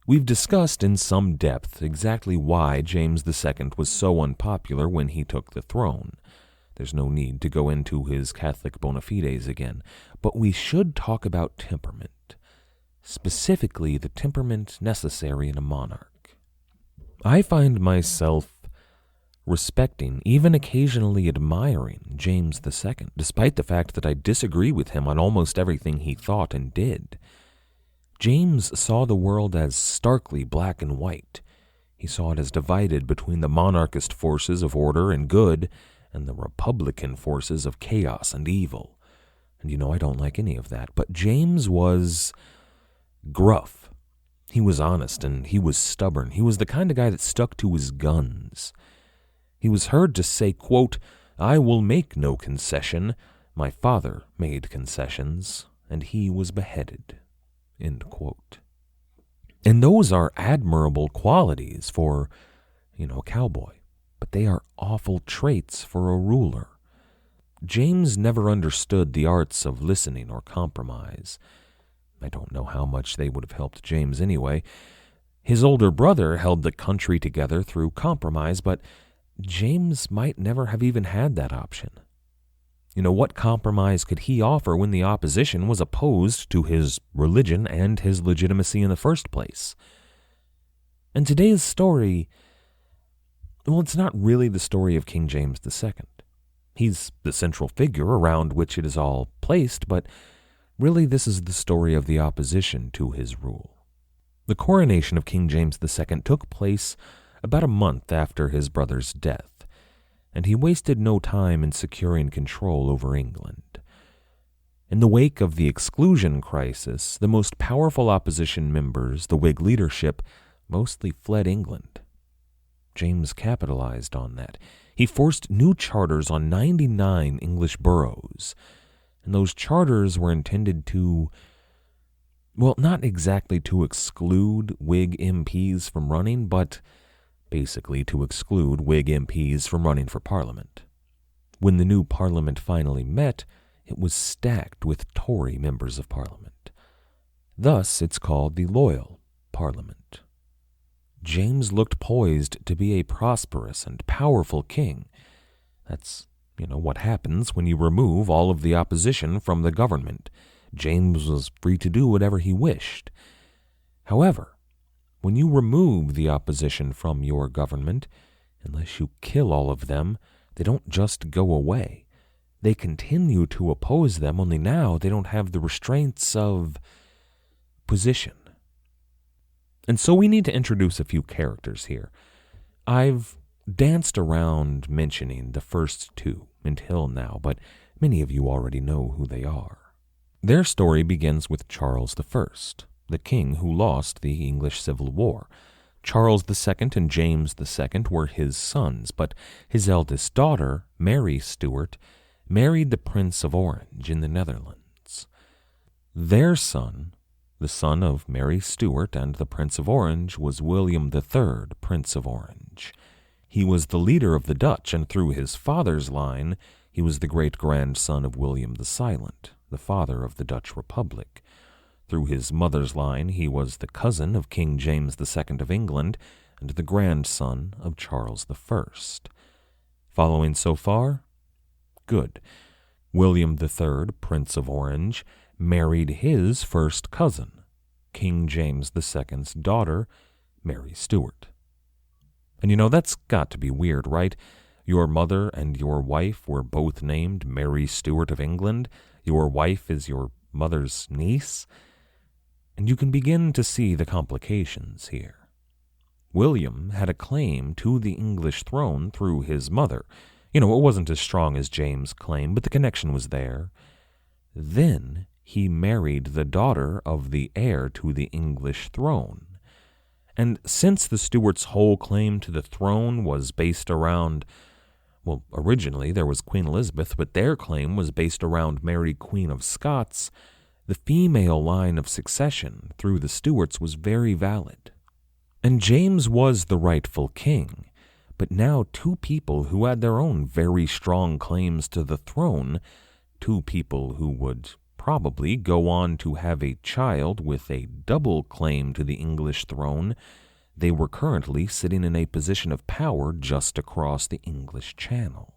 We've discussed in some depth exactly why James II was so unpopular when he took the throne. There's no need to go into his Catholic bona fides again, but we should talk about temperament. Specifically, the temperament necessary in a monarch. I find myself respecting, even occasionally admiring, James II, despite the fact that I disagree with him on almost everything he thought and did. James saw the world as starkly black and white. He saw it as divided between the monarchist forces of order and good and the republican forces of chaos and evil. And I don't like any of that, but James was gruff. He was honest and he was stubborn. He was the kind of guy that stuck to his guns. He was heard to say, quote, "I will make no concession. My father made concessions, and he was beheaded." End quote. And those are admirable qualities for, a cowboy, but they are awful traits for a ruler. James never understood the arts of listening or compromise. I don't know how much they would have helped James anyway. His older brother held the country together through compromise, but James might never have even had that option. What compromise could he offer when the opposition was opposed to his religion and his legitimacy in the first place? And today's story, it's not really the story of King James II. He's the central figure around which it is all placed, but really this is the story of the opposition to his rule. The coronation of King James II took place about a month after his brother's death, and he wasted no time in securing control over England. In the wake of the Exclusion crisis, the most powerful opposition members, the Whig leadership, mostly fled England. James capitalized on that. He forced new charters on 99 English boroughs, and those charters were intended to, not exactly to exclude Whig MPs from running, but basically to exclude Whig MPs from running for Parliament. When the new Parliament finally met, it was stacked with Tory members of Parliament. Thus, it's called the Loyal Parliament. James looked poised to be a prosperous and powerful king. That's, what happens when you remove all of the opposition from the government. James was free to do whatever he wished. However, when you remove the opposition from your government, unless you kill all of them, they don't just go away. They continue to oppose them, only now they don't have the restraints of position. And so we need to introduce a few characters here. I've danced around mentioning the first two until now, but many of you already know who they are. Their story begins with Charles I, the king who lost the English Civil War. Charles II and James II were his sons, but his eldest daughter, Mary Stuart, married the Prince of Orange in the Netherlands. Their son, the son of Mary Stuart and the Prince of Orange, was William III, Prince of Orange. He was the leader of the Dutch, and through his father's line, he was the great-grandson of William the Silent, the father of the Dutch Republic. Through his mother's line, he was the cousin of King James II of England and the grandson of Charles I. Following so far? Good. William III, Prince of Orange, married his first cousin, King James II's daughter, Mary Stuart. And that's got to be weird, right? Your mother and your wife were both named Mary Stuart of England. Your wife is your mother's niece. And you can begin to see the complications here. William had a claim to the English throne through his mother. It wasn't as strong as James' claim, but the connection was there. Then he married the daughter of the heir to the English throne. And since the Stuarts' whole claim to the throne was based around, originally there was Queen Elizabeth, but their claim was based around Mary, Queen of Scots, the female line of succession through the Stuarts was very valid. And James was the rightful king, but now two people who had their own very strong claims to the throne, two people who would probably go on to have a child with a double claim to the English throne, they were currently sitting in a position of power just across the English Channel.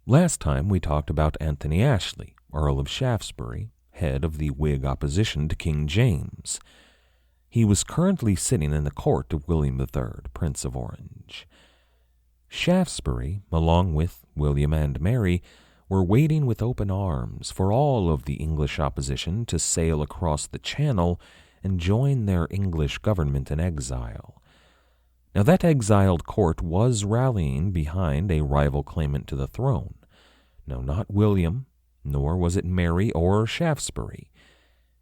Last time we talked about Anthony Ashley, Earl of Shaftesbury, head of the Whig opposition to King James. He was currently sitting in the court of William III, Prince of Orange. Shaftesbury, along with William and Mary, were waiting with open arms for all of the English opposition to sail across the Channel and join their English government in exile. Now that exiled court was rallying behind a rival claimant to the throne. No, not William, nor was it Mary or Shaftesbury.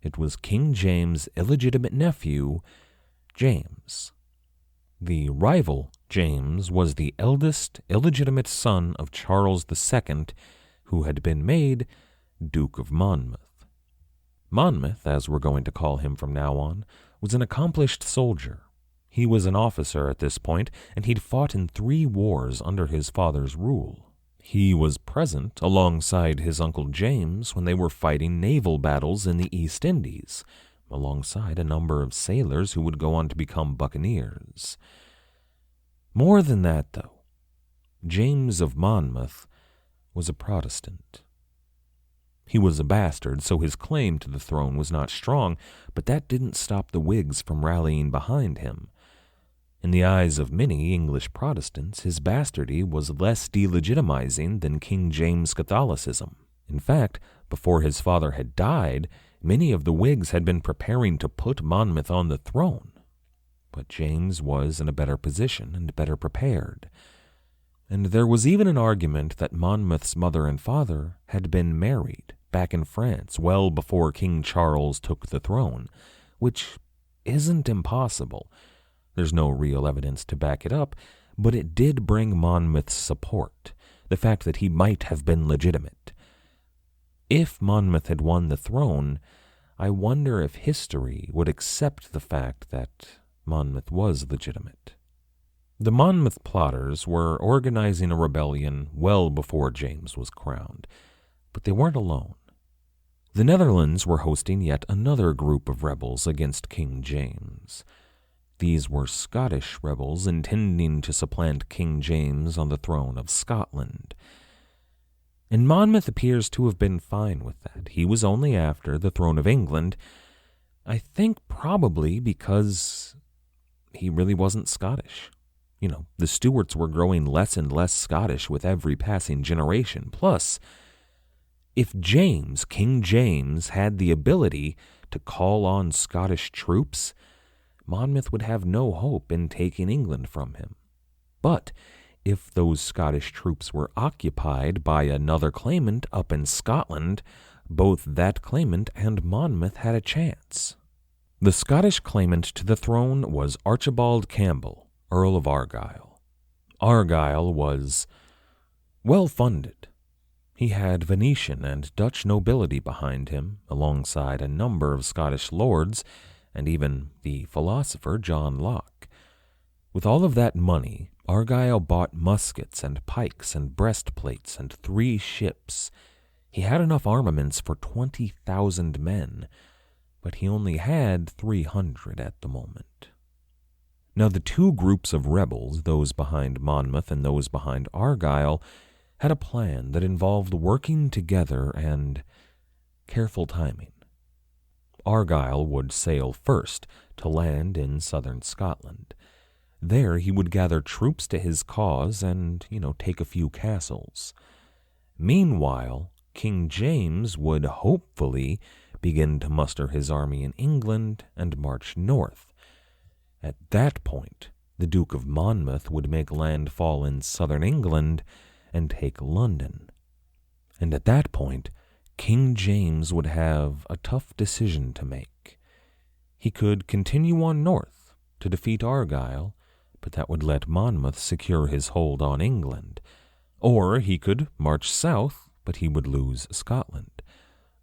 It was King James' illegitimate nephew, James. The rival, James, was the eldest illegitimate son of Charles II, who had been made Duke of Monmouth. Monmouth, as we're going to call him from now on, was an accomplished soldier. He was an officer at this point, and he'd fought in 3 wars under his father's rule. He was present alongside his uncle James when they were fighting naval battles in the East Indies, alongside a number of sailors who would go on to become buccaneers. More than that, though, James of Monmouth was a Protestant. He was a bastard, so his claim to the throne was not strong, but that didn't stop the Whigs from rallying behind him. In the eyes of many English Protestants, his bastardy was less delegitimizing than King James' Catholicism. In fact, before his father had died, many of the Whigs had been preparing to put Monmouth on the throne. But James was in a better position and better prepared. And there was even an argument that Monmouth's mother and father had been married back in France well before King Charles took the throne, which isn't impossible. There's no real evidence to back it up, but it did bring Monmouth's support, the fact that he might have been legitimate. If Monmouth had won the throne, I wonder if history would accept the fact that Monmouth was legitimate. The Monmouth plotters were organizing a rebellion well before James was crowned, but they weren't alone. The Netherlands were hosting yet another group of rebels against King James. These were Scottish rebels intending to supplant King James on the throne of Scotland. And Monmouth appears to have been fine with that. He was only after the throne of England, I think probably because he really wasn't Scottish. The Stuarts were growing less and less Scottish with every passing generation. Plus, if King James, had the ability to call on Scottish troops, Monmouth would have no hope in taking England from him. But if those Scottish troops were occupied by another claimant up in Scotland, both that claimant and Monmouth had a chance. The Scottish claimant to the throne was Archibald Campbell, Earl of Argyll. Argyll was well-funded. He had Venetian and Dutch nobility behind him, alongside a number of Scottish lords, and even the philosopher John Locke. With all of that money, Argyll bought muskets and pikes and breastplates and 3 ships. He had enough armaments for 20,000 men, but he only had 300 at the moment. Now, the 2 groups of rebels, those behind Monmouth and those behind Argyll, had a plan that involved working together and careful timing. Argyll would sail first to land in southern Scotland. There he would gather troops to his cause and, take a few castles. Meanwhile, King James would hopefully begin to muster his army in England and march north. At that point, the Duke of Monmouth would make landfall in southern England and take London. And at that point, King James would have a tough decision to make. He could continue on north to defeat Argyll, but that would let Monmouth secure his hold on England. Or he could march south, but he would lose Scotland.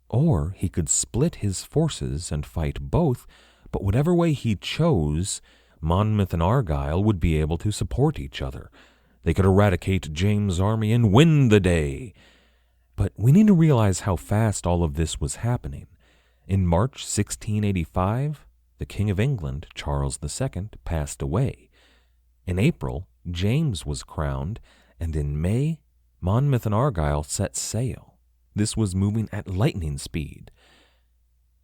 Or he could split his forces and fight both, but whatever way he chose, Monmouth and Argyll would be able to support each other. They could eradicate James' army and win the day. But we need to realize how fast all of this was happening. In March 1685, the King of England, Charles II, passed away. In April, James was crowned, and in May, Monmouth and Argyll set sail. This was moving at lightning speed.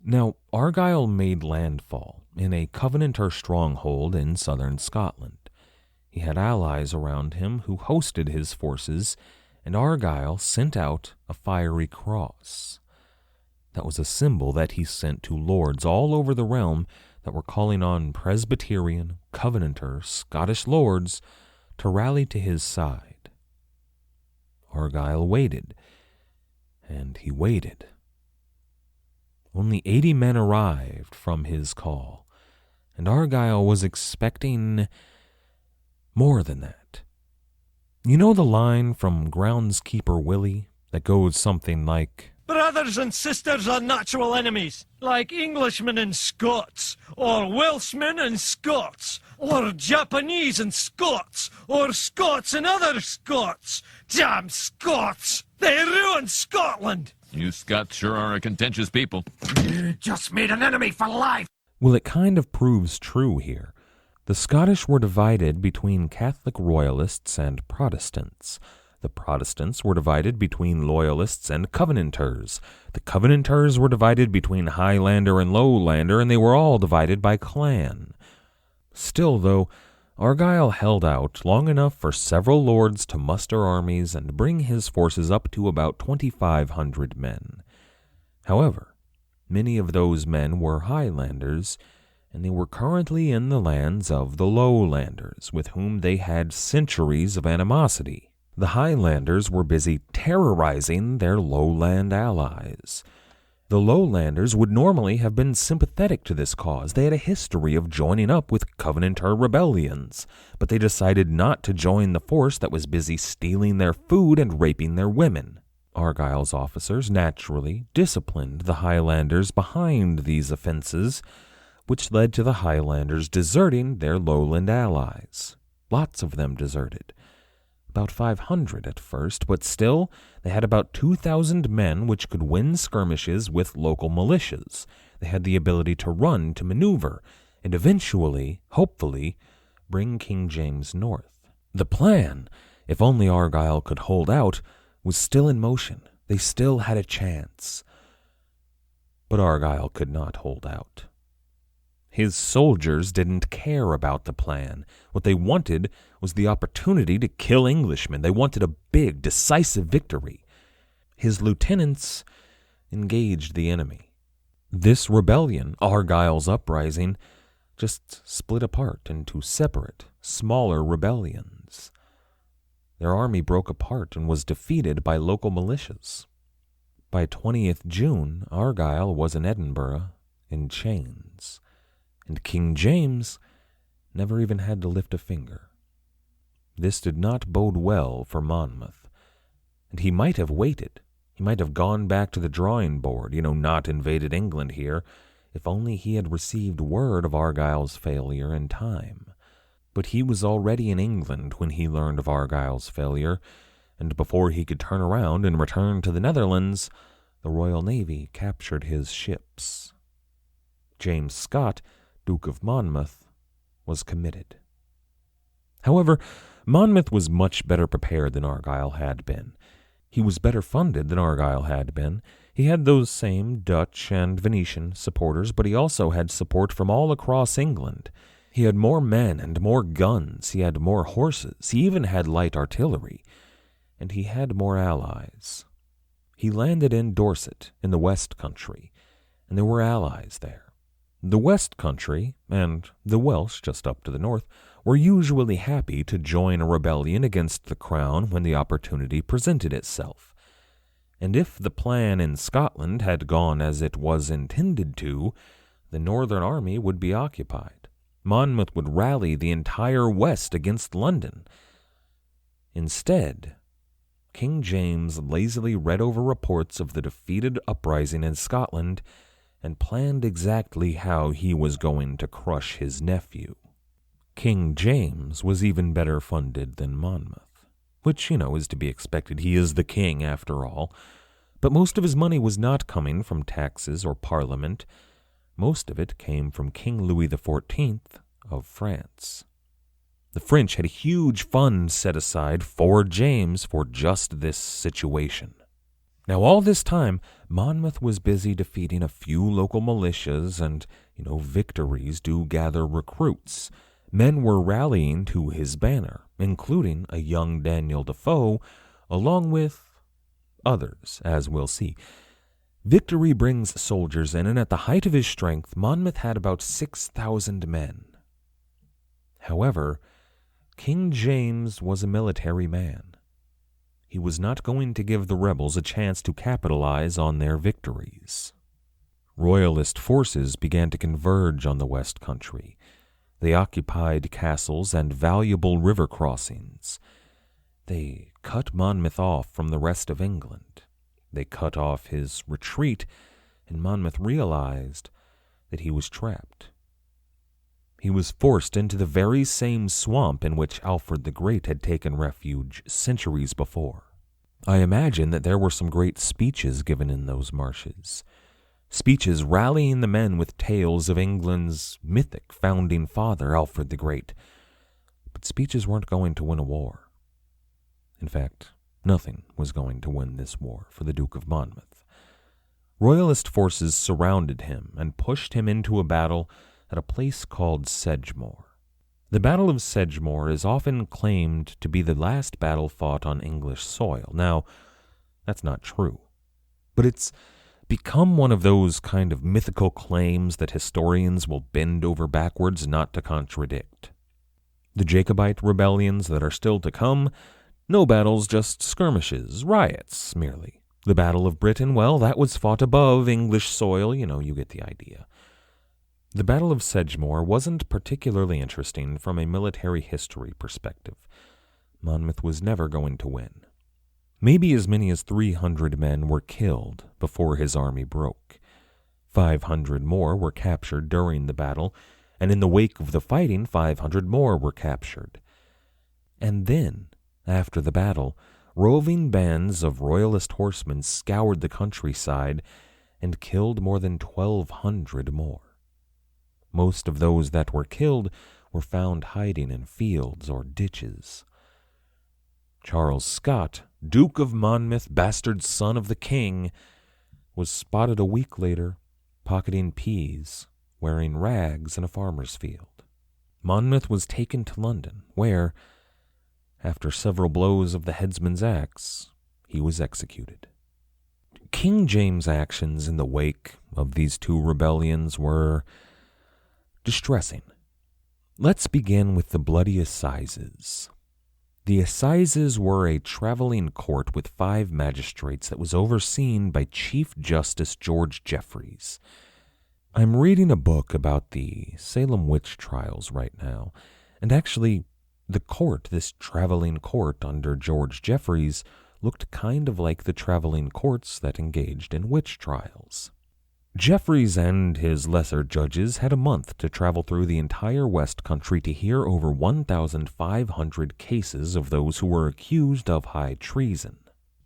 Now, Argyll made landfall in a Covenanter stronghold in southern Scotland. He had allies around him who hosted his forces, and Argyll sent out a fiery cross. That was a symbol that he sent to lords all over the realm that were calling on Presbyterian, Covenanter, Scottish lords to rally to his side. Argyll waited, and he waited. Only 80 men arrived from his call, and Argyle was expecting more than that. You know the line from Groundskeeper Willie that goes something like, "Brothers and sisters are natural enemies, like Englishmen and Scots, or Welshmen and Scots, or Japanese and Scots, or Scots and other Scots. Damn Scots! They ruined Scotland!" You Scots sure are a contentious people. You just made an enemy for life! Well, it kind of proves true here. The Scottish were divided between Catholic Royalists and Protestants. The Protestants were divided between Loyalists and Covenanters. The Covenanters were divided between Highlander and Lowlander, and they were all divided by clan. Still, though, Argyle held out long enough for several lords to muster armies and bring his forces up to about 2,500 men. However, many of those men were Highlanders, and they were currently in the lands of the Lowlanders, with whom they had centuries of animosity. The Highlanders were busy terrorizing their lowland allies. The Lowlanders would normally have been sympathetic to this cause. They had a history of joining up with Covenanter rebellions, but they decided not to join the force that was busy stealing their food and raping their women. Argyle's officers naturally disciplined the Highlanders behind these offenses, which led to the Highlanders deserting their lowland allies. Lots of them deserted. About 500 at first, but still, they had about 2,000 men which could win skirmishes with local militias. They had the ability to run, to maneuver, and eventually, hopefully, bring King James north. The plan, if only Argyle could hold out, was still in motion. They still had a chance. But Argyle could not hold out. His soldiers didn't care about the plan. What they wanted was the opportunity to kill Englishmen. They wanted a big, decisive victory. His lieutenants engaged the enemy. This rebellion, Argyle's uprising, just split apart into separate, smaller rebellions. Their army broke apart and was defeated by local militias. By 20th June, Argyle was in Edinburgh in chains. And King James never even had to lift a finger. This did not bode well for Monmouth, and he might have waited. He might have gone back to the drawing board, not invaded England here, if only he had received word of Argyle's failure in time. But he was already in England when he learned of Argyle's failure, and before he could turn around and return to the Netherlands, the Royal Navy captured his ships. James Scott, Duke of Monmouth, was committed. However, Monmouth was much better prepared than Argyle had been. He was better funded than Argyle had been. He had those same Dutch and Venetian supporters, but he also had support from all across England. He had more men and more guns. He had more horses. He even had light artillery. And he had more allies. He landed in Dorset, in the West Country, and there were allies there. The West Country, and the Welsh just up to the north, were usually happy to join a rebellion against the crown when the opportunity presented itself. And if the plan in Scotland had gone as it was intended to, the northern army would be occupied. Monmouth would rally the entire west against London. Instead, King James lazily read over reports of the defeated uprising in Scotland and planned exactly how he was going to crush his nephew. King James was even better funded than Monmouth, which, is to be expected. He is the king, after all. But most of his money was not coming from taxes or Parliament. Most of it came from King Louis XIV of France. The French had a huge fund set aside for James for just this situation. Now, all this time, Monmouth was busy defeating a few local militias and, victories do gather recruits. Men were rallying to his banner, including a young Daniel Defoe, along with others, as we'll see. Victory brings soldiers in, and at the height of his strength, Monmouth had about 6,000 men. However, King James was a military man. He was not going to give the rebels a chance to capitalize on their victories. Royalist forces began to converge on the West Country. They occupied castles and valuable river crossings. They cut Monmouth off from the rest of England. They cut off his retreat, and Monmouth realized that he was trapped. He was forced into the very same swamp in which Alfred the Great had taken refuge centuries before. I imagine that there were some great speeches given in those marshes, speeches rallying the men with tales of England's mythic founding father, Alfred the Great. But speeches weren't going to win a war. In fact, nothing was going to win this war for the Duke of Monmouth. Royalist forces surrounded him and pushed him into a battle at a place called Sedgemore. The Battle of Sedgemore is often claimed to be the last battle fought on English soil. Now, that's not true, but it's become one of those kind of mythical claims that historians will bend over backwards not to contradict. The Jacobite rebellions that are still to come, no battles, just skirmishes, riots, merely. The Battle of Britain, well, that was fought above English soil, you get the idea. The Battle of Sedgemore wasn't particularly interesting from a military history perspective. Monmouth was never going to win. Maybe as many as 300 men were killed before his army broke. 500 more were captured during the battle, and in the wake of the fighting, 500 more were captured. And then, after the battle, roving bands of royalist horsemen scoured the countryside and killed more than 1,200 more. Most of those that were killed were found hiding in fields or ditches. Charles Scott, Duke of Monmouth, bastard son of the king, was spotted a week later pocketing peas, wearing rags in a farmer's field. Monmouth was taken to London, where, after several blows of the headsman's axe, he was executed. King James' actions in the wake of these two rebellions were distressing. Let's begin with the bloody Assizes. The Assizes were a traveling court with 5 magistrates that was overseen by Chief Justice George Jeffreys. I'm reading a book about the Salem witch trials right now, and actually, the court, this traveling court under George Jeffreys, looked kind of like the traveling courts that engaged in witch trials. Jeffreys and his lesser judges had a month to travel through the entire West Country to hear over 1,500 cases of those who were accused of high treason.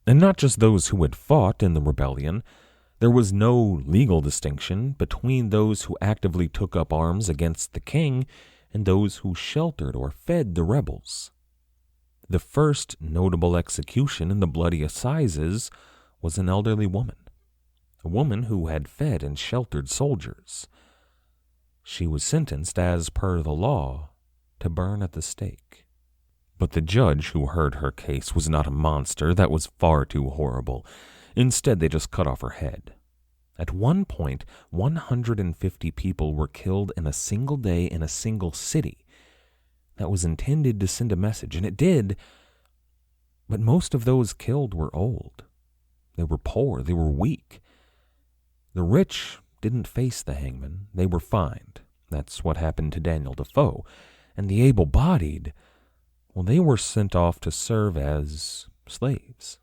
And not just those who had fought in the rebellion. There was no legal distinction between those who actively took up arms against the king and those who sheltered or fed the rebels. The first notable execution in the bloody Assizes was an elderly woman. A woman who had fed and sheltered soldiers. She was sentenced, as per the law, to burn at the stake. But the judge who heard her case was not a monster. That was far too horrible. Instead, they just cut off her head. At one point, 150 people were killed in a single day in a single city. That was intended to send a message, and it did. But most of those killed were old. They were poor. They were weak. The rich didn't face the hangman. They were fined. That's what happened to Daniel Defoe. And the able-bodied, well, they were sent off to serve as slaves.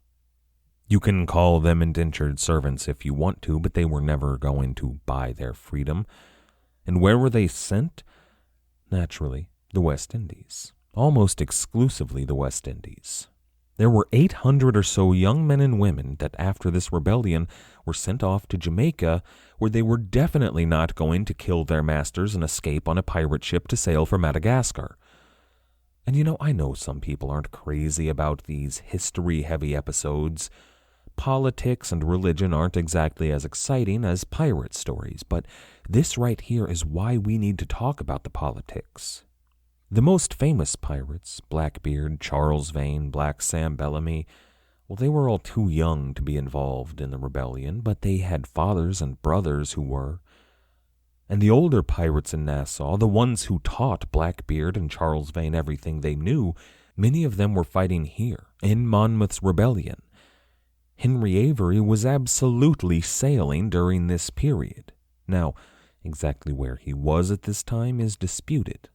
You can call them indentured servants if you want to, but they were never going to buy their freedom. And where were they sent? Naturally, the West Indies. Almost exclusively the West Indies. There were 800 or so young men and women that after this rebellion were sent off to Jamaica, where they were definitely not going to kill their masters and escape on a pirate ship to sail for Madagascar. And I know some people aren't crazy about these history-heavy episodes. Politics and religion aren't exactly as exciting as pirate stories, but this right here is why we need to talk about the politics. The most famous pirates, Blackbeard, Charles Vane, Black Sam Bellamy, well, they were all too young to be involved in the rebellion, but they had fathers and brothers who were. And the older pirates in Nassau, the ones who taught Blackbeard and Charles Vane everything they knew, many of them were fighting here, in Monmouth's rebellion. Henry Avery was absolutely sailing during this period. Now, exactly where he was at this time is disputed.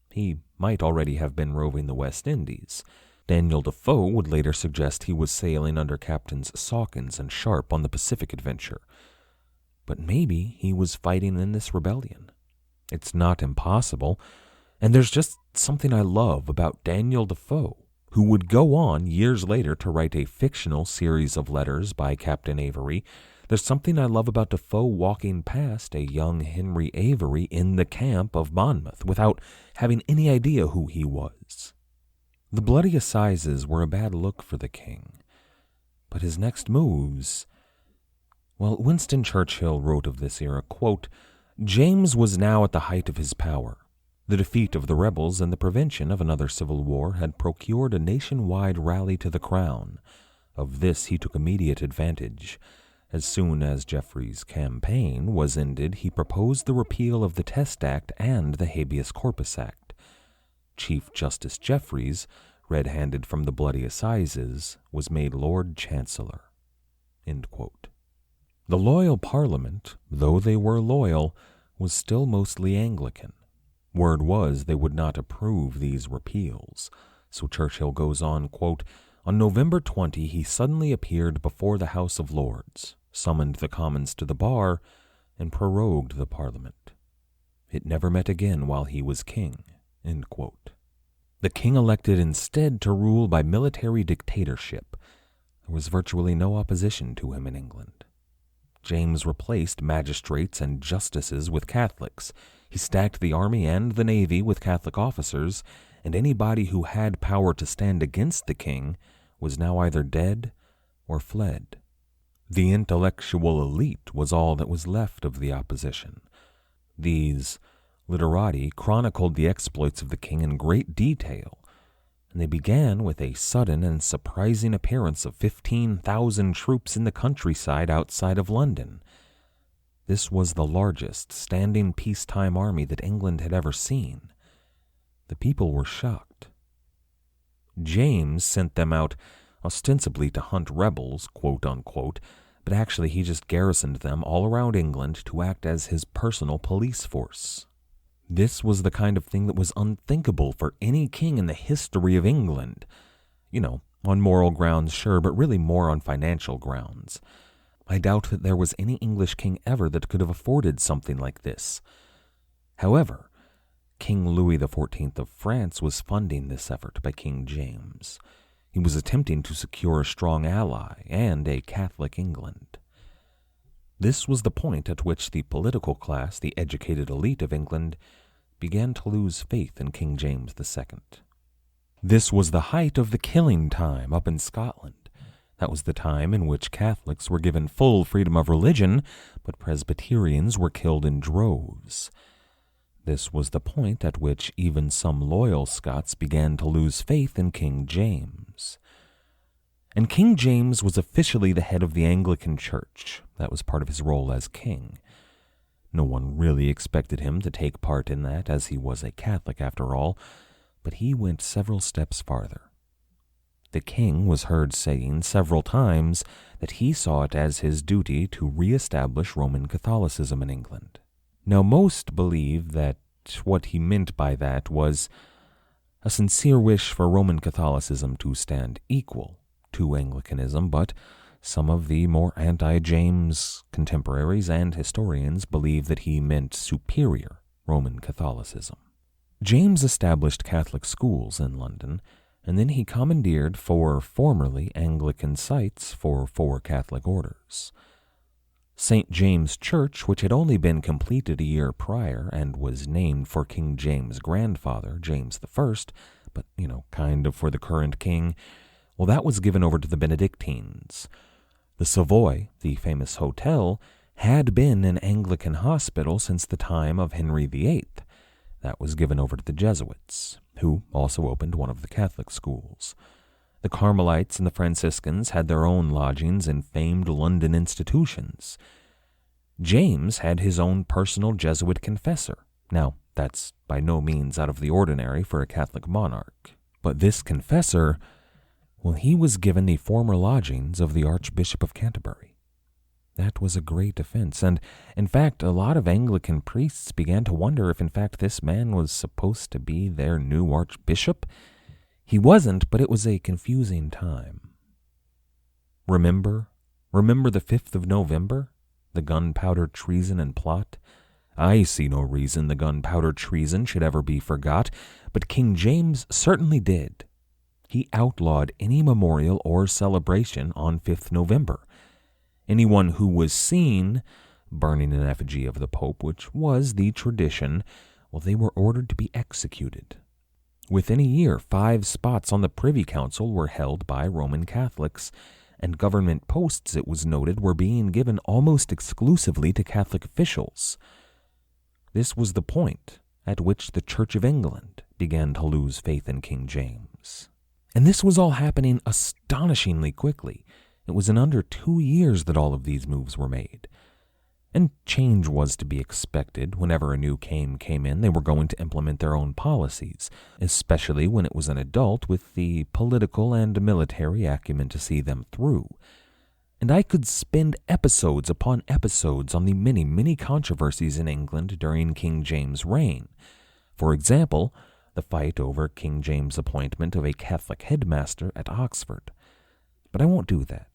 He might already have been roving the West Indies. Daniel Defoe would later suggest he was sailing under Captains Sawkins and Sharp on the Pacific adventure. But maybe he was fighting in this rebellion. It's not impossible, and there's just something I love about Daniel Defoe, who would go on years later to write a fictional series of letters by Captain Avery. There's something I love about Defoe walking past a young Henry Avery in the camp of Monmouth without having any idea who he was. The bloody Assizes were a bad look for the king, but his next moves... Well, Winston Churchill wrote of this era, quote, "James was now at the height of his power. The defeat of the rebels and the prevention of another civil war had procured a nationwide rally to the crown. Of this he took immediate advantage. As soon as Jeffreys' campaign was ended, he proposed the repeal of the Test Act and the Habeas Corpus Act. Chief Justice Jeffreys, red-handed from the bloody Assizes, was made Lord Chancellor." End quote. The loyal Parliament, though they were loyal, was still mostly Anglican. Word was they would not approve these repeals. So Churchill goes on, quote, "On November 20 he suddenly appeared before the House of Lords, summoned the Commons to the bar, and prorogued the Parliament. It never met again while he was king." End quote. The king elected instead to rule by military dictatorship. There was virtually no opposition to him in England. James replaced magistrates and justices with Catholics. He stacked the army and the navy with Catholic officers, and anybody who had power to stand against the king was now either dead or fled. The intellectual elite was all that was left of the opposition. These literati chronicled the exploits of the king in great detail, and they began with a sudden and surprising appearance of 15,000 troops in the countryside outside of London. This was the largest standing peacetime army that England had ever seen. The people were shocked. James sent them out ostensibly to hunt rebels, quote unquote, but actually he just garrisoned them all around England to act as his personal police force. This was the kind of thing that was unthinkable for any king in the history of England. On moral grounds, sure, but really more on financial grounds. I doubt that there was any English king ever that could have afforded something like this. However, King Louis XIV of France was funding this effort by King James. He was attempting to secure a strong ally and a Catholic England. This was the point at which the political class, the educated elite of England, began to lose faith in King James II. This was the height of the killing time up in Scotland. That was the time in which Catholics were given full freedom of religion, but Presbyterians were killed in droves. This was the point at which even some loyal Scots began to lose faith in King James. And King James was officially the head of the Anglican Church. That was part of his role as king. No one really expected him to take part in that, as he was a Catholic after all, but he went several steps farther. The king was heard saying several times that he saw it as his duty to re-establish Roman Catholicism in England. Now, most believe that what he meant by that was a sincere wish for Roman Catholicism to stand equal to Anglicanism, but some of the more anti-James contemporaries and historians believe that he meant superior Roman Catholicism. James established Catholic schools in London, and then he commandeered 4 formerly Anglican sites for 4 Catholic orders. St. James Church, which had only been completed a year prior and was named for King James' grandfather, James I, but, kind of for the current king, well, that was given over to the Benedictines. The Savoy, the famous hotel, had been an Anglican hospital since the time of Henry VIII. That was given over to the Jesuits, who also opened one of the Catholic schools. The Carmelites and the Franciscans had their own lodgings in famed London institutions. James had his own personal Jesuit confessor. Now, that's by no means out of the ordinary for a Catholic monarch. But this confessor, well, he was given the former lodgings of the Archbishop of Canterbury. That was a great offense, and in fact, a lot of Anglican priests began to wonder if in fact this man was supposed to be their new archbishop. He wasn't, but it was a confusing time. Remember the 5th of November? The gunpowder treason and plot? I see no reason the gunpowder treason should ever be forgot, but King James certainly did. He outlawed any memorial or celebration on 5th November. Anyone who was seen burning an effigy of the Pope, which was the tradition, well, they were ordered to be executed. Within a year, 5 spots on the Privy Council were held by Roman Catholics, and government posts, it was noted, were being given almost exclusively to Catholic officials. This was the point at which the Church of England began to lose faith in King James. And this was all happening astonishingly quickly. It was in under 2 years that all of these moves were made. And change was to be expected. Whenever a new king came in, they were going to implement their own policies, especially when it was an adult with the political and military acumen to see them through. And I could spend episodes upon episodes on the many, many controversies in England during King James' reign. For example, the fight over King James' appointment of a Catholic headmaster at Oxford. But I won't do that.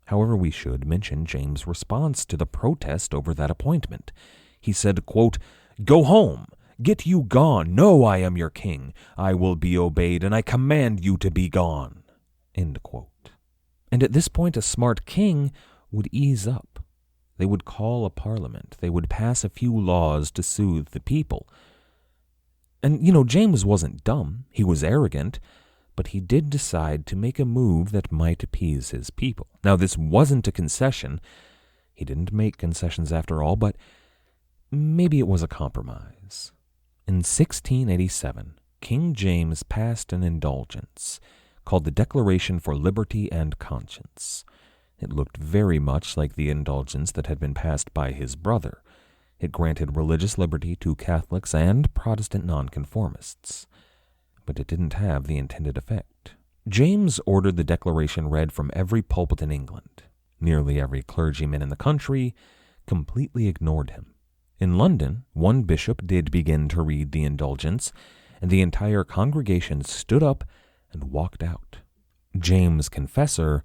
However, we should mention James' response to the protest over that appointment. He said, quote, "Go home! Get you gone! No, I am your king! I will be obeyed, and I command you to be gone!" End quote. And at this point, a smart king would ease up. They would call a parliament. They would pass a few laws to soothe the people. And, James wasn't dumb. He was arrogant. But he did decide to make a move that might appease his people. Now, this wasn't a concession. He didn't make concessions after all, but maybe it was a compromise. In 1687, King James passed an indulgence called the Declaration for Liberty and Conscience. It looked very much like the indulgence that had been passed by his brother. It granted religious liberty to Catholics and Protestant nonconformists. But it didn't have the intended effect. James ordered the declaration read from every pulpit in England. Nearly every clergyman in the country completely ignored him. In London, one bishop did begin to read the indulgence, and the entire congregation stood up and walked out. James Confessor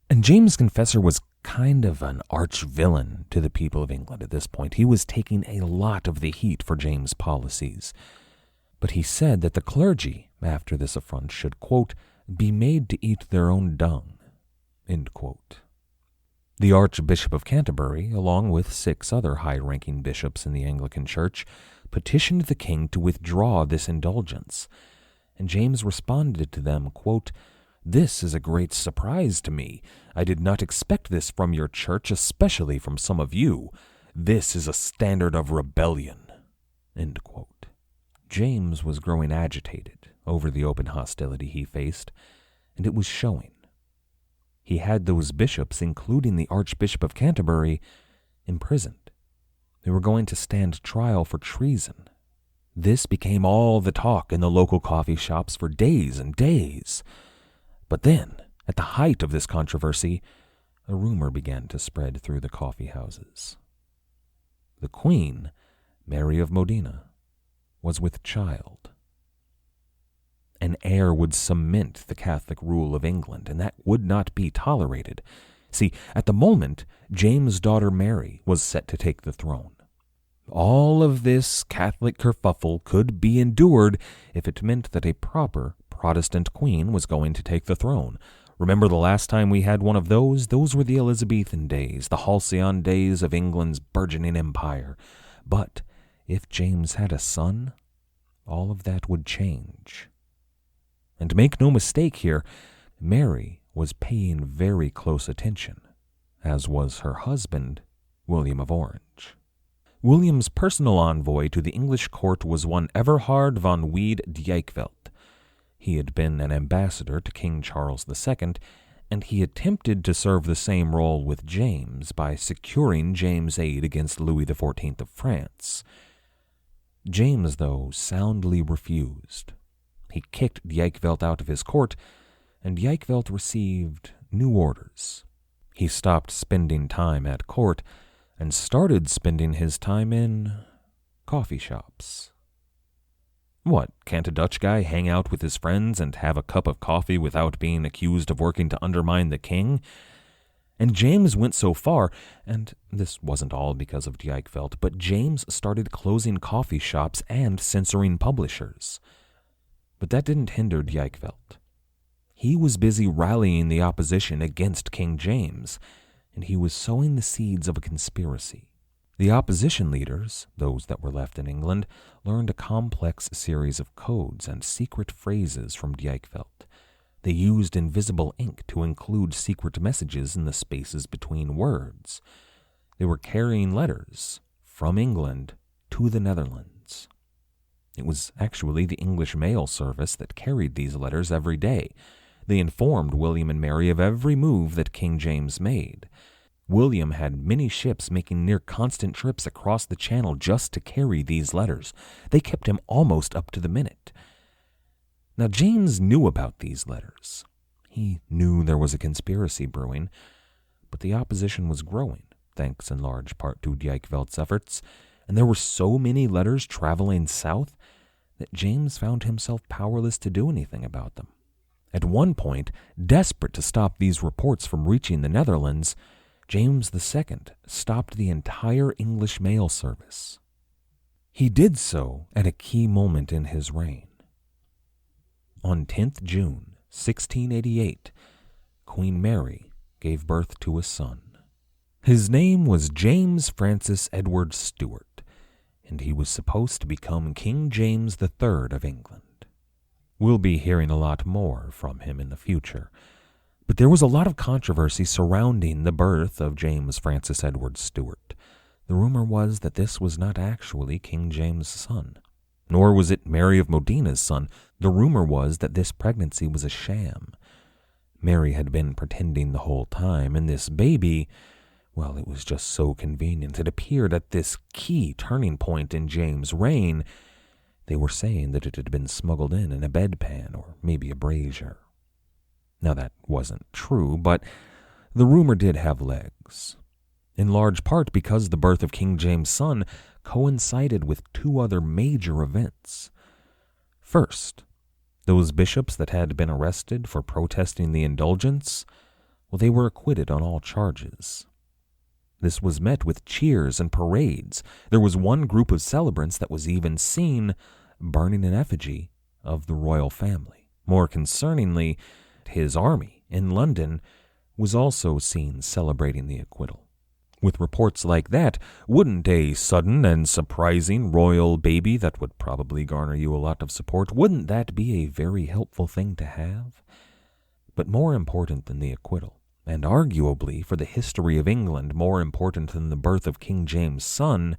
was kind of an arch-villain to the people of England at this point. He was taking a lot of the heat for James' policies. But he said that the clergy, after this affront, should, quote, be made to eat their own dung, end quote. The Archbishop of Canterbury, along with 6 other high-ranking bishops in the Anglican Church, petitioned the king to withdraw this indulgence. And James responded to them, quote, "This is a great surprise to me. I did not expect this from your church, especially from some of you. This is a standard of rebellion," end quote. James was growing agitated over the open hostility he faced, and it was showing. He had those bishops, including the Archbishop of Canterbury, imprisoned. They were going to stand trial for treason. This became all the talk in the local coffee shops for days and days. But then, at the height of this controversy, a rumor began to spread through the coffee houses. The Queen, Mary of Modena, was with child. An heir would cement the Catholic rule of England, and that would not be tolerated. See, at the moment, James' daughter Mary was set to take the throne. All of this Catholic kerfuffle could be endured if it meant that a proper Protestant queen was going to take the throne. Remember the last time we had one of those? Those were the Elizabethan days, the halcyon days of England's burgeoning empire. But if James had a son, all of that would change. And make no mistake here, Mary was paying very close attention, as was her husband, William of Orange. William's personal envoy to the English court was one Everhard von Wied Dykvelt. He had been an ambassador to King Charles II, and he attempted to serve the same role with James by securing James' aid against Louis XIV of France. James, though, soundly refused. He kicked Dykvelt out of his court, and Dykvelt received new orders. He stopped spending time at court and started spending his time in coffee shops. What, can't a Dutch guy hang out with his friends and have a cup of coffee without being accused of working to undermine the king? And James went so far, and this wasn't all because of Dykvelt, but James started closing coffee shops and censoring publishers. But that didn't hinder Dykvelt. He was busy rallying the opposition against King James, and he was sowing the seeds of a conspiracy. The opposition leaders, those that were left in England, learned a complex series of codes and secret phrases from Dykvelt. They used invisible ink to include secret messages in the spaces between words. They were carrying letters from England to the Netherlands. It was actually the English mail service that carried these letters every day. They informed William and Mary of every move that King James made. William had many ships making near constant trips across the channel just to carry these letters. They kept him almost up to the minute. Now, James knew about these letters. He knew there was a conspiracy brewing, but the opposition was growing, thanks in large part to Dykvelt's efforts, and there were so many letters traveling south that James found himself powerless to do anything about them. At one point, desperate to stop these reports from reaching the Netherlands, James II stopped the entire English mail service. He did so at a key moment in his reign. On 10th June, 1688, Queen Mary gave birth to a son. His name was James Francis Edward Stewart, and he was supposed to become King James III of England. We'll be hearing a lot more from him in the future, but there was a lot of controversy surrounding the birth of James Francis Edward Stewart. The rumor was that this was not actually King James' son, nor was it Mary of Modena's son. The rumor was that this pregnancy was a sham. Mary had been pretending the whole time, and this baby, well, it was just so convenient. It appeared at this key turning point in James' reign. They were saying that it had been smuggled in a bedpan or maybe a brazier. Now, that wasn't true, but the rumor did have legs, in large part because the birth of King James' son coincided with two other major events. First, those bishops that had been arrested for protesting the Indulgence, well, they were acquitted on all charges. This was met with cheers and parades. There was one group of celebrants that was even seen burning an effigy of the royal family. More concerningly, his army in London was also seen celebrating the acquittal. With reports like that, wouldn't a sudden and surprising royal baby that would probably garner you a lot of support, wouldn't that be a very helpful thing to have? But more important than the acquittal, and arguably for the history of England more important than the birth of King James' son,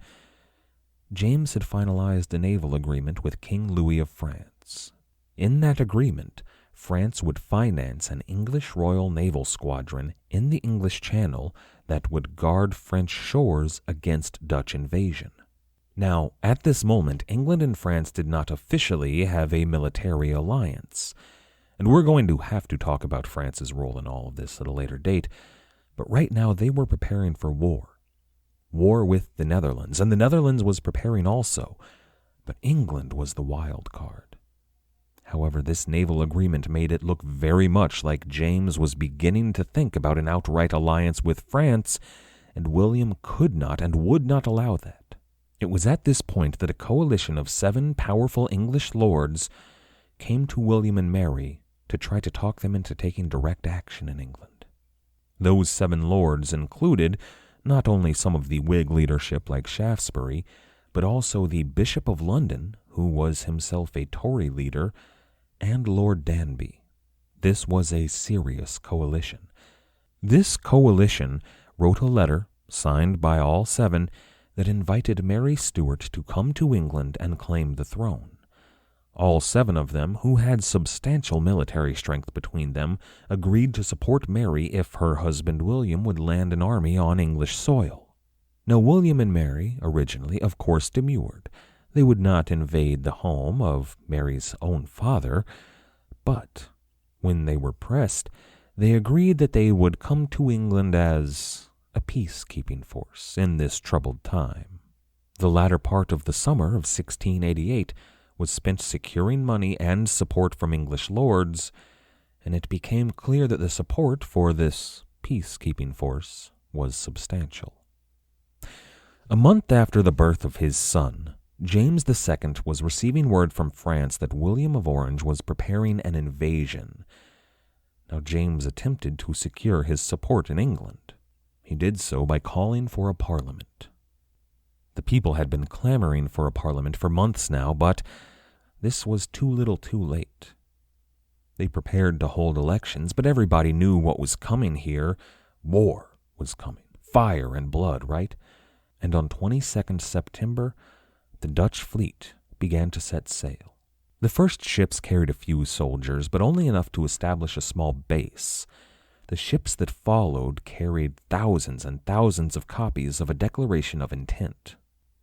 James had finalized a naval agreement with King Louis of France. In that agreement, France would finance an English Royal Naval Squadron in the English Channel that would guard French shores against Dutch invasion. Now, at this moment, England and France did not officially have a military alliance, and we're going to have to talk about France's role in all of this at a later date, but right now they were preparing for war with the Netherlands, and the Netherlands was preparing also, but England was the wild card. However, this naval agreement made it look very much like James was beginning to think about an outright alliance with France, and William could not and would not allow that. It was at this point that a coalition of 7 powerful English lords came to William and Mary to try to talk them into taking direct action in England. Those 7 lords included not only some of the Whig leadership like Shaftesbury, but also the Bishop of London, who was himself a Tory leader, and Lord Danby. This was a serious coalition. This coalition wrote a letter, signed by all 7, that invited Mary Stuart to come to England and claim the throne. All 7 of them, who had substantial military strength between them, agreed to support Mary if her husband William would land an army on English soil. Now, William and Mary originally, of course, demurred. They would not invade the home of Mary's own father, but when they were pressed, they agreed that they would come to England as a peacekeeping force in this troubled time. The latter part of the summer of 1688 was spent securing money and support from English lords, and it became clear that the support for this peacekeeping force was substantial. A month after the birth of his son, James II was receiving word from France that William of Orange was preparing an invasion. Now James attempted to secure his support in England. He did so by calling for a parliament. The people had been clamoring for a parliament for months now, but this was too little too late. They prepared to hold elections, but everybody knew what was coming here. War was coming. Fire and blood, right? And on 22nd September, the Dutch fleet began to set sail. The first ships carried a few soldiers, but only enough to establish a small base. The ships that followed carried thousands and thousands of copies of a declaration of intent.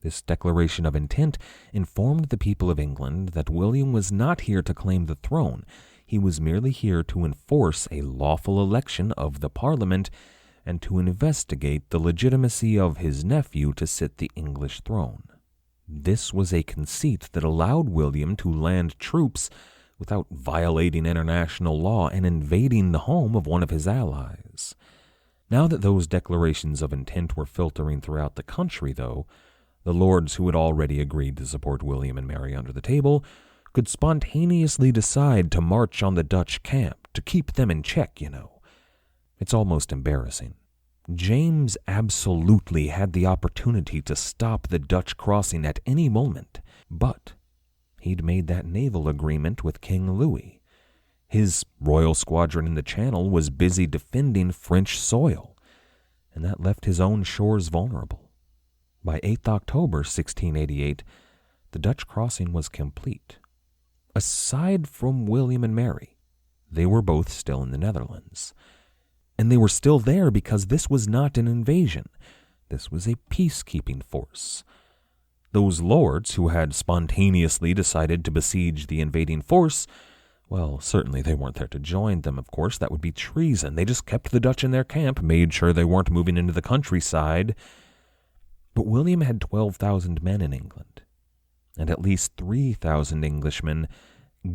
This declaration of intent informed the people of England that William was not here to claim the throne. He was merely here to enforce a lawful election of the Parliament and to investigate the legitimacy of his nephew to sit the English throne. This was a conceit that allowed William to land troops without violating international law and invading the home of one of his allies. Now that those declarations of intent were filtering throughout the country, though, the lords who had already agreed to support William and Mary under the table could spontaneously decide to march on the Dutch camp, to keep them in check, It's almost embarrassing. James absolutely had the opportunity to stop the Dutch crossing at any moment, but he'd made that naval agreement with King Louis. His royal squadron in the Channel was busy defending French soil, and that left his own shores vulnerable. By 8th October 1688, the Dutch crossing was complete. Aside from William and Mary, they were both still in the Netherlands. And they were still there because this was not an invasion. This was a peacekeeping force. Those lords who had spontaneously decided to besiege the invading force, well, certainly they weren't there to join them, of course. That would be treason. They just kept the Dutch in their camp, made sure they weren't moving into the countryside. But William had 12,000 men in England, and at least 3,000 Englishmen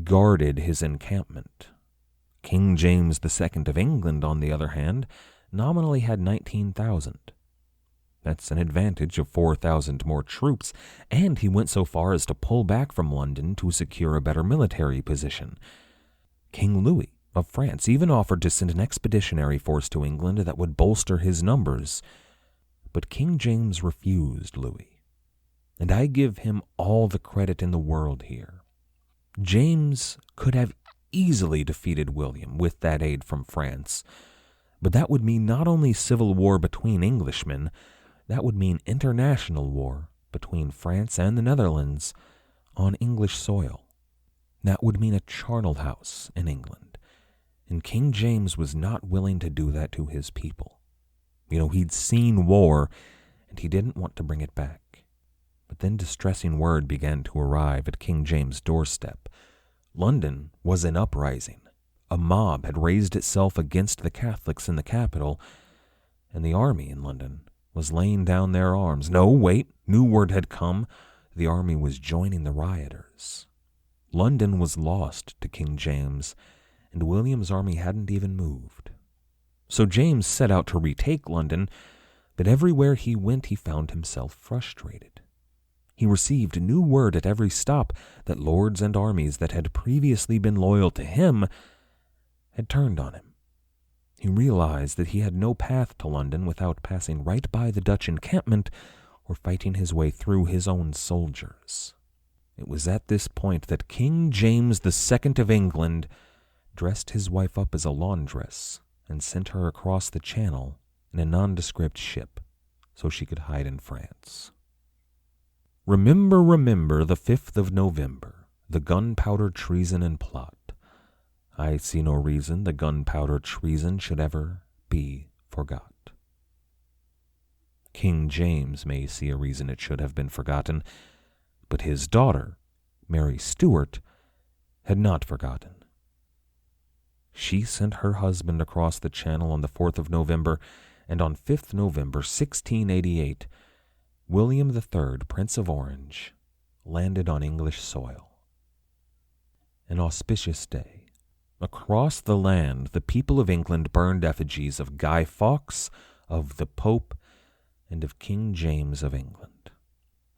guarded his encampment. King James II of England, on the other hand, nominally had 19,000. That's an advantage of 4,000 more troops, and he went so far as to pull back from London to secure a better military position. King Louis of France even offered to send an expeditionary force to England that would bolster his numbers. But King James refused Louis, and I give him all the credit in the world here. James could have easily defeated William with that aid from France, but that would mean not only civil war between Englishmen, that would mean international war between France and the Netherlands on English soil. That would mean a charnel house in England, and King James was not willing to do that to his people. He'd seen war, and he didn't want to bring it back. But then distressing word began to arrive at King James' doorstep. London was in uprising. A mob had raised itself against the Catholics in the capital, and the army in London was laying down their arms. No, wait, new word had come. The army was joining the rioters. London was lost to King James, and William's army hadn't even moved. So James set out to retake London, but everywhere he went he found himself frustrated. He received new word at every stop that lords and armies that had previously been loyal to him had turned on him. He realized that he had no path to London without passing right by the Dutch encampment or fighting his way through his own soldiers. It was at this point that King James II of England dressed his wife up as a laundress and sent her across the Channel in a nondescript ship so she could hide in France. Remember, remember the 5th of November, the gunpowder treason and plot. I see no reason the gunpowder treason should ever be forgot. King James may see a reason it should have been forgotten, but his daughter, Mary Stewart, had not forgotten. She sent her husband across the Channel on the 4th of November, and on 5th November 1688, William III, Prince of Orange, landed on English soil. An auspicious day. Across the land, the people of England burned effigies of Guy Fawkes, of the Pope, and of King James of England.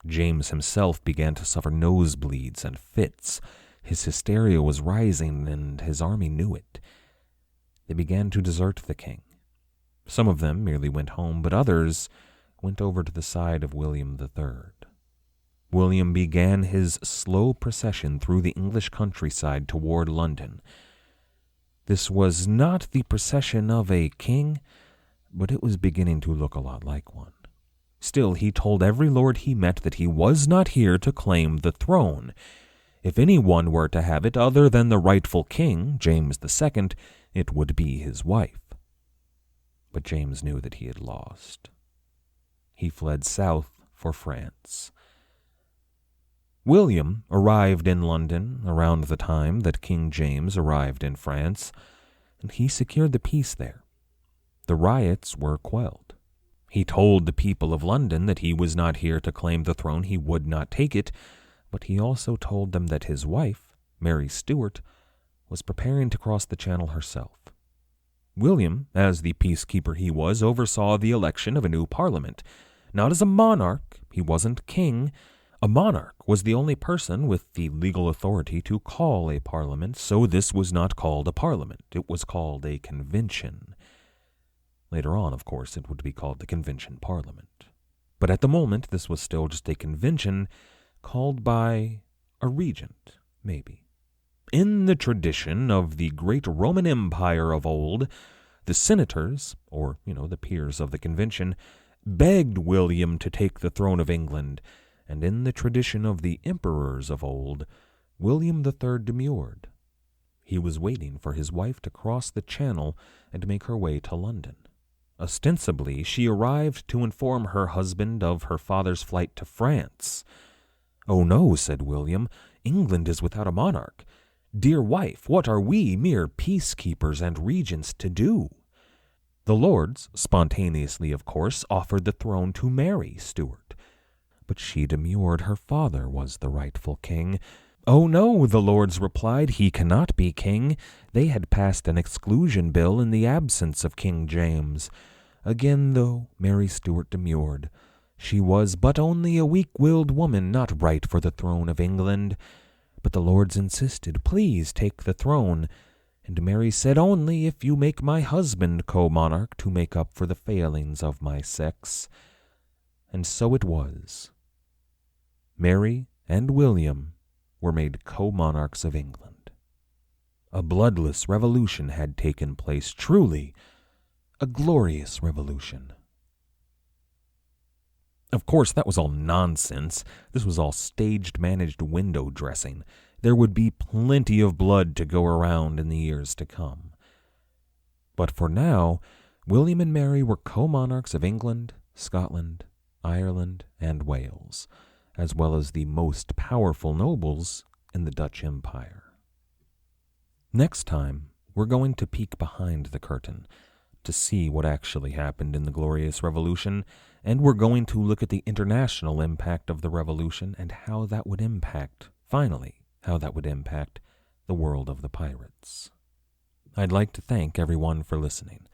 James himself began to suffer nosebleeds and fits. His hysteria was rising, and his army knew it. They began to desert the king. Some of them merely went home, but others went over to the side of William III. William began his slow procession through the English countryside toward London. This was not the procession of a king, but it was beginning to look a lot like one. Still, he told every lord he met that he was not here to claim the throne. If anyone were to have it other than the rightful king, James II, it would be his wife. But James knew that he had lost. He fled south for France. William arrived in London around the time that King James arrived in France, and he secured the peace there. The riots were quelled. He told the people of London that he was not here to claim the throne, he would not take it, but he also told them that his wife, Mary Stuart, was preparing to cross the Channel herself. William, as the peacekeeper he was, oversaw the election of a new parliament. Not as a monarch, he wasn't king. A monarch was the only person with the legal authority to call a parliament, so this was not called a parliament. It was called a convention. Later on, of course, it would be called the Convention Parliament. But at the moment, this was still just a convention called by a regent, maybe. In the tradition of the great Roman Empire of old, the senators, or, the peers of the convention, begged William to take the throne of England, and in the tradition of the emperors of old, William III demurred. He was waiting for his wife to cross the Channel and make her way to London. Ostensibly, she arrived to inform her husband of her father's flight to France. "Oh no," said William, "England is without a monarch. Dear wife, what are we, mere peacekeepers and regents, to do?" The lords, spontaneously of course, offered the throne to Mary Stuart. But she demurred. Her father was the rightful king. "Oh no," the lords replied, "he cannot be king." They had passed an Exclusion Bill in the absence of King James. Again, though, Mary Stuart demurred. She was but only a weak-willed woman, not right for the throne of England. But the lords insisted, "Please take the throne." And Mary said, "Only if you make my husband co-monarch to make up for the failings of my sex." And so it was. Mary and William were made co-monarchs of England. A bloodless revolution had taken place, truly a glorious revolution. Of course, that was all nonsense. This was all staged, managed window dressing. There would be plenty of blood to go around in the years to come. But for now, William and Mary were co-monarchs of England, Scotland, Ireland, and Wales, as well as the most powerful nobles in the Dutch Empire. Next time, we're going to peek behind the curtain to see what actually happened in the Glorious Revolution, and we're going to look at the international impact of the revolution and how that would impact, finally, how that would impact the world of the pirates. I'd like to thank everyone for listening.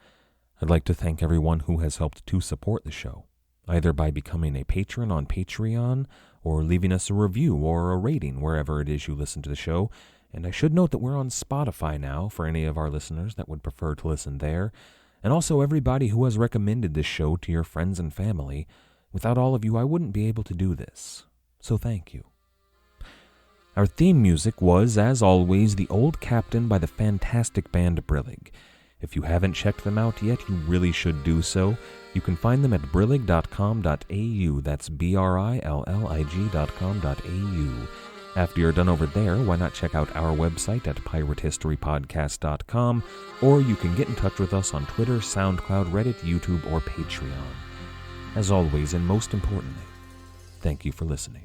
I'd like to thank everyone who has helped to support the show, either by becoming a patron on Patreon or leaving us a review or a rating wherever it is you listen to the show. And I should note that we're on Spotify now for any of our listeners that would prefer to listen there. And also everybody who has recommended this show to your friends and family. Without all of you, I wouldn't be able to do this. So thank you. Our theme music was, as always, The Old Captain by the fantastic band Brillig. If you haven't checked them out yet, you really should do so. You can find them at brillig.com.au. That's brillig.com.au. After you're done over there, why not check out our website at piratehistorypodcast.com, or you can get in touch with us on Twitter, SoundCloud, Reddit, YouTube, or Patreon. As always, and most importantly, thank you for listening.